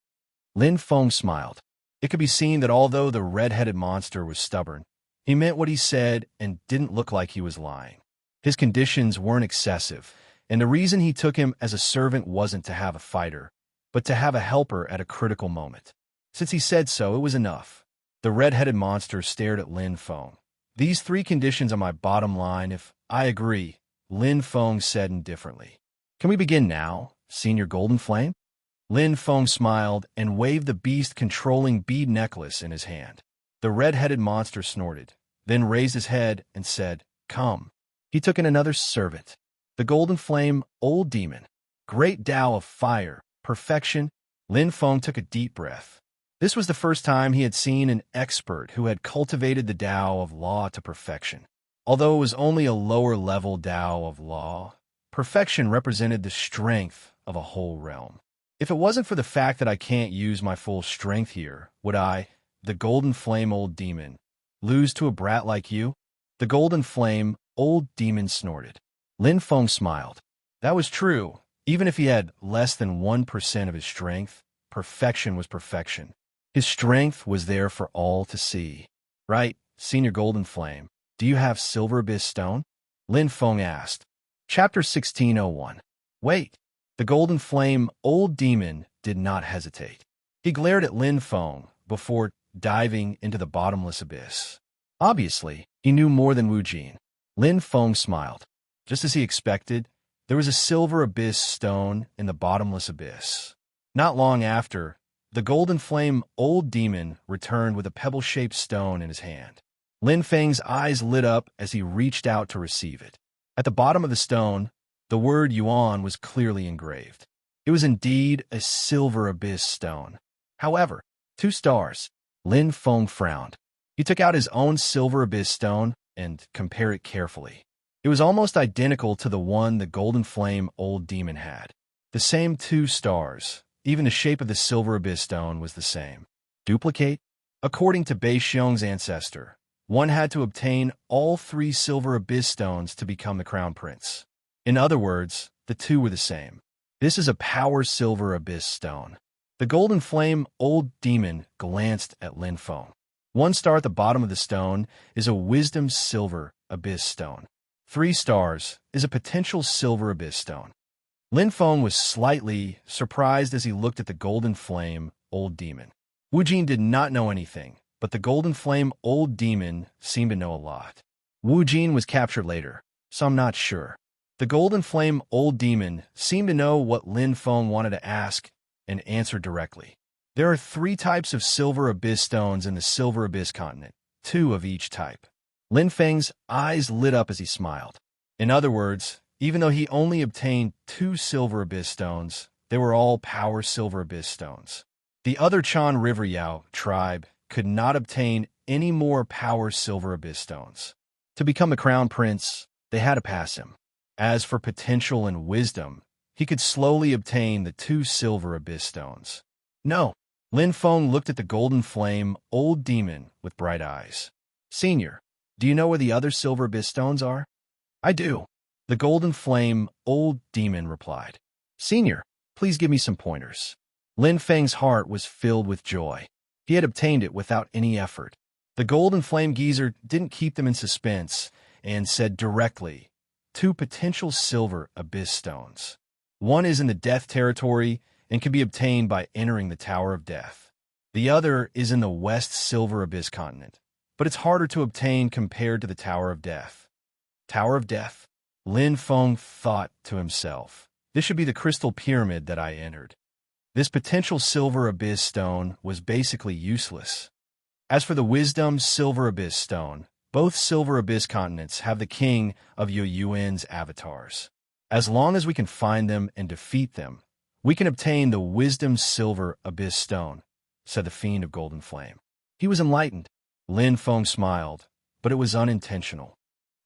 Lin Feng smiled. It could be seen that although the red-headed monster was stubborn, he meant what he said and didn't look like he was lying. His conditions weren't excessive, and the reason he took him as a servant wasn't to have a fighter, but to have a helper at a critical moment. Since he said so, it was enough. The red-headed monster stared at Lin Feng. These 3 conditions are my bottom line if I agree, Lin Feng said indifferently. Can we begin now, Senior Golden Flame? Lin Feng smiled and waved the beast-controlling bead necklace in his hand. The red-headed monster snorted, then raised his head and said, Come. He took in another servant, the Golden Flame Old Demon. Great Tao of fire, perfection. Lin Feng took a deep breath. This was the first time he had seen an expert who had cultivated the Tao of law to perfection. Although it was only a lower-level Tao of law, perfection represented the strength of a whole realm. If it wasn't for the fact that I can't use my full strength here, would I, the Golden Flame Old Demon, lose to a brat like you? The Golden Flame Old Demon snorted. Lin Feng smiled. That was true. Even if he had less than 1% of his strength, perfection was perfection. His strength was there for all to see. Right, Senior Golden Flame. "Do you have silver abyss stone?" Lin Feng asked. Chapter 1601. Wait. The golden flame old demon did not hesitate. He glared at Lin Feng before diving into the bottomless abyss. Obviously, he knew more than Wu Jin. Lin Feng smiled. Just as he expected, there was a silver abyss stone in the bottomless abyss. Not long after, the golden flame old demon returned with a pebble-shaped stone in his hand. Lin Feng's eyes lit up as he reached out to receive it. At the bottom of the stone, the word Yuan was clearly engraved. It was indeed a silver abyss stone. However, 2 stars. Lin Feng frowned. He took out his own silver abyss stone and compared it carefully. It was almost identical to the one the golden flame old demon had. The same 2 stars. Even the shape of the silver abyss stone was the same. Duplicate? According to Bei Xiong's ancestor, one had to obtain all 3 silver abyss stones to become the crown prince. In other words, the 2 were the same. This is a power silver abyss stone. The golden flame old demon glanced at Lin Feng. 1 star at the bottom of the stone is a wisdom silver abyss stone. 3 stars is a potential silver abyss stone. Lin Feng was slightly surprised as he looked at the golden flame old demon. Wu Jin did not know anything, but the golden flame old demon seemed to know a lot. Wu Jin was captured later, so I'm not sure. The golden flame old demon seemed to know what Lin Feng wanted to ask and answered directly. There are 3 types of silver abyss stones in the silver abyss continent, 2 of each type. Lin Feng's eyes lit up as he smiled. In other words, even though he only obtained 2 silver abyss stones, they were all power silver abyss stones. The other Chan River Yao tribe could not obtain any more power silver abyss stones. To become the crown prince, they had to pass him. As for potential and wisdom, he could slowly obtain the 2 silver abyss stones. No. Lin Feng looked at the golden flame old demon with bright eyes. Senior, do you know where the other silver abyss stones are? I do. The golden flame old demon replied. Senior, please give me some pointers. Lin Feng's heart was filled with joy. He had obtained it without any effort. The golden flame geezer didn't keep them in suspense and said directly, 2 potential silver abyss stones. 1 is in the death territory and can be obtained by entering the Tower of Death. The other is in the West Silver Abyss continent, but it's harder to obtain compared to the Tower of Death. Tower of Death? Lin Feng thought to himself. This should be the crystal pyramid that I entered. This potential silver abyss stone was basically useless. As for the wisdom silver abyss stone, both silver abyss continents have the king of Yuan's avatars. As long as we can find them and defeat them, we can obtain the wisdom silver abyss stone, said the fiend of golden flame. He was enlightened. Lin Feng smiled, but it was unintentional.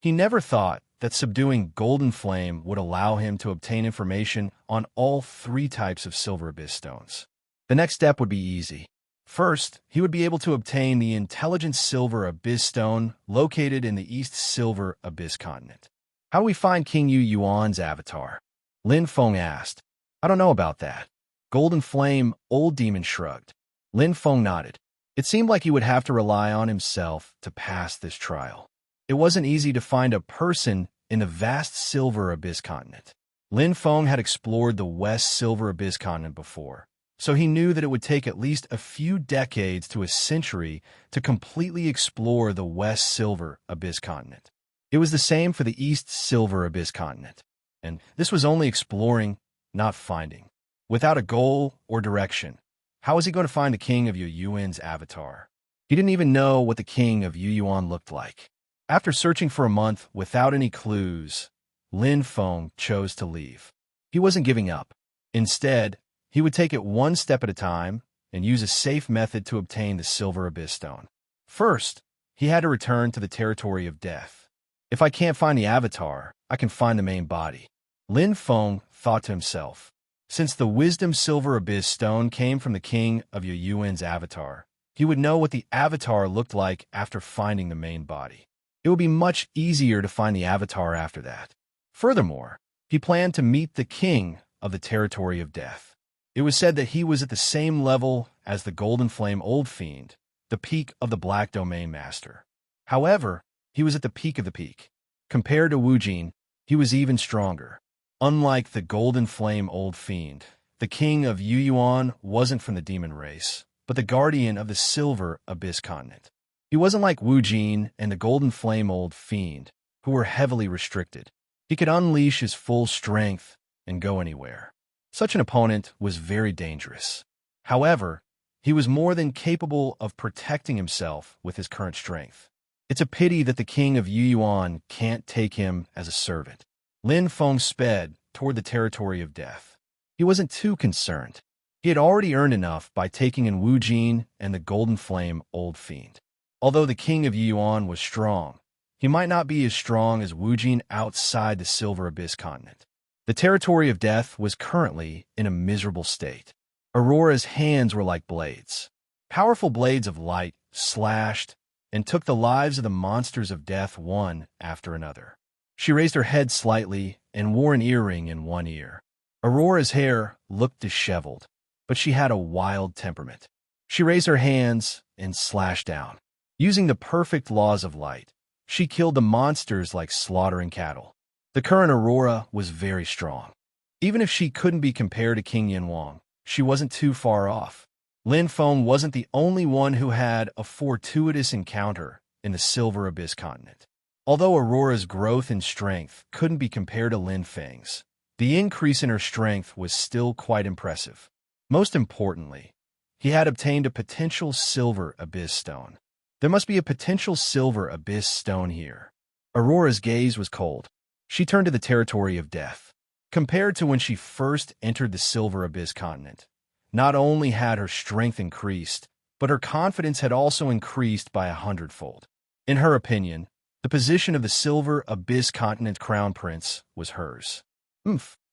He never thought that subduing golden flame would allow him to obtain information on all 3 types of silver abyss stones. The next step would be easy. First, he would be able to obtain the intelligent silver abyss stone located in the East Silver Abyss continent. How do we find King Yuan's avatar? Lin Feng asked. I don't know about that. Golden Flame old demon shrugged. Lin Feng nodded. It seemed like he would have to rely on himself to pass this trial. It wasn't easy to find a person in the vast Silver Abyss continent. Lin Feng had explored the West Silver Abyss continent before, so he knew that it would take at least a few decades to a century to completely explore the West Silver Abyss continent. It was the same for the East Silver Abyss continent, and this was only exploring, not finding. Without a goal or direction, how was he going to find the king of Yuan's avatar? He didn't even know what the king of Yuan looked like. After searching for a month without any clues, Lin Feng chose to leave. He wasn't giving up. Instead, he would take it one step at a time and use a safe method to obtain the Silver Abyss Stone. First, he had to return to the territory of death. If I can't find the avatar, I can find the main body. Lin Feng thought to himself. Since the Wisdom Silver Abyss Stone came from the king of Yuan's avatar, he would know what the avatar looked like after finding the main body. It would be much easier to find the avatar after that. Furthermore, he planned to meet the king of the territory of death. It was said that he was at the same level as the Golden Flame Old Fiend, the peak of the Black Domain Master. However, he was at the peak of the peak. Compared to Wu Jin, he was even stronger. Unlike the golden flame old fiend, the king of Yuyuan wasn't from the demon race, but the guardian of the silver abyss continent. He wasn't like Wu Jin and the golden flame old fiend, who were heavily restricted. He could unleash his full strength and go anywhere. Such an opponent was very dangerous. However, he was more than capable of protecting himself with his current strength. It's a pity that the king of Yuyuan can't take him as a servant. Lin Feng sped toward the territory of death. He wasn't too concerned. He had already earned enough by taking in Wu Jin and the golden flame old fiend. Although the king of Yuyuan was strong, he might not be as strong as Wu Jin outside the silver abyss continent. The territory of death was currently in a miserable state. Aurora's hands were like blades. Powerful blades of light slashed and took the lives of the monsters of death one after another. She raised her head slightly and wore an earring in one ear. Aurora's hair looked disheveled, but she had a wild temperament. She raised her hands and slashed down. Using the perfect laws of light, she killed the monsters like slaughtering cattle. The current Aurora was very strong. Even if she couldn't be compared to King Yanwang, she wasn't too far off. Lin Feng wasn't the only one who had a fortuitous encounter in the Silver Abyss continent. Although Aurora's growth in strength couldn't be compared to Lin Feng's, the increase in her strength was still quite impressive. Most importantly, he had obtained a potential Silver Abyss stone. There must be a potential Silver Abyss stone here. Aurora's gaze was cold. She turned to the territory of death. Compared to when she first entered the Silver Abyss continent, not only had her strength increased, but her confidence had also increased by 100-fold. In her opinion, the position of the Silver Abyss continent crown prince was hers.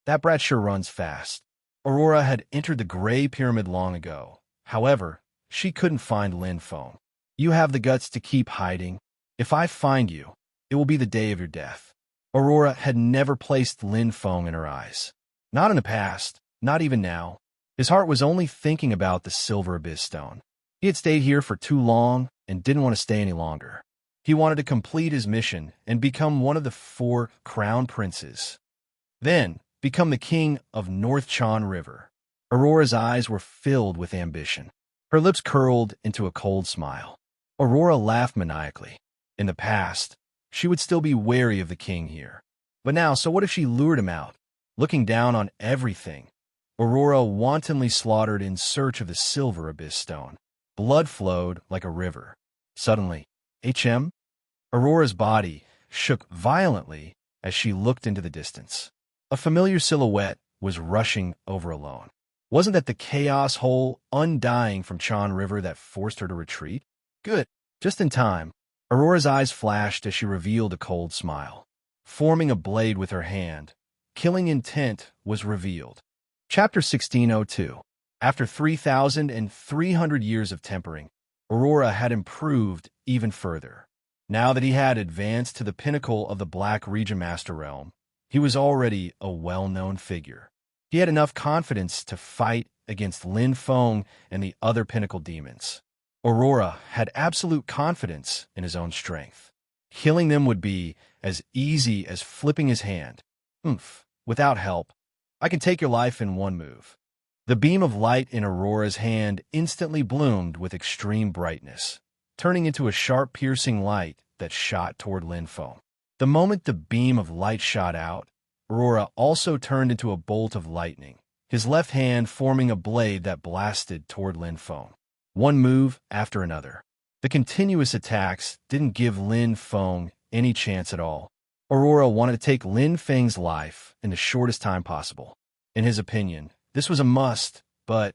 That brat sure runs fast. Aurora had entered the Gray Pyramid long ago. However, she couldn't find Lin Feng. You have the guts to keep hiding. If I find you, it will be the day of your death. Aurora had never placed Lin Feng in her eyes. Not in the past, not even now. His heart was only thinking about the Silver Abyss stone. He had stayed here for too long and didn't want to stay any longer. He wanted to complete his mission and become one of the 4 crown princes. Then, become the king of North Chan River. Aurora's eyes were filled with ambition. Her lips curled into a cold smile. Aurora laughed maniacally. In the past, she would still be wary of the king here. But now, so what if she lured him out? Looking down on everything, Aurora wantonly slaughtered in search of the Silver Abyss stone. Blood flowed like a river. Suddenly, Aurora's body shook violently as she looked into the distance. A familiar silhouette was rushing over alone. Wasn't that the chaos hole undying from Chan River that forced her to retreat? Good. Just in time, Aurora's eyes flashed as she revealed a cold smile. Forming a blade with her hand, killing intent was revealed. Chapter 1602. After 3,300 years of tempering, Aurora had improved even further. Now that he had advanced to the pinnacle of the Black Region Master Realm, he was already a well-known figure. He had enough confidence to fight against Lin Feng and the other pinnacle demons. Aurora had absolute confidence in his own strength. Killing them would be as easy as flipping his hand. Without help, I can take your life in one move. The beam of light in Aurora's hand instantly bloomed with extreme brightness, turning into a sharp piercing light that shot toward Lin Feng. The moment the beam of light shot out, Aurora also turned into a bolt of lightning, his left hand forming a blade that blasted toward Lin Feng. One move after another. The continuous attacks didn't give Lin Feng any chance at all. Aurora wanted to take Lin Feng's life in the shortest time possible. In his opinion, this was a must, but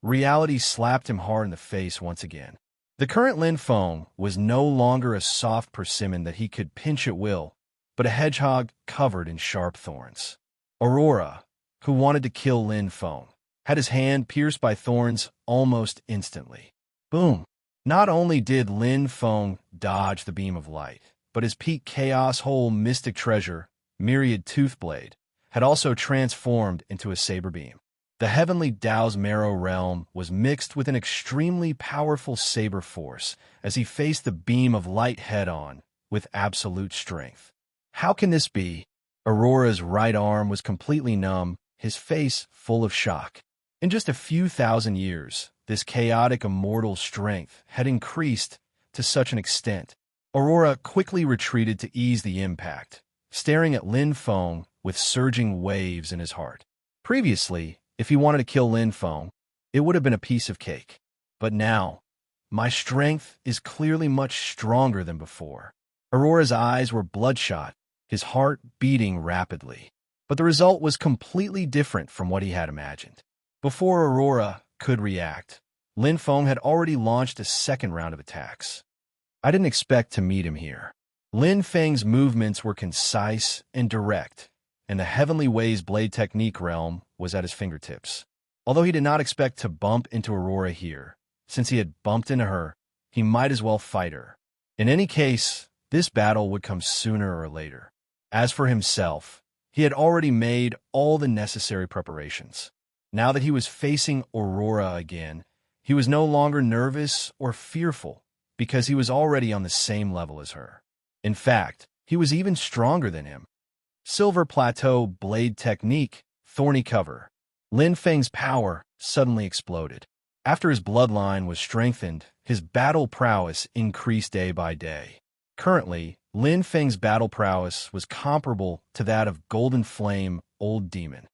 reality slapped him hard in the face once again. The current Lin Feng was no longer a soft persimmon that he could pinch at will, but a hedgehog covered in sharp thorns. Aurora, who wanted to kill Lin Feng, had his hand pierced by thorns almost instantly. Boom! Not only did Lin Feng dodge the beam of light, but his peak chaos hole mystic treasure, Myriad Toothblade, had also transformed into a saber beam. The heavenly Dao's Marrow realm was mixed with an extremely powerful saber force as he faced the beam of light head-on, with absolute strength. How can this be? Aurora's right arm was completely numb, his face full of shock. In just a few thousand years, this chaotic immortal strength had increased to such an extent. Aurora quickly retreated to ease the impact, staring at Lin Feng with surging waves in his heart. Previously, if he wanted to kill Lin Feng, it would have been a piece of cake. But now, my strength is clearly much stronger than before. Aurora's eyes were bloodshot, his heart beating rapidly. But the result was completely different from what he had imagined. Before Aurora could react, Lin Feng had already launched a second round of attacks. I didn't expect to meet him here. Lin Feng's movements were concise and direct, and the Heavenly Ways blade technique realm was at his fingertips. Although he did not expect to bump into Aurora here, since he had bumped into her, he might as well fight her. In any case, this battle would come sooner or later. As for himself, he had already made all the necessary preparations. Now that he was facing Aurora again, he was no longer nervous or fearful because he was already on the same level as her. In fact, he was even stronger than him. Silver Plateau Blade Technique, Thorny Cover. Lin Feng's power suddenly exploded. After his bloodline was strengthened, his battle prowess increased day by day. Currently, Lin Feng's battle prowess was comparable to that of Golden Flame Old Demon.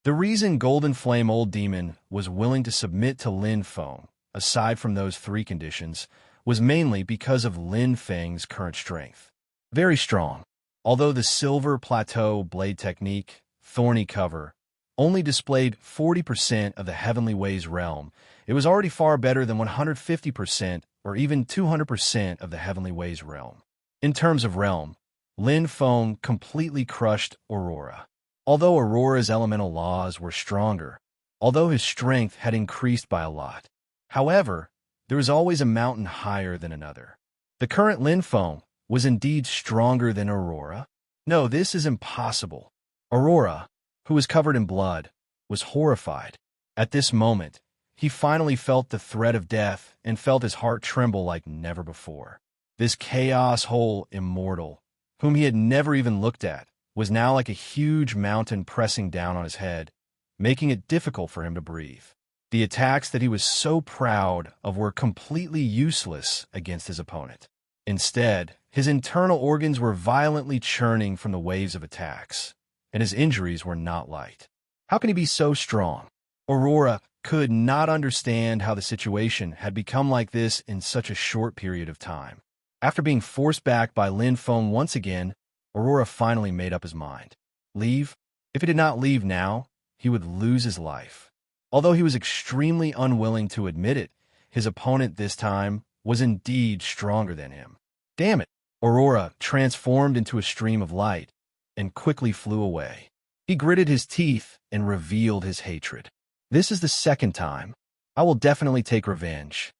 The reason Golden Flame Old Demon was willing to submit to Lin Feng, aside from those three conditions, was mainly because of Lin Feng's current strength. Very strong. Although the Silver Plateau Blade Technique, Thorny Cover, only displayed 40% of the Heavenly Ways realm, it was already far better than 150% or even 200% of the Heavenly Ways realm. In terms of realm, Lin Feng completely crushed Aurora. Although Aurora's elemental laws were stronger, although his strength had increased by a lot. However, there was always a mountain higher than another. The current Lin Feng was indeed stronger than Aurora. No, this is impossible. Aurora, who was covered in blood, was horrified. At this moment, he finally felt the threat of death and felt his heart tremble like never before. This chaos whole immortal, whom he had never even looked at, was now like a huge mountain pressing down on his head, making it difficult for him to breathe. The attacks that he was so proud of were completely useless against his opponent. Instead, his internal organs were violently churning from the waves of attacks, and his injuries were not light. How can he be so strong? Aurora could not understand how the situation had become like this in such a short period of time. After being forced back by Lin Feng once again, Aurora finally made up his mind. Leave? If he did not leave now, he would lose his life. Although he was extremely unwilling to admit it, his opponent this time was indeed stronger than him. Damn it! Aurora transformed into a stream of light and quickly flew away. He gritted his teeth and revealed his hatred. This is the second time. I will definitely take revenge.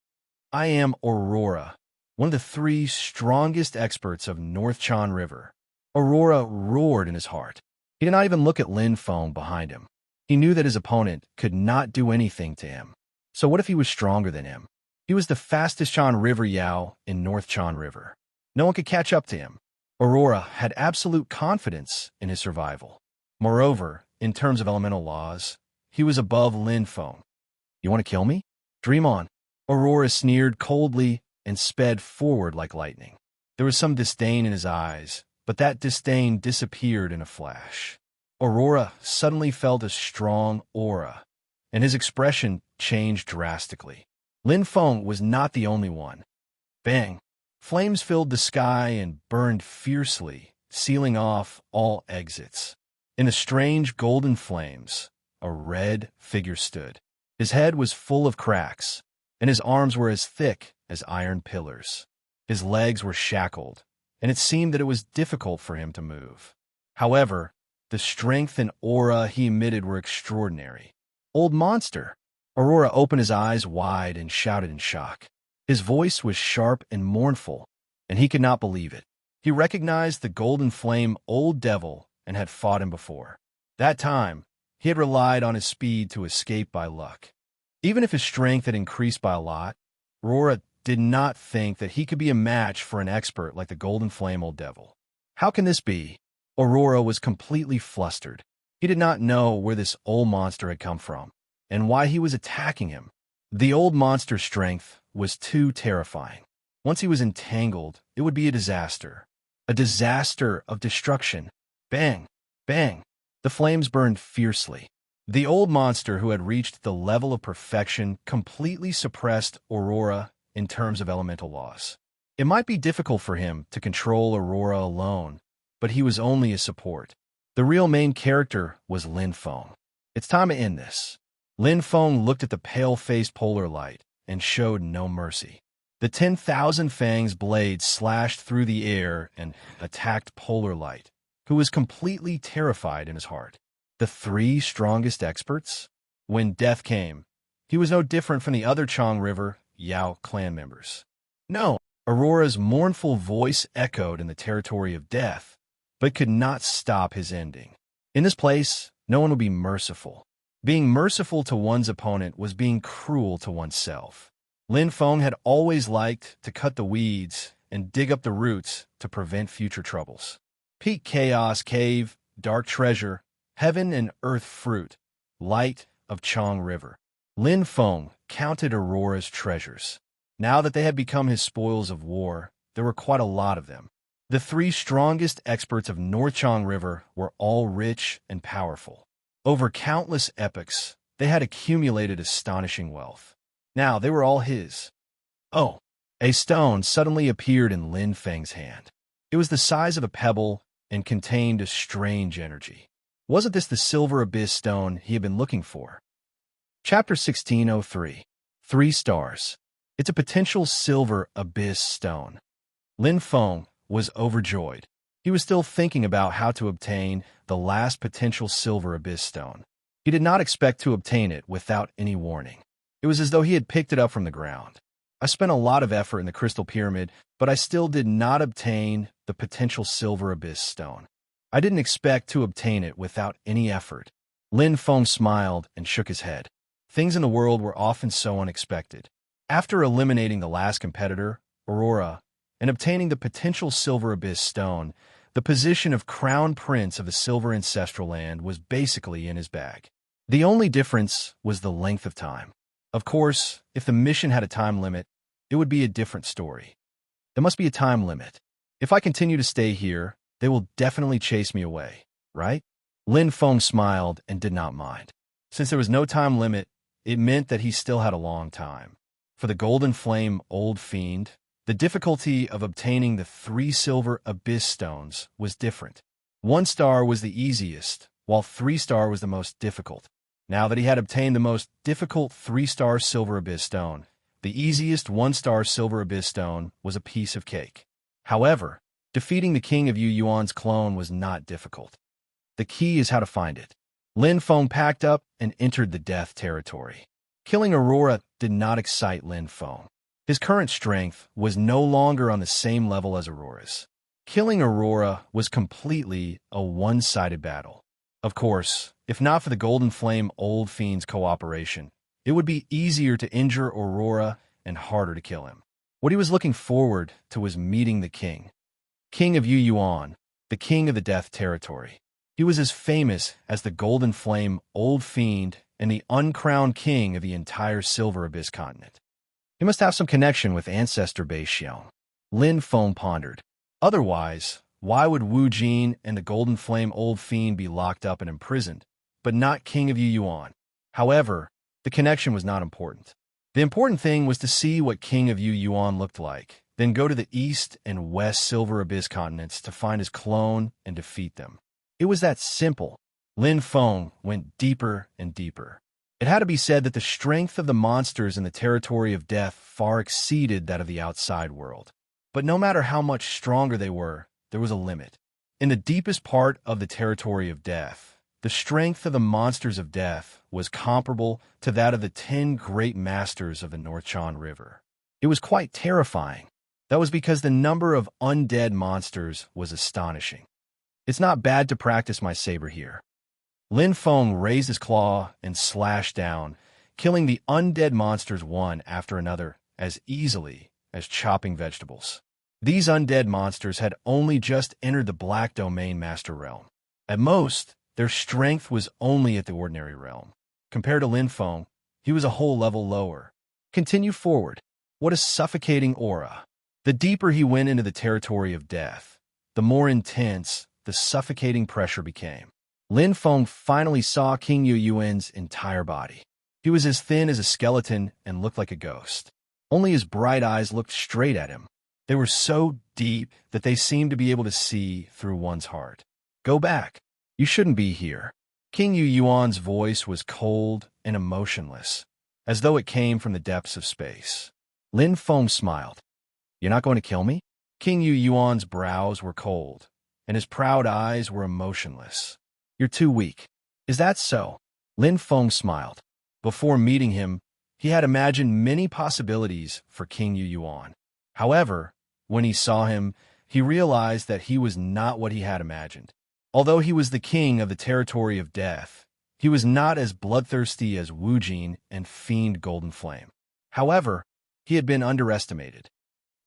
I am Aurora, one of the three strongest experts of North Chan River. Aurora roared in his heart. He did not even look at Lin Feng behind him. He knew that his opponent could not do anything to him. So what if he was stronger than him? He was the fastest Chan River Yao in North Chan River. No one could catch up to him. Aurora had absolute confidence in his survival. Moreover, in terms of elemental laws, he was above Lin Feng. You want to kill me? Dream on. Aurora sneered coldly and sped forward like lightning. There was some disdain in his eyes, but that disdain disappeared in a flash. Aurora suddenly felt a strong aura, and his expression changed drastically. Lin Feng was not the only one. Bang! Flames filled the sky and burned fiercely, sealing off all exits. In the strange golden flames, a red figure stood. His head was full of cracks, and his arms were as thick as iron pillars. His legs were shackled, and it seemed that it was difficult for him to move. However, the strength and aura he emitted were extraordinary. Old monster! Aurora opened his eyes wide and shouted in shock. His voice was sharp and mournful, and he could not believe it. He recognized the golden flame old devil and had fought him before. That time, he had relied on his speed to escape by luck. Even if his strength had increased by a lot, Aurora did not think that he could be a match for an expert like the Golden Flame Old Devil. How can this be? Aurora was completely flustered. He did not know where this old monster had come from, and why he was attacking him. The old monster's strength was too terrifying. Once he was entangled, it would be a disaster. A disaster of destruction. Bang! Bang! The flames burned fiercely. The old monster, who had reached the level of perfection, completely suppressed Aurora in terms of elemental laws. It might be difficult for him to control Aurora alone, but he was only a support. The real main character was Lin Feng. It's time to end this. Lin Feng looked at the pale-faced polar light and showed no mercy. The 10,000 fangs blades slashed through the air and attacked Polar Light, who was completely terrified in his heart. The 3 strongest experts? When death came, he was no different from the other Chang River Yao clan members. No, Aurora's mournful voice echoed in the territory of death, but could not stop his ending. In this place, no one would be merciful. Being merciful to one's opponent was being cruel to oneself. Lin Feng had always liked to cut the weeds and dig up the roots to prevent future troubles. Peak Chaos Cave, Dark Treasure, Heaven and Earth Fruit, Light of Chang River. Lin Feng counted Aurora's treasures. Now that they had become his spoils of war, there were quite a lot of them. The 3 strongest experts of North Chang River were all rich and powerful. Over countless epochs, they had accumulated astonishing wealth. Now they were all his. Oh, a stone suddenly appeared in Lin Feng's hand. It was the size of a pebble and contained a strange energy. Wasn't this the Silver Abyss stone he had been looking for? Chapter 1603. 3 stars. It's a potential Silver Abyss stone. Lin Feng was overjoyed. He was still thinking about how to obtain the last potential Silver Abyss stone. He did not expect to obtain it without any warning. It was as though he had picked it up from the ground. I spent a lot of effort in the Crystal Pyramid, but I still did not obtain the potential Silver Abyss stone. I didn't expect to obtain it without any effort. Lin Feng smiled and shook his head. Things in the world were often so unexpected. After eliminating the last competitor, Aurora, and obtaining the potential Silver Abyss stone, the position of Crown Prince of the Silver Ancestral Land was basically in his bag. The only difference was the length of time. Of course, if the mission had a time limit, it would be a different story. There must be a time limit. If I continue to stay here, they will definitely chase me away, right? Lin Feng smiled and did not mind. Since there was no time limit, it meant that he still had a long time. For the Golden Flame Old Fiend, the difficulty of obtaining the 3 Silver Abyss stones was different. 1 star was the easiest, while 3 star was the most difficult. Now that he had obtained the most difficult 3-star Silver Abyss stone, the easiest 1-star Silver Abyss stone was a piece of cake. However, defeating the King of Yu Yuan's clone was not difficult. The key is how to find it. Lin Feng packed up and entered the death territory. Killing Aurora did not excite Lin Feng. His current strength was no longer on the same level as Aurora's. Killing Aurora was completely a one-sided battle. Of course, if not for the Golden Flame Old Fiend's cooperation, it would be easier to injure Aurora and harder to kill him. What he was looking forward to was meeting the king. King of Yu Yuan, the king of the Death Territory. He was as famous as the Golden Flame Old Fiend and the uncrowned king of the entire Silver Abyss continent. He must have some connection with Ancestor Bei Xiong. Lin Feng pondered. Otherwise, why would Wu Jin and the Golden Flame Old Fiend be locked up and imprisoned, but not King of Yu Yuan? However, the connection was not important. The important thing was to see what King of Yu Yuan looked like, then go to the East and West Silver Abyss continents to find his clone and defeat them. It was that simple. Lin Feng went deeper and deeper. It had to be said that the strength of the monsters in the territory of death far exceeded that of the outside world. But no matter how much stronger they were, there was a limit. In the deepest part of the territory of death, the strength of the monsters of death was comparable to that of the 10 great masters of the North Chan River. It was quite terrifying. That was because the number of undead monsters was astonishing. It's not bad to practice my saber here. Lin Feng raised his claw and slashed down, killing the undead monsters one after another as easily as chopping vegetables. These undead monsters had only just entered the Black Domain Master realm. At most, their strength was only at the ordinary realm. Compared to Lin Feng, he was a whole level lower. Continue forward. What a suffocating aura. The deeper he went into the territory of death, the more intense the suffocating pressure became. Lin Feng finally saw King Yu Yuan's entire body. He was as thin as a skeleton and looked like a ghost. Only his bright eyes looked straight at him. They were so deep that they seemed to be able to see through one's heart. Go back. You shouldn't be here. King Yu Yuan's voice was cold and emotionless, as though it came from the depths of space. Lin Feng smiled. You're not going to kill me? King Yu Yuan's brows were cold, and his proud eyes were emotionless. You're too weak. Is that so? Lin Feng smiled. Before meeting him, he had imagined many possibilities for King Yu Yuan. However, when he saw him, he realized that he was not what he had imagined. Although he was the king of the territory of death, he was not as bloodthirsty as Wu Jin and Fiend Golden Flame. However, he had been underestimated.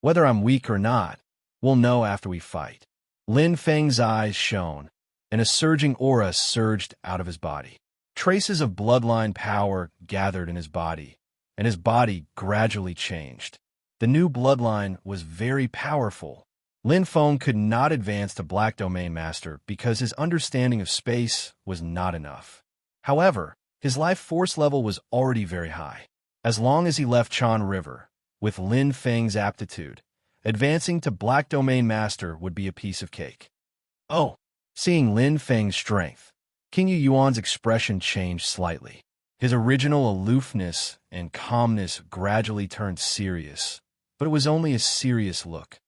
Whether I'm weak or not, we'll know after we fight. Lin Feng's eyes shone, and a surging aura surged out of his body. Traces of bloodline power gathered in his body, and his body gradually changed. The new bloodline was very powerful. Lin Feng could not advance to Black Domain Master because his understanding of space was not enough. However, his life force level was already very high. As long as he left Chan River, with Lin Feng's aptitude, advancing to Black Domain Master would be a piece of cake. Oh! Seeing Lin Feng's strength, King Yu Yuan's expression changed slightly. His original aloofness and calmness gradually turned serious, but it was only a serious look.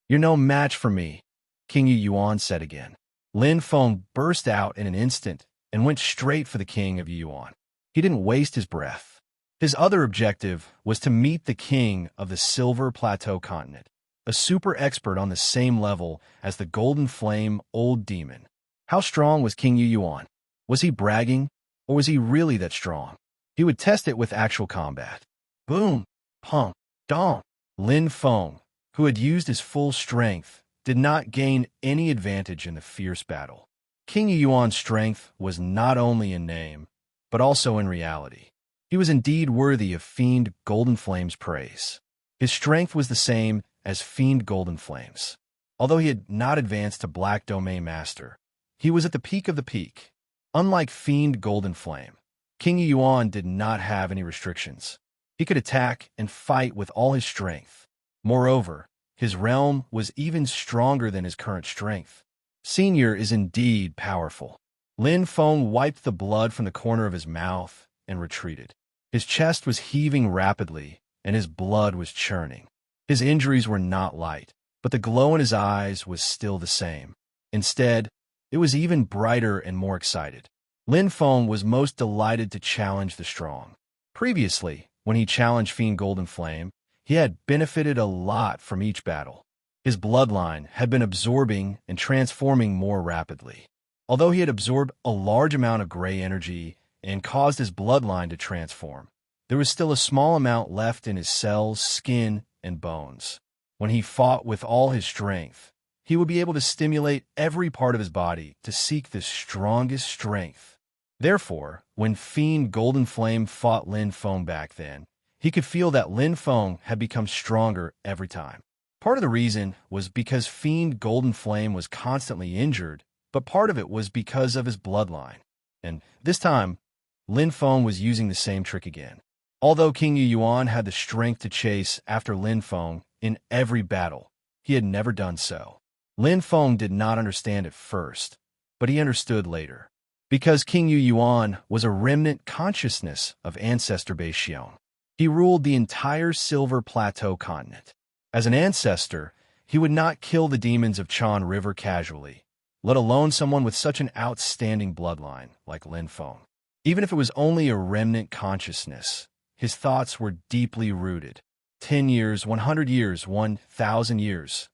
You're no match for me, King Yu Yuan said again. Lin Feng burst out in an instant and went straight for the King of Yuan. He didn't waste his breath. His other objective was to meet the king of the Silver Plateau continent, a super expert on the same level as the Golden Flame Old Demon. How strong was King Yu Yuan? Was he bragging, or was he really that strong? He would test it with actual combat. Boom! Pump! Dong! Lin Feng, who had used his full strength, did not gain any advantage in the fierce battle. King Yu Yuan's strength was not only in name, but also in reality. He was indeed worthy of Fiend Golden Flame's praise. His strength was the same as Fiend Golden Flame's. Although he had not advanced to Black Domain Master, he was at the peak of the peak. Unlike Fiend Golden Flame, King Yu Yuan did not have any restrictions. He could attack and fight with all his strength. Moreover, his realm was even stronger than his current strength. Senior is indeed powerful. Lin Feng wiped the blood from the corner of his mouth and retreated. His chest was heaving rapidly, and his blood was churning. His injuries were not light, but the glow in his eyes was still the same. Instead, it was even brighter and more excited. Lin Feng was most delighted to challenge the strong. Previously, when he challenged Fiend Golden Flame, he had benefited a lot from each battle. His bloodline had been absorbing and transforming more rapidly. Although he had absorbed a large amount of gray energy and caused his bloodline to transform, there was still a small amount left in his cells, skin, and bones. When he fought with all his strength, he would be able to stimulate every part of his body to seek the strongest strength. Therefore, when Fiend Golden Flame fought Lin Feng back then, he could feel that Lin Feng had become stronger every time. Part of the reason was because Fiend Golden Flame was constantly injured, but part of it was because of his bloodline. And this time, Lin Feng was using the same trick again. Although King Yu Yuan had the strength to chase after Lin Feng in every battle, he had never done so. Lin Feng did not understand at first, but he understood later. Because King Yu Yuan was a remnant consciousness of ancestor Bei Xiong. He ruled the entire Silver Plateau continent. As an ancestor, he would not kill the demons of Chan River casually, let alone someone with such an outstanding bloodline like Lin Feng. Even if it was only a remnant consciousness, his thoughts were deeply rooted. 10 years, 100 years, 1,000 years.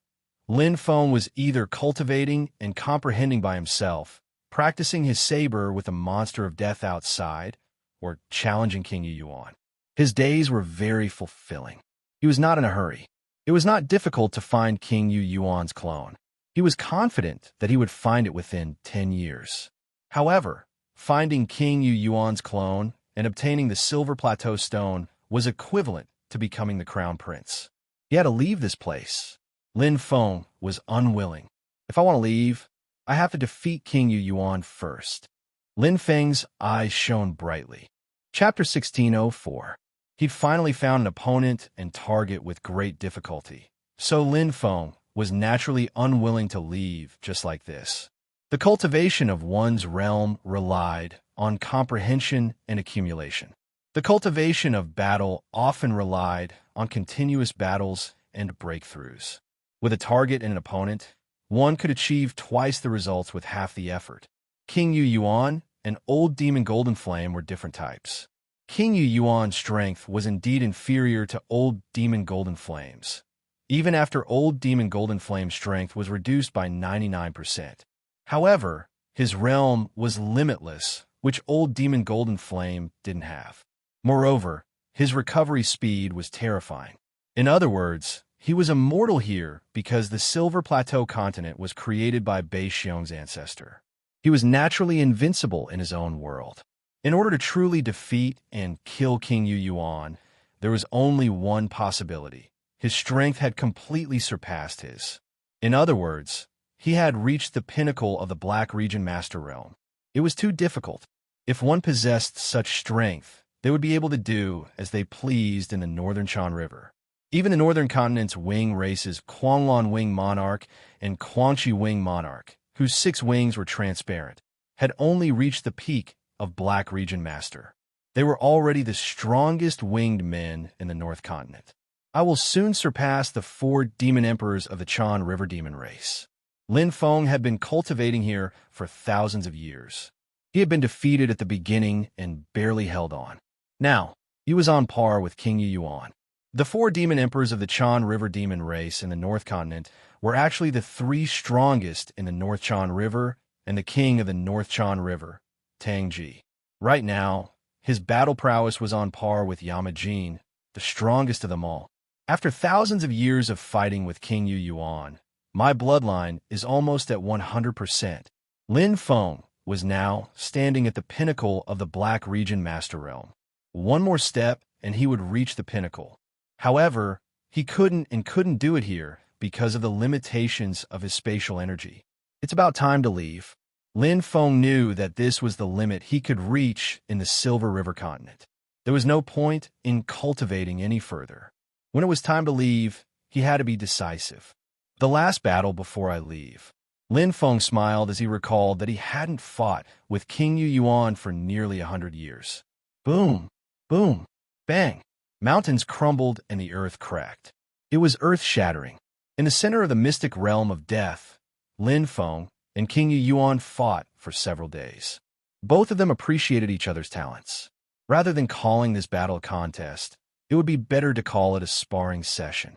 Lin Feng was either cultivating and comprehending by himself, practicing his saber with a monster of death outside, or challenging King Yu Yuan. His days were very fulfilling. He was not in a hurry. It was not difficult to find King Yu Yuan's clone. He was confident that he would find it within 10 years. However, finding King Yu Yuan's clone and obtaining the Silver Plateau Stone was equivalent to becoming the Crown Prince. He had to leave this place. Lin Feng was unwilling. If I want to leave, I have to defeat King Yu Yuan first. Lin Feng's eyes shone brightly. Chapter 1604. He'd finally found an opponent and target with great difficulty. So Lin Feng was naturally unwilling to leave just like this. The cultivation of one's realm relied on comprehension and accumulation. The cultivation of battle often relied on continuous battles and breakthroughs. With a target and an opponent, one could achieve twice the results with half the effort. King Yu Yuan and Old Demon Golden Flame were different types. King Yu Yuan's strength was indeed inferior to Old Demon Golden Flame's, even after Old Demon Golden Flame's strength was reduced by 99%. However, his realm was limitless, which Old Demon Golden Flame didn't have. Moreover, his recovery speed was terrifying. In other words, he was immortal here because the Silver Plateau continent was created by Bei Xiong's ancestor. He was naturally invincible in his own world. In order to truly defeat and kill King Yu Yuan, there was only one possibility. His strength had completely surpassed his. In other words, he had reached the pinnacle of the Black Region Master Realm. It was too difficult. If one possessed such strength, they would be able to do as they pleased in the Northern Shan River. Even the Northern Continent's wing races, Quanglan Wing Monarch and Quangqi Wing Monarch, whose 6 wings were transparent, had only reached the peak of Black Region Master. They were already the strongest winged men in the North Continent. I will soon surpass the 4 demon emperors of the Chan River demon race. Lin Feng had been cultivating here for thousands of years. He had been defeated at the beginning and barely held on. Now, he was on par with King Yu Yuan. The 4 demon emperors of the Chan River demon race in the North Continent were actually the 3 strongest in the North Chan River and the king of the North Chan River, Tang Ji. Right now, his battle prowess was on par with Yama Jin, the strongest of them all. After thousands of years of fighting with King Yu Yuan, my bloodline is almost at 100%. Lin Feng was now standing at the pinnacle of the Black Region Master Realm. One more step and he would reach the pinnacle. However, he couldn't do it here because of the limitations of his spatial energy. It's about time to leave. Lin Feng knew that this was the limit he could reach in the Silver River continent. There was no point in cultivating any further. When it was time to leave, he had to be decisive. The last battle before I leave. Lin Feng smiled as he recalled that he hadn't fought with King Yu Yuan for nearly 100 years. Boom, boom, bang. Mountains crumbled and the earth cracked. It was earth-shattering. In the center of the mystic realm of death, Lin Feng and King Yu Yuan fought for several days. Both of them appreciated each other's talents. Rather than calling this battle a contest, it would be better to call it a sparring session.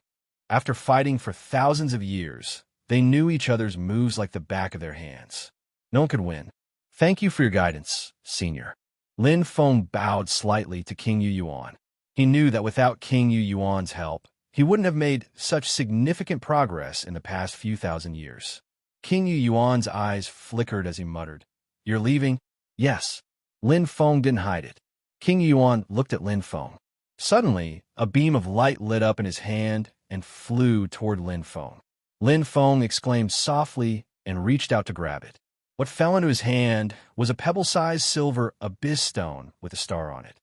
After fighting for thousands of years, they knew each other's moves like the back of their hands. No one could win. Thank you for your guidance, Senior. Lin Feng bowed slightly to King Yu Yuan. He knew that without King Yu Yuan's help, he wouldn't have made such significant progress in the past few thousand years. King Yu Yuan's eyes flickered as he muttered, "You're leaving?" "Yes." Lin Feng didn't hide it. King Yu Yuan looked at Lin Feng. Suddenly, a beam of light lit up in his hand and flew toward Lin Feng. Lin Feng exclaimed softly and reached out to grab it. What fell into his hand was a pebble-sized silver abyss stone with a star on it.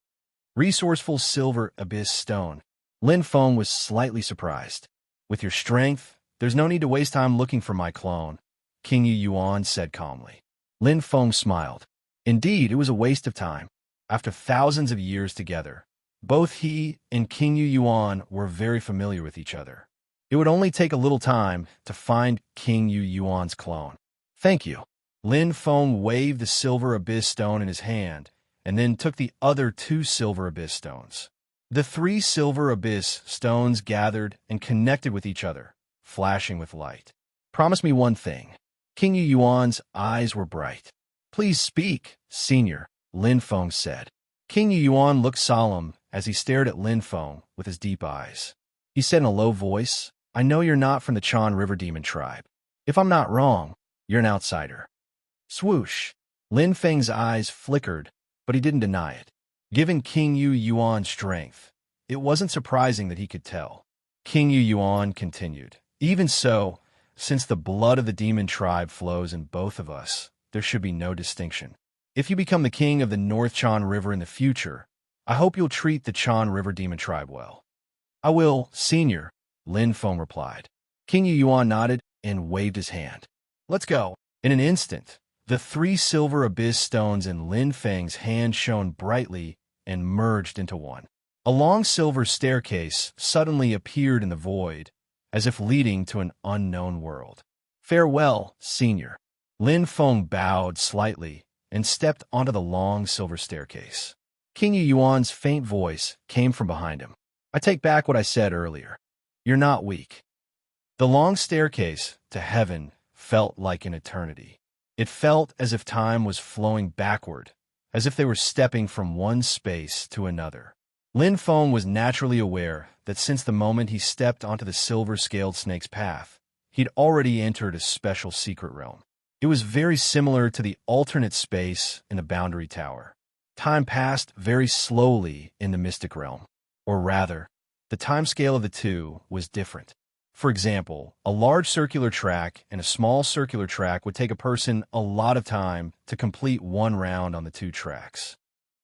Resourceful silver abyss stone. Lin Feng was slightly surprised. "With your strength, there's no need to waste time looking for my clone," King Yu Yuan said calmly. Lin Feng smiled. Indeed, it was a waste of time. After thousands of years together, both he and King Yu Yuan were very familiar with each other. It would only take a little time to find King Yu Yuan's clone. "Thank you." Lin Feng waved the silver abyss stone in his hand and then took the other 2 silver abyss stones. The 3 silver abyss stones gathered and connected with each other, flashing with light. "Promise me one thing." King Yu Yuan's eyes were bright. "Please speak, Senior," Lin Feng said. King Yu Yuan looked solemn as he stared at Lin Feng with his deep eyes. He said in a low voice, I know you're not from the Chan River Demon tribe. If I'm not wrong, you're an outsider. Swoosh. Lin Feng's eyes flickered, but he didn't deny it. Given King Yu Yuan's strength, it wasn't surprising that he could tell. King Yu Yuan continued, even so, since the blood of the demon tribe flows in both of us, there should be no distinction. If you become the king of the North Chan River in the future, I hope you'll treat the Chan River Demon tribe well. I will, senior, Lin Feng replied. King Yu Yuan nodded and waved his hand. Let's go. In an instant, the 3 silver abyss stones in Lin Feng's hand shone brightly and merged into one. A long silver staircase suddenly appeared in the void, as if leading to an unknown world. Farewell, senior. Lin Feng bowed slightly and stepped onto the long silver staircase. King Yu Yuan's faint voice came from behind him. I take back what I said earlier. You're not weak. The long staircase to heaven felt like an eternity. It felt as if time was flowing backward, as if they were stepping from one space to another. Lin Feng was naturally aware that since the moment he stepped onto the silver-scaled snake's path, he'd already entered a special secret realm. It was very similar to the alternate space in the Boundary Tower. Time passed very slowly in the mystic realm. Or rather, the timescale of the two was different. For example, a large circular track and a small circular track would take a person a lot of time to complete one round on the 2 tracks.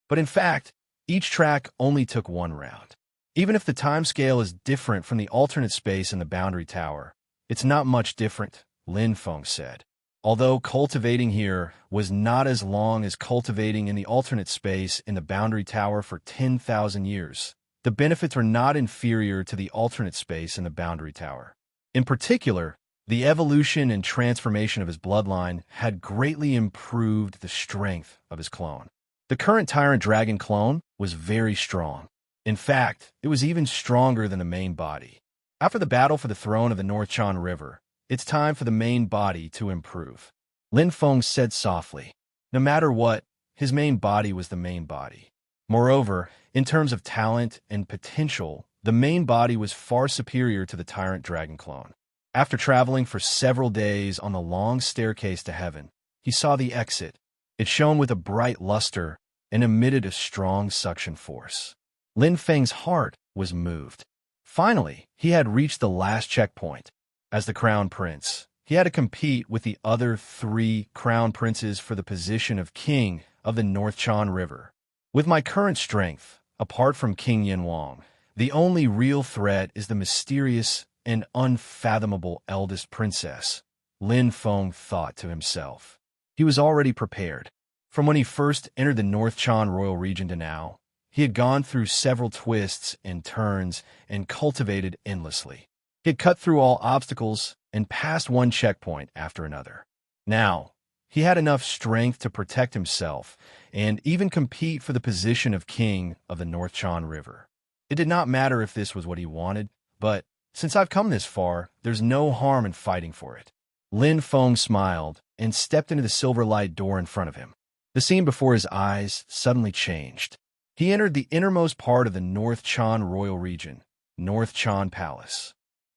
But in fact, each track only took 1 round. Even if the timescale is different from the alternate space in the Boundary Tower, it's not much different, Lin Feng said. Although cultivating here was not as long as cultivating in the alternate space in the Boundary Tower for 10,000 years, the benefits were not inferior to the alternate space in the Boundary Tower. In particular, the evolution and transformation of his bloodline had greatly improved the strength of his clone. The current Tyrant Dragon clone was very strong. In fact, it was even stronger than the main body. After the battle for the throne of the North Chan River, it's time for the main body to improve. Lin Feng said softly. No matter what, his main body was the main body. Moreover, in terms of talent and potential, the main body was far superior to the Tyrant Dragon clone. After traveling for several days on the long staircase to heaven, he saw the exit. It shone with a bright luster and emitted a strong suction force. Lin Feng's heart was moved. Finally, he had reached the last checkpoint. As the Crown Prince, he had to compete with the other 3 Crown Princes for the position of King of the North Chan River. With my current strength, apart from King Yin Wang, the only real threat is the mysterious and unfathomable eldest princess, Lin Feng thought to himself. He was already prepared. From when he first entered the North Chan royal region to now, he had gone through several twists and turns and cultivated endlessly. He had cut through all obstacles and passed one checkpoint after another. Now, he had enough strength to protect himself and even compete for the position of king of the North Chan River. It did not matter if this was what he wanted, but since I've come this far, there's no harm in fighting for it. Lin Feng smiled and stepped into the silver light door in front of him. The scene before his eyes suddenly changed. He entered the innermost part of the North Chan royal region, North Chan Palace.